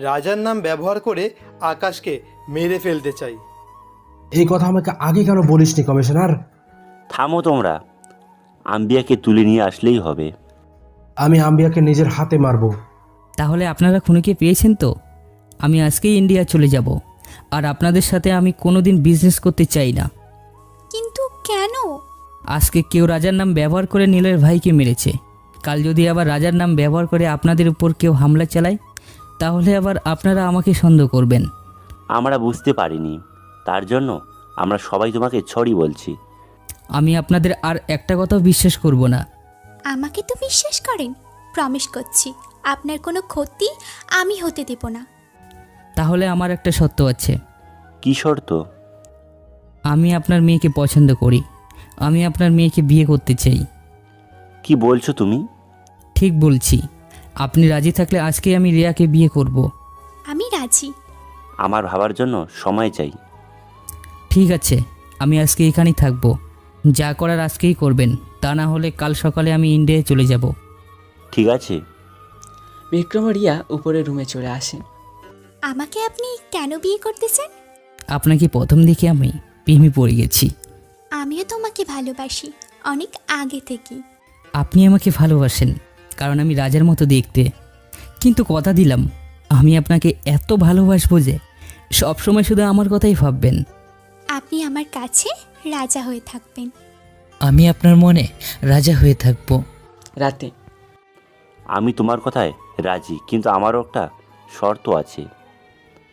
রাজার নাম ব্যবহার করে আকাশকে মেরে ফেলতে চাই। এই কথা আমাকে আগে কেন বলিসনি কমিশনার? থামো তোমরা, আম্বিয়াকে তুলে নিয়ে আসলেই হবে। আমি আম্বিয়াকে নিজের হাতে মারবো। তাহলে আপনারা খুনিকে পেয়েছেন তো? আমি আজকেই ইন্ডিয়া চলে যাব, আর আপনাদের সাথে আমি কোনোদিন বিজনেস করতে চাই না। কিন্তু কেন? আজকে কেউ রাজার নাম ব্যবহার করে নীলের ভাইকে মেরেছে, কাল যদি আবার রাজার নাম ব্যবহার করে আপনাদের উপর কেউ হামলা চালায়, তাহলে আবার আপনারা আমাকে সন্দেহ করবেন। আমরা বুঝতে পারিনি, তার জন্য আমরা সবাই তোমাকে ছড়ি বলছি। আমি আপনাদের আর একটা কথাও বিশ্বাস করব না। আমাকে তো বিশ্বাস করেন? প্রমিস করছি আপনার কোনো ক্ষতি আমি হতে দেব না। তাহলে আমার একটা শর্ত আছে। কি শর্ত? আমি আপনার মেয়েকে পছন্দ করি, আমি আপনার মেয়েকে বিয়ে করতে চাই। কি বলছো তুমি? ঠিক বলছি। আপনি রাজি থাকলে আজকেই আমি রিয়াকে বিয়ে করব। আমি রাজি। আমার ভাবার জন্য সময় চাই। ঠিক আছে, আমি আজকে এখানেই থাকবো। যা করার আজকেই করবেন, তা না হলে কাল সকালে আমি ইন্ডিয়ায় চলে যাব। ঠিক আছে। বিক্রম ও রিয়া উপরের রুমে চলে আসে। আমাকে আপনি কেন বিয়ে করতেছেন? আপনাকে প্রথম দেখে আমি প্রেমে পড়ে গেছি। আমিও তোমাকে ভালোবাসি, অনেক আগে থেকে। আপনি আমাকে ভালোবাসেন কারণ আমি রাজার মতো দেখতে, কিন্তু কথা দিলাম আমি আপনাকে এত ভালোবাসবো যে সবসময় শুধু আমার কথাই ভাববেন। আপনি আমার কাছে রাজা হয়ে থাকবেন। আমি আপনার মনে রাজা হয়ে থাকবো। রাতে আমি তোমার কথায় রাজি, কিন্তু আমারও একটা শর্ত আছে।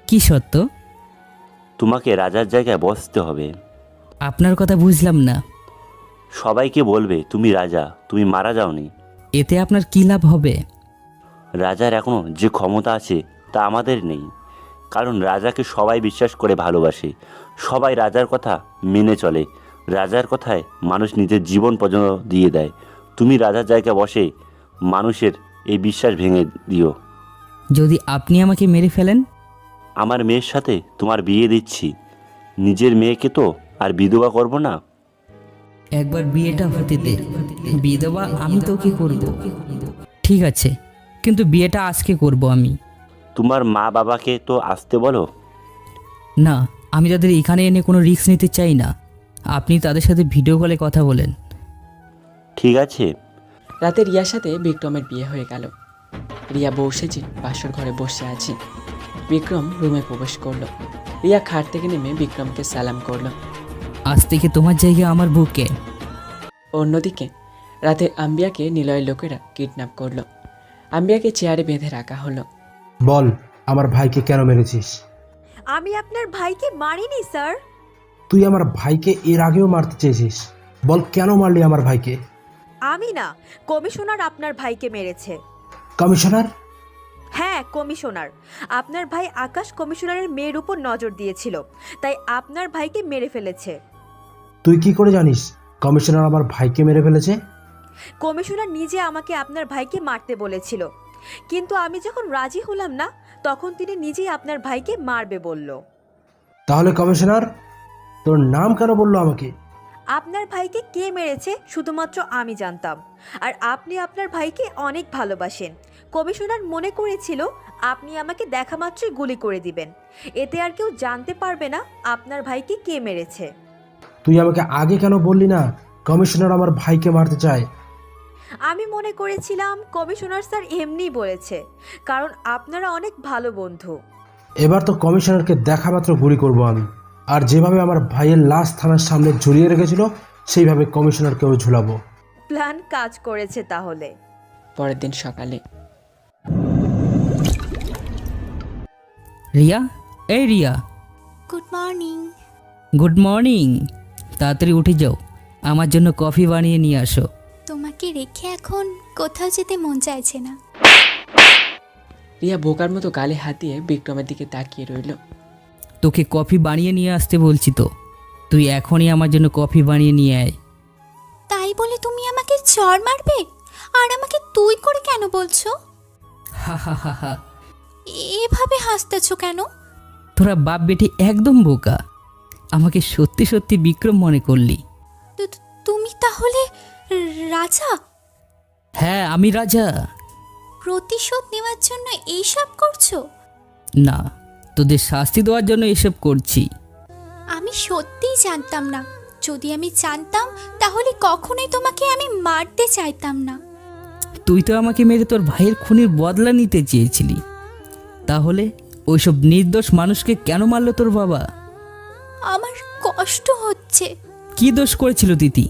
কি শর্ত? তোমাকে রাজার জায়গায় বসতে হবে। আপনার কথা বুঝলাম না। সবাইকে বলবে তুমি রাজা, তুমি মারা যাওনি। এতে আপনার কী লাভ হবে? রাজার এখনও যে ক্ষমতা আছে তা আমাদের নেই, কারণ রাজাকে সবাই বিশ্বাস করে ভালোবাসে, সবাই রাজার কথা মেনে চলে, রাজার কথায় মানুষ নিজের জীবন পর্যন্ত দিয়ে দেয়। তুমি রাজার জায়গায় বসে মানুষের এই বিশ্বাস ভেঙে দিও। যদি আপনি আমাকে মেরে ফেলেন? আমার মেয়ের সাথে তোমার বিয়ে দিচ্ছি, নিজের মেয়েকে তো আর বিধবা করব না। একবার বিয়েটা হতে দে, বিধবা আমি তোকে করব। ঠিক আছে, কিন্তু বিয়েটা আজকে করব আমি। তোমার মা বাবাকে তো আসতে বলো। না, আমি তাদের এখানে এনে কোনো রিস্ক নিতে চাই না। আপনি তাদের সাথে ভিডিও কলে কথা বলেন। ঠিক আছে। রাতে রিয়ার সাথে বিক্রমের বিয়ে হয়ে গেল। রিয়া বউ সেজে বাসর ঘরে বসে আছে। বিক্রম রুমে প্রবেশ করলো। রিয়া খাট থেকে নেমে বিক্রমকে সালাম করলো। আজ থেকে তোমার জায়গা আমার বুকে। অন্যদিকে রাতে আম্বিয়াকে নিলয়ের লোকেরা কিডন্যাপ করলো। আম্বিয়াকে চেয়ারে বেঁধে রাখা হলো। বল, আমার ভাইকে কেন মেরেছিস? আমি আপনার ভাইকে মারিনি স্যার। তুই আমার ভাইকে এর আগেও মারতে চেয়েছিস। বল, কেন মারলি আমার ভাইকে? আমি না, কমিশনার আপনার ভাইকে মেরেছে। কমিশনার? হ্যাঁ, কমিশনার। আপনার ভাই আকাশ কমিশনারের মেয়ের উপর নজর দিয়েছিল, তাই আপনার ভাইকে মেরে ফেলেছে। তুই কি করে জানিস কমিশনার আমার ভাইকে মেরে ফেলেছে? কমিশনার নিজে আমাকে আপনার ভাইকে মারতে বলেছিল, কিন্তু আমি যখন রাজি হলাম না, তখন তিনি নিজেই আপনার ভাইকে মারবে বলল। তাহলে কমিশনার তোর নাম কেন বললো আমাকে? আপনার ভাইকে কে মেরেছে শুধুমাত্র আমি জানতাম, আর আপনি আপনার ভাইকে অনেক ভালোবাসেন। কমিশনার মনে করেছিল আপনি আমাকে দেখা মাত্রই গুলি করে দিবেন, এতে আর কেউ জানতে পারবে না আপনার ভাইকে কে মেরেছে। তুই আমাকে আগে কেন বললি না কমিশনার আমার ভাইকে মারতে চায়? আমি মনে করেছিলাম কমিশনার স্যার এমনিই বলেছে, কারণ আপনারা অনেক ভালো বন্ধু। এবার তো কমিশনারকে দেখা মাত্র গুলি করবো আমি, আর যেভাবে আমার ভাইয়ের লাশ থানার সামনে ঝুলিয়ে রেখেছিল সেইভাবে কমিশনারকেও ঝুলাবো। প্ল্যান কাজ করেছে তাহলে। পরের দিন সকালে রিয়া, এই Riya. Good morning. Good morning. তাড়াতাড়ি উঠে যাও, আমার জন্য কফি বানিয়ে নিয়ে আসো। তোমাকে রেখে এখন কোথাও যেতে মন চাইছে না। রিয়া বোকার মতো গালে হাত দিয়ে বিক্রমের দিকে তাকিয়ে রইল। তোকে কফি বানিয়ে নিয়ে আসতে বলছি তো, তুই এখনই আমার জন্য কফি বানিয়ে নিয়ে আয়। তাই বলে তুমি আমাকে চড় মারবে? আর আমাকে তুই করে কেন বলছো? হা হা হা হা। এভাবে হাসতেছো কেন? তোরা বাপ বেটি একদম বোকা, আমাকে সত্যি সত্যি বিক্রম মনে করলি। তুমি তাহলে রাজা? হ্যাঁ, আমি রাজা। প্রতিশোধ নেওয়ার জন্য এইসব করছো? না, তোদের শাস্তি দেওয়ার জন্য এসব করছি। আমি সত্যিই জানতাম না। যদি আমি জানতাম তাহলে কখনোই তোমাকে আমি মারতে চাইতাম না। তুই তো আমাকে মেরে তোর ভাইয়ের খুনের বদলা নিতে চেয়েছিলি, তাহলে ওইসব নির্দোষ মানুষকে কেন মারলো তোর বাবা? আমার কষ্ট হচ্ছে। কি দোষ করেছিল তিথি?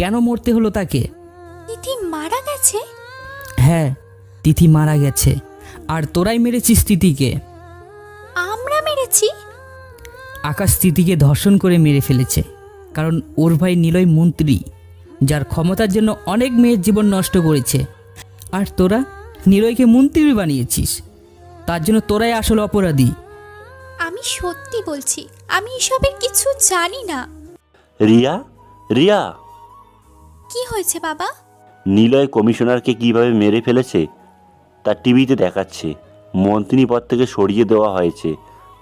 কেন মরতে হলো তাকে? তিথি মারা গেছে? হ্যাঁ, তিথি মারা গেছে, আর তোরাই মেরেছিস তিথিকে। আমরা মেরেছি? আকাশ তিথিকে ধর্ষণ করে মেরে ফেলেছে, কারণ ওর ভাই নিলয় মন্ত্রী, যার ক্ষমতার জন্য অনেক মেয়ের জীবন নষ্ট করেছে। আর তোরা নিলয়কে মন্ত্রী বানিয়েছিস, তার জন্য তোরাই আসল অপরাধী। আমি সত্যি বলছি, আমি এসবের কিছু জানি না। রিয়া, রিয়া, কি হয়েছে বাবা? নিলয় কমিশনারকে কিভাবে মেরে ফেলেছে তা টিভিতে দেখাচ্ছে। মন্ত্রী পদ থেকে সরিয়ে দেওয়া হয়েছে,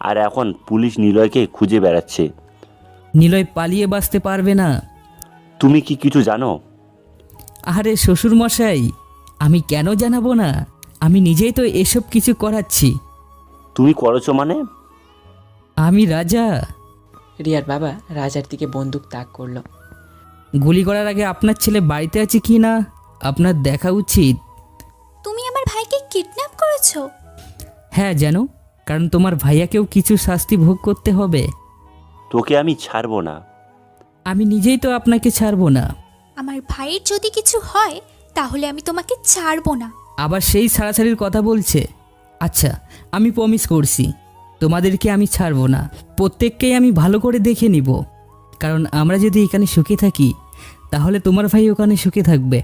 আর এখন পুলিশ নিলয়কে খুঁজে বেড়াচ্ছে। নিলয় পালিয়ে বাঁচতে পারবে না। তুমি কি কিছু জানো? আরে শ্বশুর মশাই, আমি কেন জানাবো না? আমি নিজেই তো এসব কিছু করাচ্ছি। তুমি করেছো মানে? আমি রাজা। রিয়ার বাবা রাজার দিকে বন্দুক তাক করলো। গুলি করার আগে আপনার ছেলে বাড়িতে আছে কি না আপনার দেখা উচিত। তুমি আমার ভাইকে কিডন্যাপ করেছো? হ্যাঁ, জানো, কারণ তোমার ভাইয়াকেও কিছু শাস্তি ভোগ করতে হবে। তোকে আমি ছাড়বো না। আমি নিজেই তো আপনাকে ছাড়বো না। আমার ভাইয়ের যদি কিছু হয় তাহলে আমি তোমাকে ছাড়বো না। আবার সেই ছাড়াছাড়ির কথা বলছে। আচ্ছা, আমি প্রমিস করছি তোমাদেরকে আমি ছাড়বো না। প্রত্যেককেই আমি ভালো করে দেখে নিব, কারণ আমরা যদি এখানে সুখে থাকি তাহলে তোমার ভাই ওখানে সুখে থাকবে।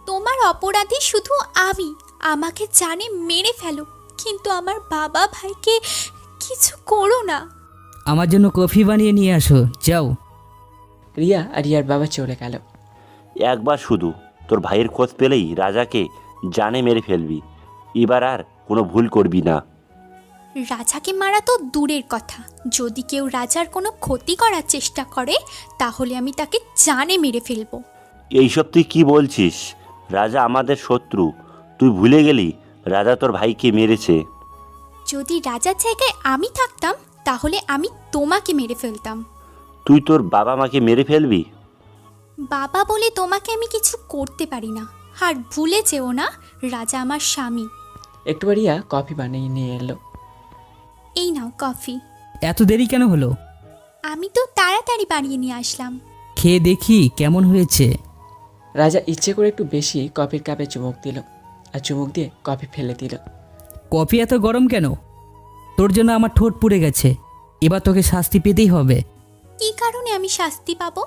তোমার অপরাধী শুধু আমি। আমাকে জানে মেরে ফেলো, কিন্তু আমার বাবা ভাইকে কিছু করো না। আমার জন্য কফি বানিয়ে নিয়ে আসো, যাও। রিয়া আর রিয়ার বাবা চলে গেল। একবার শুধু তোর ভাইয়ের খোঁজ পেলেই রাজাকে জানে মেরে ফেলবি। এবার আর কোনো ভুল করবি না। রাজাকে মারা তো দূরের কথা, যদি কেউ রাজার কোনো ক্ষতি করার চেষ্টা করে তাহলে আমি তাকে জানে মেরে ফেলবো। এইসব তুই কি বলছিস? রাজা আমাদের শত্রু, তুই ভুলে গেলি রাজা তোর ভাইকে মেরেছে। যদি রাজার জায়গায় আমি থাকতাম তাহলে আমি তোমাকে মেরে ফেলতাম। তুই তোর বাবা মাকে মেরে ফেলবি? বাবা বলে তোমাকে আমি কিছু করতে পারি না। আর ভুলে যেও না, রাজা আমার স্বামী। একটু রিয়া কফি বানিয়ে নিয়ে এলো। এই নাও কফি। এত দেরি কেন হলো? আমি তো তাড়াতাড়ি বানিয়ে নিয়ে আসলাম। খেয়ে দেখি কেমন হয়েছে। রাজা ইচ্ছে করে একটু বেশি কফির কাপে চুমুক দিল। আর চুমুক দিয়ে কফি ফেলে দিল। কফি এত গরম কেন? তোর জন্য আমার ঠোঁট পুড়ে গেছে, এবার তোকে শাস্তি পেতেই হবে। কী কারণে আমি শাস্তি পাবো?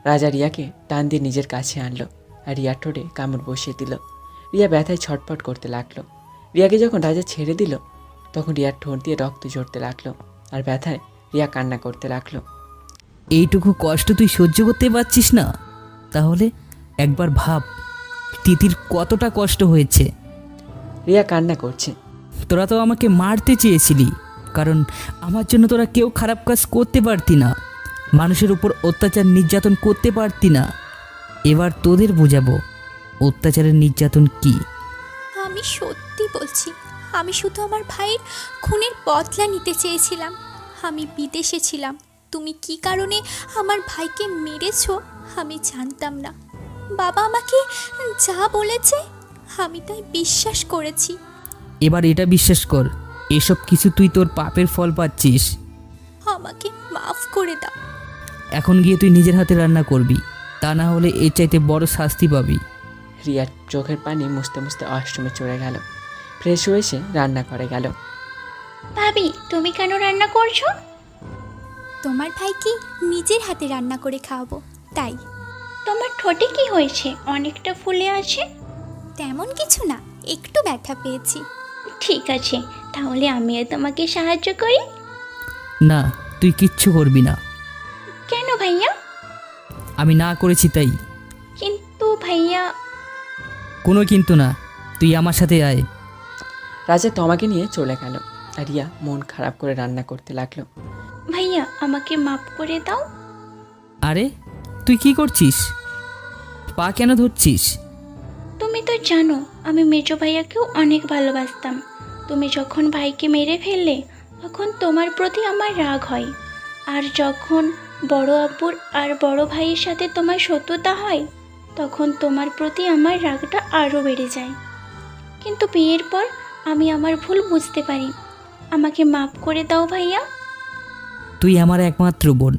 রাজা রিয়াকে টান দিয়ে নিজের কাছে আনলো আর রিয়ার ঠোঁটে কামড় বসিয়ে দিল। রিয়া ব্যথায় ছটফট করতে লাগলো। রিয়াকে যখন রাজা ছেড়ে দিল তখন রিয়ার ঠোঁট দিয়ে রক্ত ঝরতে লাগলো আর ব্যথায় রিয়া কান্না করতে লাগলো। এইটুকু কষ্ট তুই সহ্য করতে পারছিস না? তাহলে একবার ভাব তিতির কতটা কষ্ট হয়েছে। রিয়া কান্না করছে। তোরা তো আমাকে মারতে চেয়েছিলি, কারণ আমার জন্য তোরা কেউ খারাপ কাজ করতে পারতি না, মানুষের উপর অত্যাচার নির্যাতন করতে পারতি না। এবার তোদের বোঝাবো অত্যাচারের নির্যাতন কি। আমি সত্যি বলছি, আমি শুধু আমার ভাইয়ের খুনের বদলা নিতে চেয়েছিলাম। আমি বিদেশে ছিলাম, তুমি কি কারণে আমার ভাইকে মেরেছো আমি জানতাম না। বাবা আমাকে যা বলেছে আমি তাই বিশ্বাস করেছি। এবার এটা বিশ্বাস কর, এসব কিছু তুই তোর পাপের ফল পাচ্ছিস। আমাকে মাফ করে দাও। এখন গিয়ে তুই নিজের হাতে রান্না করবি, তা না হলে এর চাইতে বড় শাস্তি পাবি। রিয়ার চোখের পানি মুছতে মুছতে ওয়াশরুমে চলে গেল। ফ্রেশ হয়ে এসে রান্না করে গেল। ভাবি, তুমি কেন রান্না করছো? তোমার ভাইকে নিজের হাতে রান্না করে খাওয়াবো তাই। তোমার ঠোঁটে কি হয়েছে? অনেকটা ফুলে আছে। তেমন কিছু না, একটু ব্যথা পেয়েছি। ঠিক আছে, তাহলে আমিও তোমাকে সাহায্য করি। না, তুই কিচ্ছু করবি না। কেন ভাইয়া? আমি না করেছি তাই। কিন্তু ভাইয়া। কোনো কিন্তু না, তুই আমার সাথে আয়। রাজা তমাকে নিয়ে চলে গেল আর রিয়া মন খারাপ করে রান্না করতে লাগলো। ভাইয়া, আমাকে মাফ করে দাও। আরে তুই কি করছিস? পা কেন ধরছিস? তুমি তো জানো আমি মেজো ভাইয়াকেও অনেক ভালোবাসতাম। তুমি যখন ভাইকে মেরে ফেললে তখন তোমার প্রতি আমার রাগ হয়, আর যখন বড় আব্বুর আর বড় ভাইয়ের সাথে তোমার শত্রুতা হয় তখন তোমার প্রতি আমার রাগটা আরও বেড়ে যায়। কিন্তু বিয়ের পর আমি আমার ভুল বুঝতে পারি। আমাকে মাফ করে দাও ভাইয়া। তুই আমার একমাত্র বোন,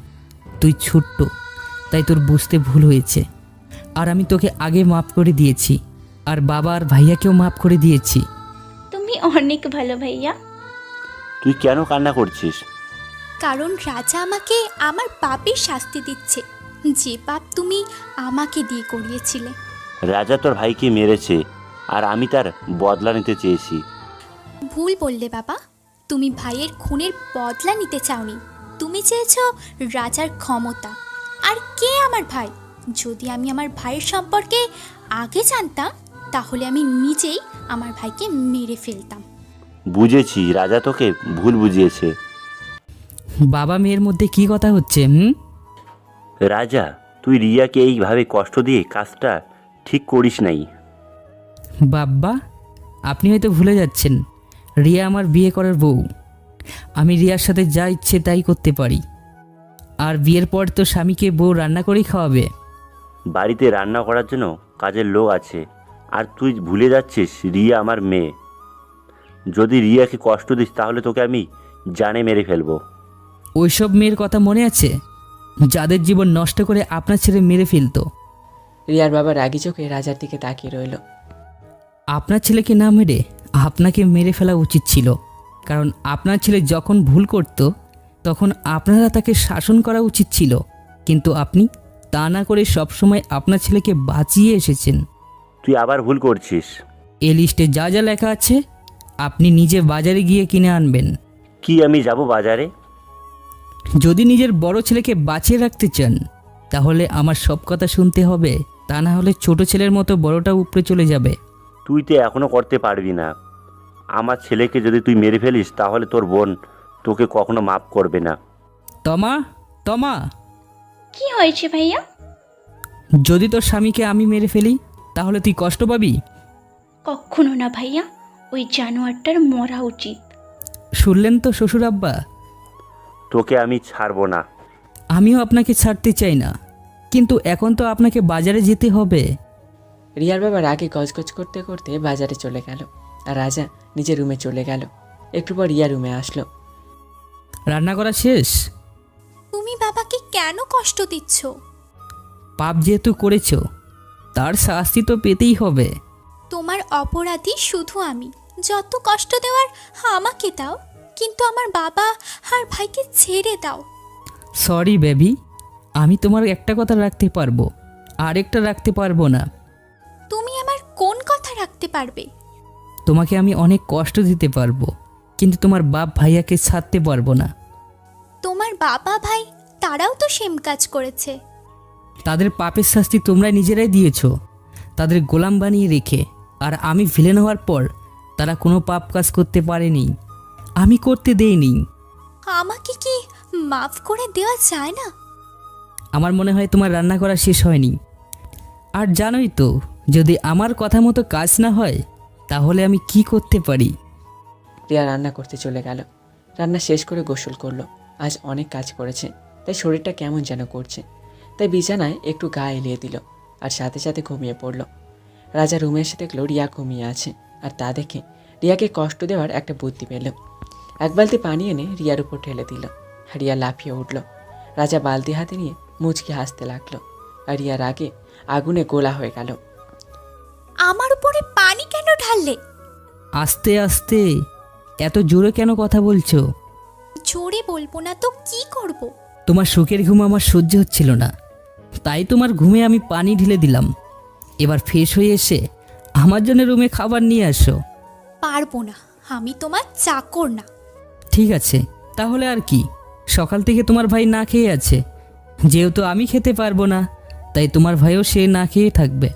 তুই ছোট্ট, তাই তোর বুঝতে ভুল হয়েছে। আর আমি তোকে আগে মাফ করে দিয়েছি, আর বাবা আর ভাইয়াকেও মাফ করে দিয়েছি। তুমি অনেক ভালো ভাইয়া। তুই কেন কান্না করছিস? কারণ রাজা আমাকে আমার পাপের শাস্তি দিচ্ছে, যে পাপ তুমি আমাকে দিয়ে করিয়েছিলে। রাজা তোর ভাইকে মেরেছে আর আমি তার বদলা নিতে চেয়েছি। ভুল বললে বাবা, তুমি ভাইয়ের খুনের বদলা নিতে চাওনি, তুমি চেয়েছো রাজার ক্ষমতা। আর কে আমার ভাই? যদি আমি আমার ভাইয়ের সম্পর্কে আগে জানতাম তাহলে আমি নিজেই আমার ভাইকে মেরে ফেলতাম। বুঝেছি, রাজা তোকে ভুল বুঝিয়েছে। বাবা মেয়ের মধ্যে কি কথা হচ্ছে? রাজা, তুই রিয়াকে এইভাবে কষ্ট দিয়ে কাজটা ঠিক করিস নাই। বাব্বা, আপনি হয়তো ভুলে যাচ্ছেন, রিয়া আমার বিয়ে করার বউ। আমি রিয়ার সাথে যা ইচ্ছে তাই করতে পারি। আর বিয়ের পর তো স্বামীকে বউ রান্না করেই খাওয়াবে। বাড়িতে রান্না করার জন্য কাজের লোক আছে, আর তুই ভুলে যাচ্ছিস রিয়া আমার মেয়ে। যদি রিয়াকে কষ্ট দিস তাহলে তোকে আমি জানে মেরে ফেলবো। ওইসব মেয়ের কথা মনে আছে যাদের জীবন নষ্ট করে আপনার ছেলে মেরে ফেলতো? রিয়ার বাবা রাগি চোখে রাজার দিকে তাকিয়ে রইল। আপনার ছেলেকে না মেরে আপনাকে মেরে ফেলা উচিত ছিল, কারণ আপনার ছেলে যখন ভুল করত তখন আপনারা তাকে শাসন করা উচিত ছিল, কিন্তু আপনি তা না করে সবসময় আপনার ছেলেকে বাঁচিয়ে এসেছেন। তুই আবার ভুল করছিস। এই লিস্টে যা যা লেখা আছে আপনি নিজে বাজারে গিয়ে কিনে আনবেন। কি আমি যাব বাজারে? যদি নিজের বড় ছেলেকে বাঁচিয়ে রাখতে চান তাহলে আমার সব কথা শুনতে হবে, তা না হলে ছোট ছেলের মতো বড়টা উপরে চলে যাবে। তুই তো এখনও করতে পারবি না। আমার ছেলেকে যদি তুই মেরে ফেলিস তাহলে তোর বোন তোকে কখনো মাফ করবে না। তমা, তমা, কি হয়েছে ভাইয়া? যদি তোর স্বামীকে আমি মেরে ফেলি তাহলে তুই কষ্ট পাবি? কখনো না ভাইয়া, ওই জানোয়ারটার মরা উচিত। শুনলেন তো শ্বশুর আব্বা? তোকে আমি ছাড়বো না। আমিও আপনাকে ছাড়তে চাই না, কিন্তু এখন তো আপনাকে বাজারে যেতে হবে। রিয়ার বাবা রাগে গজগজ করতে করতে বাজারে চলে গেল আর রাজা নিজের রুমে চলে গেল। একটু পর রিয়া রুমে আসলো। রান্না করা শেষ? তুমি বাবাকে কেন কষ্ট দিচ্ছ? পাপ যেহেতু করেছ তার শাস্তি তো পেতেই হবে। তোমার তোমার অপরাধী শুধু আমি। যত কষ্ট দেওয়ার আমাকে দাও, কিন্তু আমার বাবা আর ভাইকে ছেড়ে দাও। সরি বেবি, আমি তোমার একটা কথা রাখতে পারবো, আরেকটা রাখতে পারবো না। তুমি আমার কোন কথা রাখতে পারবে? তোমাকে আমি অনেক কষ্ট দিতে পারবো, কিন্তু তোমার বাপ ভাইয়াকে ছাড়তে পারবো না। তোমার বাবা ভাই তারাও তো সেম কাজ করেছে। তাদের পাপের শাস্তি তোমরা নিজেরাই দিয়েছো, তাদের গোলাম বানিয়ে রেখে। আর আমি ভিলেন হওয়ার পর তারা কোনো পাপ কাজ করতে পারেনি, আমি করতে দেইনি। আমাকে কি মাফ করে দেওয়া যায় না? আমার মনে হয় তোমার রান্না করা শেষ হয়নি। আর জানোই তো, যদি আমার কথা মতো কাজ না হয় তাহলে আমি কি করতে পারি। রিয়া রান্না করতে চলে গেল। রান্না শেষ করে গোসল করলো। আজ অনেক কাজ করেছে, তাই শরীরটা কেমন যেন করছে। তাই বিছানায় একটু গা এলিয়ে দিল আর সাথে সাথে ঘুমিয়ে পড়ল। রাজা রুমে এসে দেখলো রিয়া ঘুমিয়ে আছে, আর তা দেখে রিয়াকে কষ্ট দেওয়ার একটা বুদ্ধি পেল। এক বালতি পানি এনে রিয়ার উপর ঢেলে দিল। রিয়া লাফিয়ে উঠল। রাজা বালতি হাতে নিয়ে মুচকি হাসতে লাগলো, আর রিয়া রাগে আগুনে গোলা হয়ে গেল। আমার উপরে পানি কেন ঢাললে? আস্তে আস্তে, এত জোরে কেন কথা বলছো? জোরে বলবো না তো কি করব? তোমার সুখের ঘুম আমার সহ্য হচ্ছিল না, তাই তোমার ঘুমে আমি পানি ঢেলে দিলাম। এবার ফ্রেশ হয়ে এসে আমার জন্য রুমে খাবার নিয়ে আসো। পারবো না, আমি তোমার চাকর না। ঠিক আছে, তাহলে আর কি, সকাল থেকে তোমার ভাই না খেয়ে আছে। যেহেতু আমি খেতে পারবো না, তাই তোমার ভাইও সে না খেয়ে থাকবে।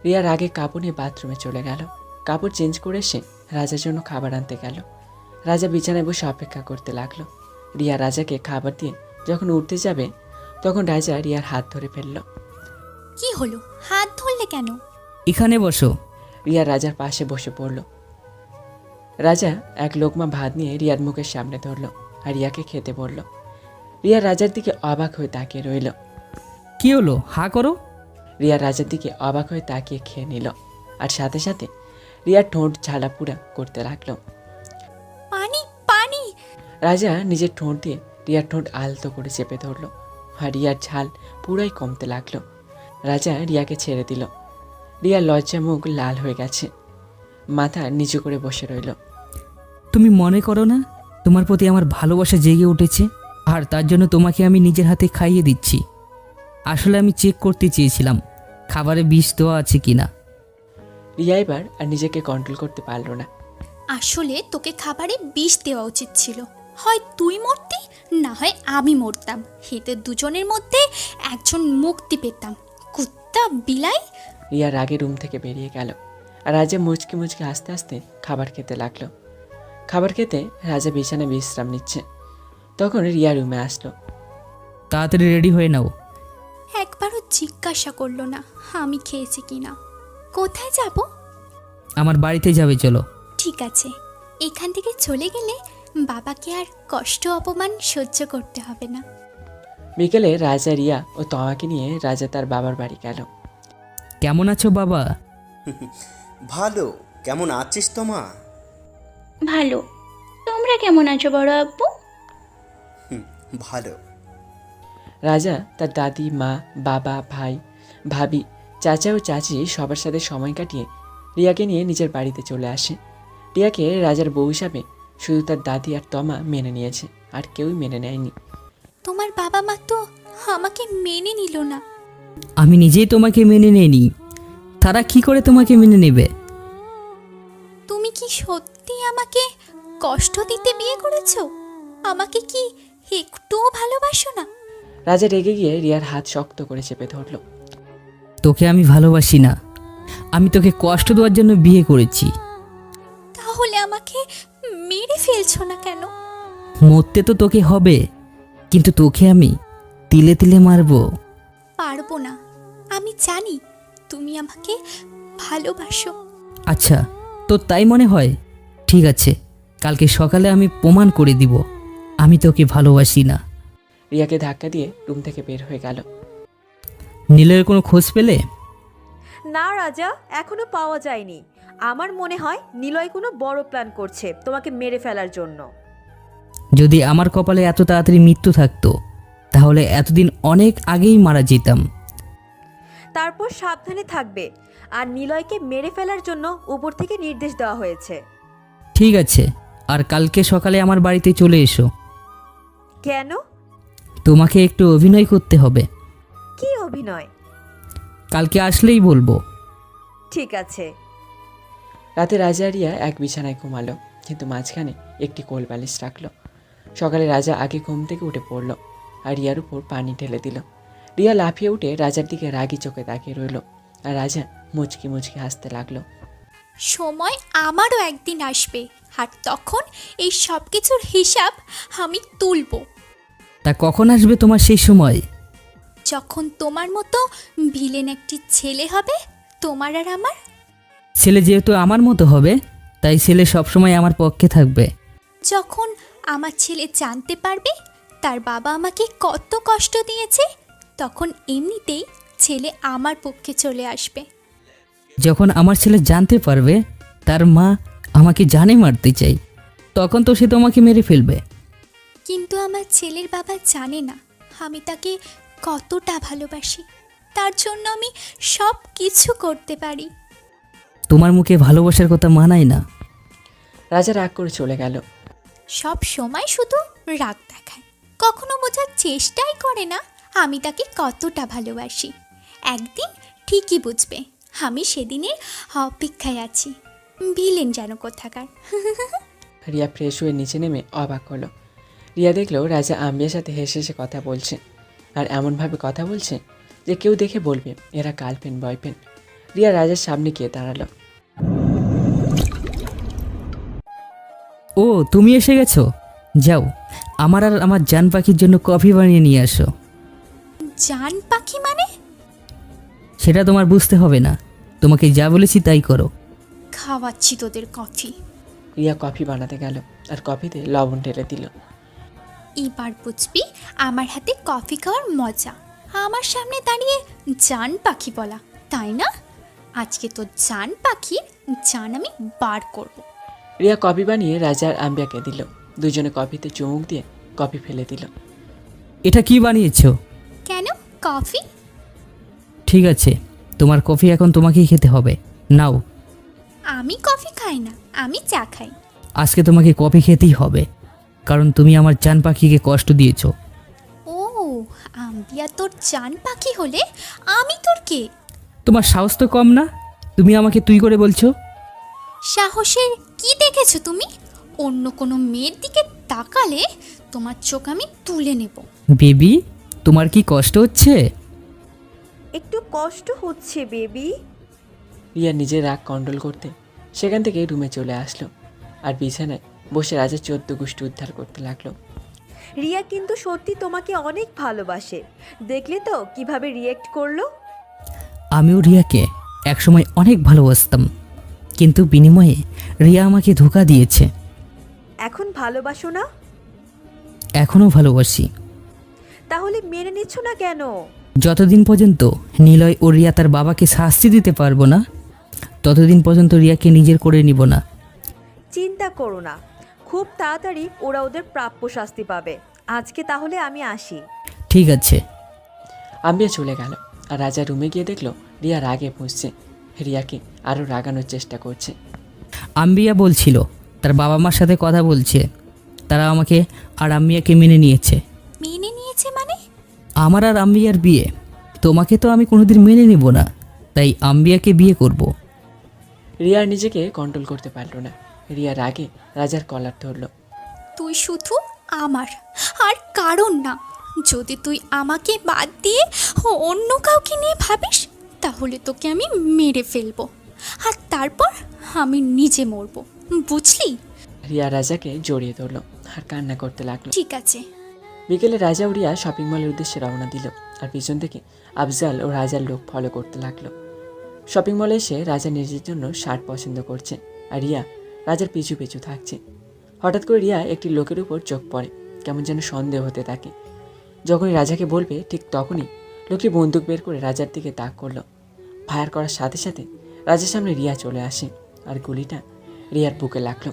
রিয়ার আগে কাপড় নিয়ে বাথরুমে চলে গেল। কাপড় চেঞ্জ করে এসে রাজার জন্য খাবার আনতে গেল। রাজা বিছানায় বসে অপেক্ষা করতে লাগলো। রিয়া রাজাকে খাবার দিয়ে যখন উঠতে যাবে, তখন রাজা রিয়ার হাত ধরে ফেলল। কি হলো, হাত ধরলে কেন? এখানে বসো। রিয়া রাজার পাশে বসে পড়ল। রাজা এক লোকমা ভাত নিয়ে রিয়ার মুখের সামনে ধরল আর রিয়াকে খেতে বলল। রিয়া রাজার দিকে অবাক হয়ে তাকিয়ে রইল। কি হলো, হা করো। রিয়া রাজার দিকে অবাক হয়ে তাকিয়ে খেয়ে নিল, আর সাথে সাথে রিয়ার ঠোঁট ঝালাপুড়া করতে লাগলো। পানি পানি। রাজা নিজের ঠোঁট দিয়ে রিয়ার ঠোঁট আলতো করে চেপে ধরল, আর রিয়ার ঝাল পুরাই কমতে লাগলো। রাজা রিয়াকে ছেড়ে দিল। রিয়ার লজ্জা মুখ লাল হয়ে গেছে, মাথা নিচু করে বসে রইল। তুমি মনে করো না তোমার প্রতি আমার ভালোবাসা জেগে উঠেছে, আর তার জন্য তোমাকে আমি নিজের হাতে খাইয়ে দিচ্ছি। আসলে আমি চেক করতে চেয়েছিলাম খাবারে বিষ দেওয়া আছে কিনা। রিয়া এবার আর নিজেকে কন্ট্রোল করতে পারল না। আসলে তোকে খাবারে বিষ দেওয়া উচিত ছিল। হয় তুই মরতি, না হয় আমি মরতাম। এতে দুজনের মধ্যে একজন মুক্তি পেতাম। কুত্তা বিলাই। রিয়া রাগে রুম থেকে বেরিয়ে গেল, আর রাজা মুচকি মুচকি আস্তে আস্তে খাবার খেতে লাগলো। খাবার খেতে রাজা বিছানায় বিশ্রাম নিচ্ছে। তখন রিয়া রুমে আসলো। তাড়াতাড়ি রেডি হয়ে নাও। একবারও জিজ্ঞাসা করলো না আমি খেয়েছি কিনা। কোথায় যাব? আমার বাড়িতে যাবে, চলো। ঠিক আছে, এখান থেকে চলে গেলে বাবাকে আর কষ্ট অপমান সহ্য করতে হবে না। বিকেলে রাজা রিয়া ও তমাকে নিয়ে রাজা তার বাবার বাড়ি গেল। কেমন আছো বাবা? ভালো। কেমন আছিস তোমা? ভালো। তোমরা কেমন আছো বড় আব্বু? ভালো। রাজা তার দাদি, মা, বাবা, ভাই, ভাবি, চাচা ও চাচি সবার সাথে সময় কাটিয়ে রিয়াকে নিয়ে নিজের বাড়িতে চলে আসে। রিয়াকে রাজার বউ হিসাবে শুধু তার দাদি আর তমা মেনে নিয়েছে, আর কেউই মেনে নেয়নি। তোমার বাবা মা তো আমাকে মেনে নিল না। আমি নিজেই তোমাকে মেনে নেইনি, তারা কি করে তোমাকে মেনে নেবে? তুমি কি সত্যি আমাকে কষ্ট দিতে বিয়ে করেছো? আমাকে কি একটুও ভালোবাসো না? রাজা রেগে গিয়ে রিয়ার হাত শক্ত করে চেপে ধরল। তোকে আমি ভালোবাসি না, আমি তোকে কষ্ট দেওয়ার জন্য বিয়ে করেছি। তাহলে আমাকে মেরে ফেলছো না কেন? মরতে তো তোকে হবে, কিন্তু তোকে আমি তিলে তিলে মারবো। পারবো না, আমি জানি তুমি আমাকে ভালোবাসো। আচ্ছা, তোর তাই মনে হয়? ঠিক আছে, কালকে সকালে আমি প্রমাণ করে দিব আমি তোকে ভালোবাসি না। রিয়াকে ধাক্কা দিয়ে রুম থেকে বের হয়ে গেল। নীলের কোনো খোঁজ পেলে? না রাজা, এখনো পাওয়া যায়নি। আমার মনে হয় নিলয় কোনো বড় প্ল্যান করছে তোমাকে মেরে ফেলার জন্য। যদি আমার কপালে এত তাড়াতাড়ি মৃত্যু থাকতো, তাহলে এতদিন অনেক আগেই মারা যেতাম। তারপর সাবধানে থাকবে। আর নিলয়কে মেরে ফেলার জন্য উপর থেকে নির্দেশ দেওয়া হয়েছে। ঠিক আছে, আর কালকে সকালে আমার বাড়িতে চলে এসো। কেন? তোমাকে একটু অভিনয় করতে হবে। কি অভিনয়? কালকে আসলেই বলবো। ঠিক আছে। রাতে রাজা আর রিয়া এক বিছানায় ঘুমালো, কিন্তু মাঝখানে একটি কোল বালিশ রাখলো। সকালে রাজা আগে ঘুম থেকে উঠে পড়ল আর রিয়ার উপর পানি ঢেলে দিল। রিয়া লাফিয়ে উঠে রাজার দিকে রাগি চোখে তাকিয়ে রইল, আর রাজা মুচকি মুচকি হাসতে লাগলো। সময় আমারও একদিন আসবে, আর তখন এই সব কিছুর হিসাব আমি তুলব। তা কখন আসবে তোমার সেই সময়? যখন তোমার মতো ভিলেন একটি ছেলে হবে, তোমার আর আমার। ছেলে যেহেতু আমার মতো হবে, তাই ছেলে সবসময় আমার পক্ষে থাকবে। যখন আমার ছেলে জানতে পারবে তার বাবা আমাকে কত কষ্ট দিয়েছে, তখন এমনিতেই ছেলে আমার পক্ষে চলে আসবে। যখন আমার ছেলে জানতে পারবে তার মা আমাকে জানে মারতে চাই, তখন তো সে তোমাকে মেরে ফেলবে। কিন্তু আমার ছেলের বাবা জানে না আমি তাকে কতটা ভালোবাসি, তার জন্য আমি সব কিছু করতে পারি। তোমার মুখে ভালোবাসার কথা মানায় না। রাজা রাগ করে চলে গেল। সব সময় শুধু রাগ দেখায়, কখনো বোঝার চেষ্টাই করে না আমি তাকে কতটা ভালোবাসি। একদিন ঠিকই বুঝবে, আমি সেদিনের অপেক্ষায় আছি। ভিলেন যেন কোথাকার। রিয়া ফ্রেশ হয়ে নিচে নেমে অবাক হলো। রিয়া দেখলো রাজা আম্বিয়ার সাথে হেসে হেসে কথা বলছে, আর এমনভাবে কথা বলছে যে কেউ দেখে বলবে এরা গার্লফ্রেন্ড বয়ফ্রেন্ড। রিয়া রাজার সামনে গিয়ে দাঁড়ালো। ও, তুমি এসে গেছো? যাও, আমার আর আমার জান পাখির জন্য কফি বানিয়ে নিয়ে আসো। জান পাখি মানে? সেটা তোমার বুঝতে হবে না, তোমাকে যা বলেছি তাই করো। খাওয়াচ্ছি তোদের কফি। রিয়া কফি বানাতে গেল আর কফিতে লবণ ঢেলে দিল। এবার বুঝবি আমার হাতে কফি খাওয়ার মজা। আমার সামনে দাঁড়িয়ে জান পাখি বলা, তাই না? আজকে তো জান পাখির জান আমি বার করব। রিয়া কফি বানিয়ে রাজা আর আম্বিয়াকে দিল। দুজনে কফিতে চুমুক দিয়ে কফি ফেলে দিল। এটা কি বানিয়েছো? কেন কফি? ঠিক আছে, তোমার কফি এখন তোমাকেই খেতে হবে, নাও। আমি কফি খাই না, আমি চা খাই। আজকে তোমাকে কফি খেতেই হবে, কারণ তুমি আমার জান পাখিকে কষ্ট দিয়েছো। ও, আম্বিয়া তোর জান পাখি হলে আমি তোর কে? তোমার সাহস তো কম না, তুমি আমাকে তুই করে বলছো। সাহসের কি দেখেছো তুমি? অন্য কোনো মেয়ের দিকে তাকালে তোমার চোখ আমি তুলে নেব। বেবি, তোমার কি কষ্ট হচ্ছে? একটু কষ্ট হচ্ছে বেবি। রিয়া নিজের রাগ কন্ট্রোল করতে সেখান থেকে রুমে চলে আসলো, আর বিছানায় বসে রাজার 14 গোষ্ঠী উদ্ধার করতে লাগলো। রিয়া কিন্তু সত্যি তোমাকে অনেক ভালোবাসে। দেখলে তো কিভাবে রিয়েক্ট করলো। আমিও রিয়াকে একসময় অনেক ভালোবাসতাম, কিন্তু বিনিময়ে রিয়া আমাকে ধোঁকা দিয়েছে। এখন ভালোবাসো না? এখনও ভালোবাসি। তাহলে মেনে নিচ্ছ না কেন? যতদিন পর্যন্ত নিলয় ও রিয়া তার বাবাকে শাস্তি দিতে পারবো না, ততদিন পর্যন্ত রিয়াকে নিজের করে নিব না। চিন্তা করো না, খুব তাড়াতাড়ি ওরা ওদের প্রাপ্য শাস্তি পাবে। আজকে তাহলে আমি আসি। ঠিক আছে। আম্বিয়া চলে গেল, আর রাজা রুমে গিয়ে দেখলো রিয়া রাগে ফুঁসছে। রিয়াকে আরও রাগানোর চেষ্টা করছে। আম্বিয়া বলছিল তার বাবা মার সাথে কথা বলছে, তারা আমাকে আর আম্বিয়াকে মেনে নিয়েছে। মেনে নিয়েছে মানে? আমার আর আম্বিয়ার বিয়ে, তোমাকে তো আমি কোনোদিন মেনে নেব না, তাই আম্বিয়াকে বিয়ে করব। রিয়া নিজেকে কন্ট্রোল করতে পারল না। রিয়া রাগে রাজার কলার ধরল। তুই শুধু আমার, আর কারণ না। যদি তুই আমাকে বাদ দিয়ে অন্য কাউকে নিয়ে ভাবিস, তাহলে তোকে আমি মেরে ফেলবো, আর তারপর আমি নিজে মরবো, বুঝলি? রিয়া রাজাকে জড়িয়ে ধরল আর কান্না করতে লাগলো। ঠিক আছে। বিকেলে রাজা ও রিয়া শপিং মলের উদ্দেশ্যে রওনা দিল, আর পিছন থেকে আফজাল ও রাজার লোক ফলো করতে লাগলো। শপিং মলে এসে রাজা নিজের জন্য শার্ট পছন্দ করছে, আর রিয়া রাজার পিছু পিছু থাকছে। হঠাৎ করে রিয়া একটি লোকের উপর চোখ পড়ে, কেমন যেন সন্দেহ হতে থাকে। যখনই রাজাকে বলবে ঠিক তখনই লোকটি বন্দুক বের করে রাজার দিকে তাক করলো। ফায়ার করার সাথে সাথে রাজার সামনে রিয়া চলে আসে, আর গুলিটা রিয়ার বুকে লাগলো।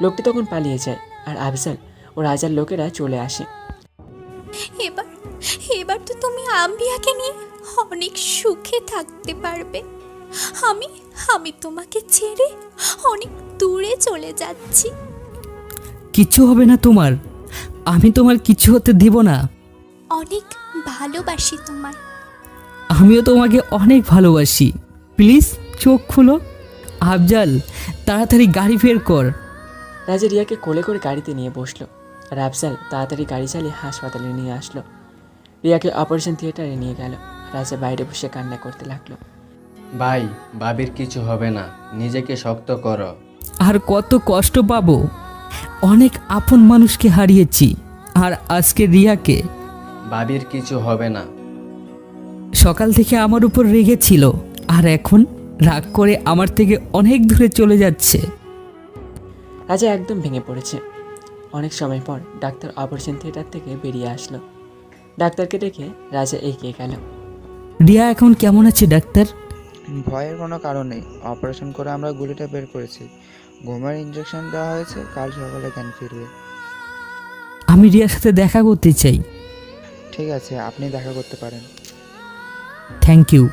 লোকটি তখন পালিয়ে যায়, আর আফজাল ও রাজার লোকেরা চলে আসে। এবার তো তুমি আম্বিয়াকে নিয়ে অনেক সুখে থাকতে পারবে। আমি আমি তোমাকে ছেড়ে অনেক দূরে চলে যাচ্ছি। কিচ্ছু হবে না তোমার, আমি তোমার কিছু হতে দিব না। অনেক ভালোবাসি তোমায়। আমিও তোমাকে অনেক ভালোবাসি। প্লিজ চোখ খুলো। আফজাল, তাড়াতাড়ি গাড়ি বের কর। রাজা রিয়াকে কোলে করে গাড়িতে নিয়ে বসলো আর আফজাল তাড়াতাড়ি গাড়ি চালিয়ে হাসপাতালে নিয়ে আসলো। রিয়াকে অপারেশন থিয়েটারে নিয়ে গেল। রাজা বাইরে বসে কান্না করতে লাগলো। ভাই, ভাবির কিছু হবে না, নিজেকে শক্ত করো। আর কত কষ্ট পাবো, অনেক আপন মানুষকে হারিয়েছি, আর আজকে রিয়াকে। ভাবির কিছু হবে না। সকাল থেকে আমার উপর রেগেছিল, আর এখন রাগ করে আমার থেকে অনেক দূরে চলে যাচ্ছে। রাজা একদম ভেঙে পড়েছে। অনেক সময় পর ডাক্তার অপারেশন থিয়েটার থেকে বেরিয়ে আসলো। ডাক্তারকে দেখে রাজা এগিয়ে গেল। রিয়া এখন কেমন আছে ডাক্তার? ভয়ের কোনো কারণ নেই, অপারেশন করে আমরা গুলিটা বের করেছি, ঘুমের ইঞ্জেকশন দেওয়া হয়েছে, কাল সকালে জ্ঞান ফিরবে। আমি রিয়ার সাথে দেখা করতে চাই। ঠিক আছে, আপনি দেখা করতে পারেন। Thank you.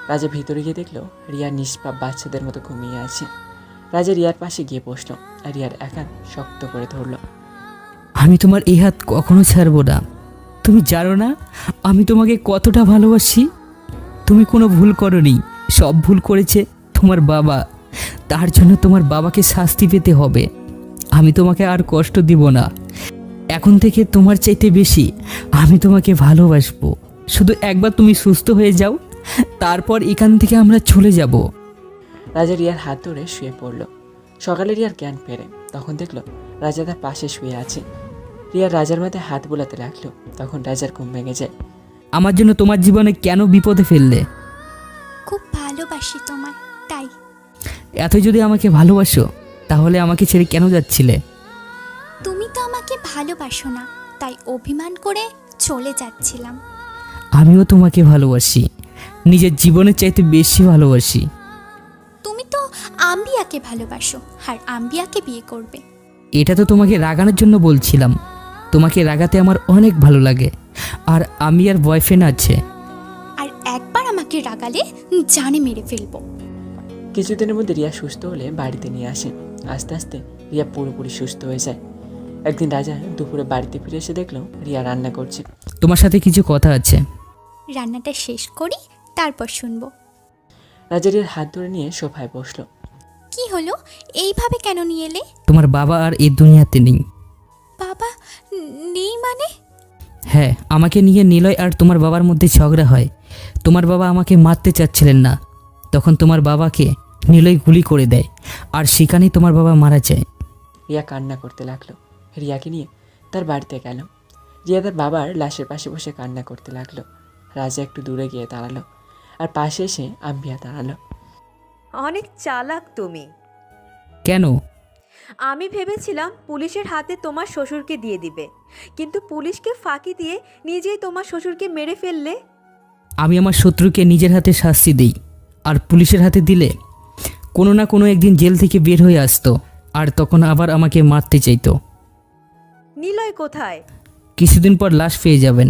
রাজা ভিতরে গিয়ে দেখলো রিয়া নিষ্পাপ বাচ্চাদের মতো ঘুমিয়ে আছে। রাজা রিয়ার পাশে গিয়ে বসলো আর রিয়ার একান শক্ত করে ধরলো। আমি তোমার এই হাত কখনো ছাড়বো না। তুমি জানো না আমি তোমাকে কতটা ভালোবাসি। তুমি কোনো ভুল করোনি, সব ভুল করেছে তোমার বাবা। তার জন্য তোমার বাবাকে শাস্তি পেতে হবে। আমি তোমাকে আর কষ্ট দিব না। এখন থেকে তোমার চাইতে বেশি আমি তোমাকে ভালোবাসবো। শুধু একবার তুমি সুস্থ হয়ে যাও, তারপর এখান থেকে আমরা চলে যাব। রাজা রিয়ার হাত ধরে শুয়ে পড়ল। সকালে রিয়ার জ্ঞান ফেরে, তখন দেখলো রাজা তার পাশে শুয়ে আছে। রিয়া রাজার মাথায় হাত বোলাতে লাগলো, তখন রাজার ঘুম ভেঙে যায়। আমার জন্য তোমার জীবনে কেন বিপদে ফেললে? খুব ভালোবাসি তোমায়, তাই। এত যদি আমাকে ভালোবাসো তাহলে আমাকে ছেড়ে কেন যাচ্ছিলে? তুমি তো আমাকে ভালোবাসো না, তাই অভিমান করে চলে যাচ্ছিলাম। আমিও তোমাকে ভালোবাসি, নিজের জীবনের চাইতে বেশি ভালোবাসি। তুমি তো আম্বিয়াকে ভালোবাসো আর আম্বিয়াকে বিয়ে করবে। এটা তো তোমাকে রাগানোর জন্য বলছিলাম। তোমাকে রাগাতে আমার অনেক ভালো লাগে, আর আমি আর বয়ফ্রেন্ড আছে। আর একবার আমাকে রাগালে জানে মেরে ফেলবো। কিছুদিনের মধ্যে রিয়া সুস্থ হলে বাড়িতে নিয়ে আসে। আস্তে আস্তে রিয়া পুরোপুরি সুস্থ হয়ে যায়। একদিন রাজা দুপুরে বাড়িতে ফিরে এসে দেখলো রিয়া রান্না করছে। তোমার সাথে কিছু কথা আছে। রান্নাটা শেষ করি, তারপর শুনবো। রাজা রিয়ার হাত ধরে নিয়ে সোফায় বসলো। কি হলো, এইভাবে কেন নিয়ে এলে? তোমার বাবা আর এই দুনিয়াতে নেই। বাবা নেই মানে? হ্যাঁ, আমাকে নিয়ে নিলয় আর তোমার বাবার মধ্যে ঝগড়া হয়। তোমার বাবা আমাকে মারতে চাচ্ছিলেন না, তখন তোমার বাবাকে নিলয় গুলি করে দেয়, আর সেখানেই তোমার বাবা মারা যায়। রিয়া কান্না করতে লাগলো। রিয়াকে নিয়ে তার বাড়িতে গেল। রিয়া তার বাবার লাশের পাশে বসে কান্না করতে লাগলো। রাজা একটু দূরে গিয়ে দাঁড়ালো, আর পাশে এসে আম্বিয়া দাঁড়ালো। অনেক চালাক তুমি। কেন? আমি ভেবেছিলাম পুলিশের হাতে তোমার শ্বশুরকে দিয়ে দিবে, কিন্তু পুলিশকে ফাঁকি দিয়ে নিজেই তোমার শ্বশুরকে মেরে ফেললে। আমি আমার শত্রুকে নিজের হাতে শাস্তি দিই, আর পুলিশের হাতে দিলে কোনো না কোনো একদিন জেল থেকে বের হয়ে আসতো, আর তখন আবার আমাকে মারতে চাইতো। নিলয় কোথায়? কিছুদিন পর লাশ পেয়ে যাবেন,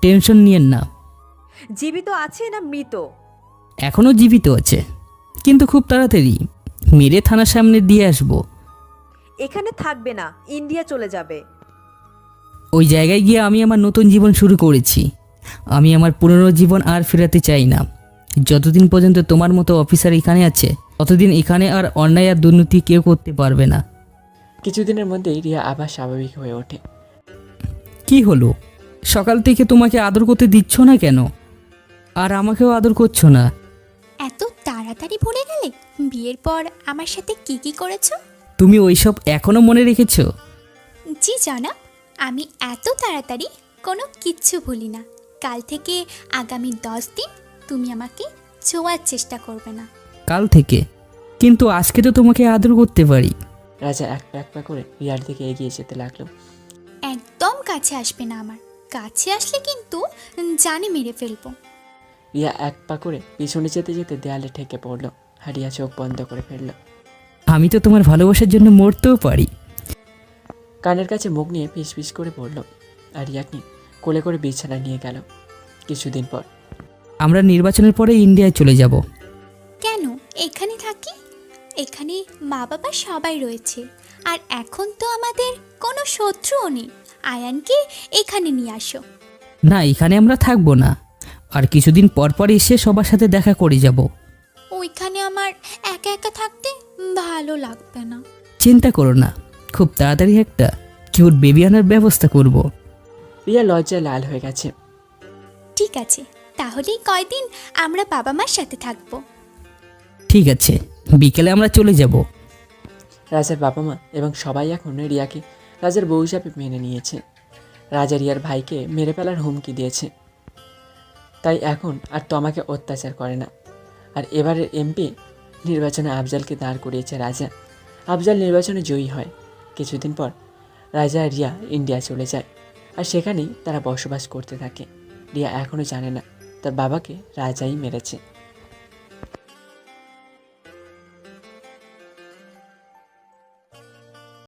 টেনশন নিয়েন না। জীবিত আছে না মৃত? এখনও জীবিত আছে, কিন্তু খুব তাড়াতাড়ি মেরে থানার সামনে দিয়ে আসবো। এখানে থাকবে না, ইন্ডিয়া চলে যাবে। ওই জায়গায় গিয়ে আমি আমার নতুন জীবন শুরু করেছি। আমি আমার পুরনো জীবন আর ফেরাতে চাই না। যতদিন পর্যন্ত তোমার মতো অফিসার এখানে আছে, ততদিন এখানে আর অন্যায় আর দুর্নীতি কেউ করতে পারবে না। কিছুদিনের মধ্যেই রিয়া আবার স্বাভাবিক হয়ে ওঠে। কি হলো, সকাল থেকে তোমাকে আদর করতে দিচ্ছ না কেন? আর আমাকেও আদর করছো না? এত তাড়াতাড়ি ভুলে গেলে বিয়ের পর আমার সাথে কি কি করেছো? তুমি ওইসব এখনো মনে রেখেছো? জি জানাব, আমি এত তাড়াতাড়ি কোনো কিচ্ছু ভুলি না। কাল থেকে আগামী 10 দিন তুমি আমাকে ছোঁয়ার চেষ্টা করবে না। কাল থেকে? কিন্তু আজকে তো তোমাকে আদর করতে পারি। রাজা এক পা এক পা করে রিয়ার দিকে এগিয়ে যেতে লাগলো। একদম কাছে আসবে না আমার, কাছে আসলে কিন্তু জানে মেরে ফেলবো। রিয়া এক পা করে পিছনে যেতে যেতে দেয়ালে ঠেকে পড়লো। আর রিয়া চোখ বন্ধ করে ফেললো। আমি তো তোমার ভালোবাসার জন্য মরতেও পারি। কানের কাছে মুখ নিয়ে পিস পিস করে পড়লো, আর রিয়াকে কোলে করে বিছানায় নিয়ে গেল। কিছুদিন পর আমরা নির্বাচনের পরে ইন্ডিয়ায় চলে যাব। কেন এখানে থাকি? এখানে মা বাবা সবাই রয়েছে, আর এখন তো আমাদের কোনো শত্রুও নেই। আয়ানকে এখানে নিয়ে আসো। না, এখানে আমরা থাকবো না, আর কিছুদিন পর পর এসে সবার সাথে দেখা করে যাব। ওইখানে আমার একা একা থাকতে ভালো লাগবে না। চিন্তা করো না, খুব তাড়াতাড়ি একটা কিউট বেবি আনার ব্যবস্থা করব। রিয়া লজ্জায় লাল হয়ে গেছে। ঠিক আছে, তাহলেই কয়দিন আমরা বাবা মার সাথে থাকবো। ঠিক আছে, বিকেলে আমরা চলে যাব। রাজার বাবা মা এবং সবাই এখন রিয়াকে রাজার বউ হিসাবে মেনে নিয়েছে। রাজা রিয়ার ভাইকে মেরে ফেলার হুমকি দিয়েছে, তাই এখন আর তমাকে অত্যাচার করে না। আর এবারের এমপি নির্বাচনে আফজালকে দাঁড় করিয়েছে রাজা। আফজাল নির্বাচনে জয়ী হয়। কিছুদিন পর রাজা আর রিয়া ইন্ডিয়া চলে যায়, আর সেখানেই তারা বসবাস করতে থাকে। রিয়া এখনও জানে না তার বাবাকে রাজাই মেরেছে।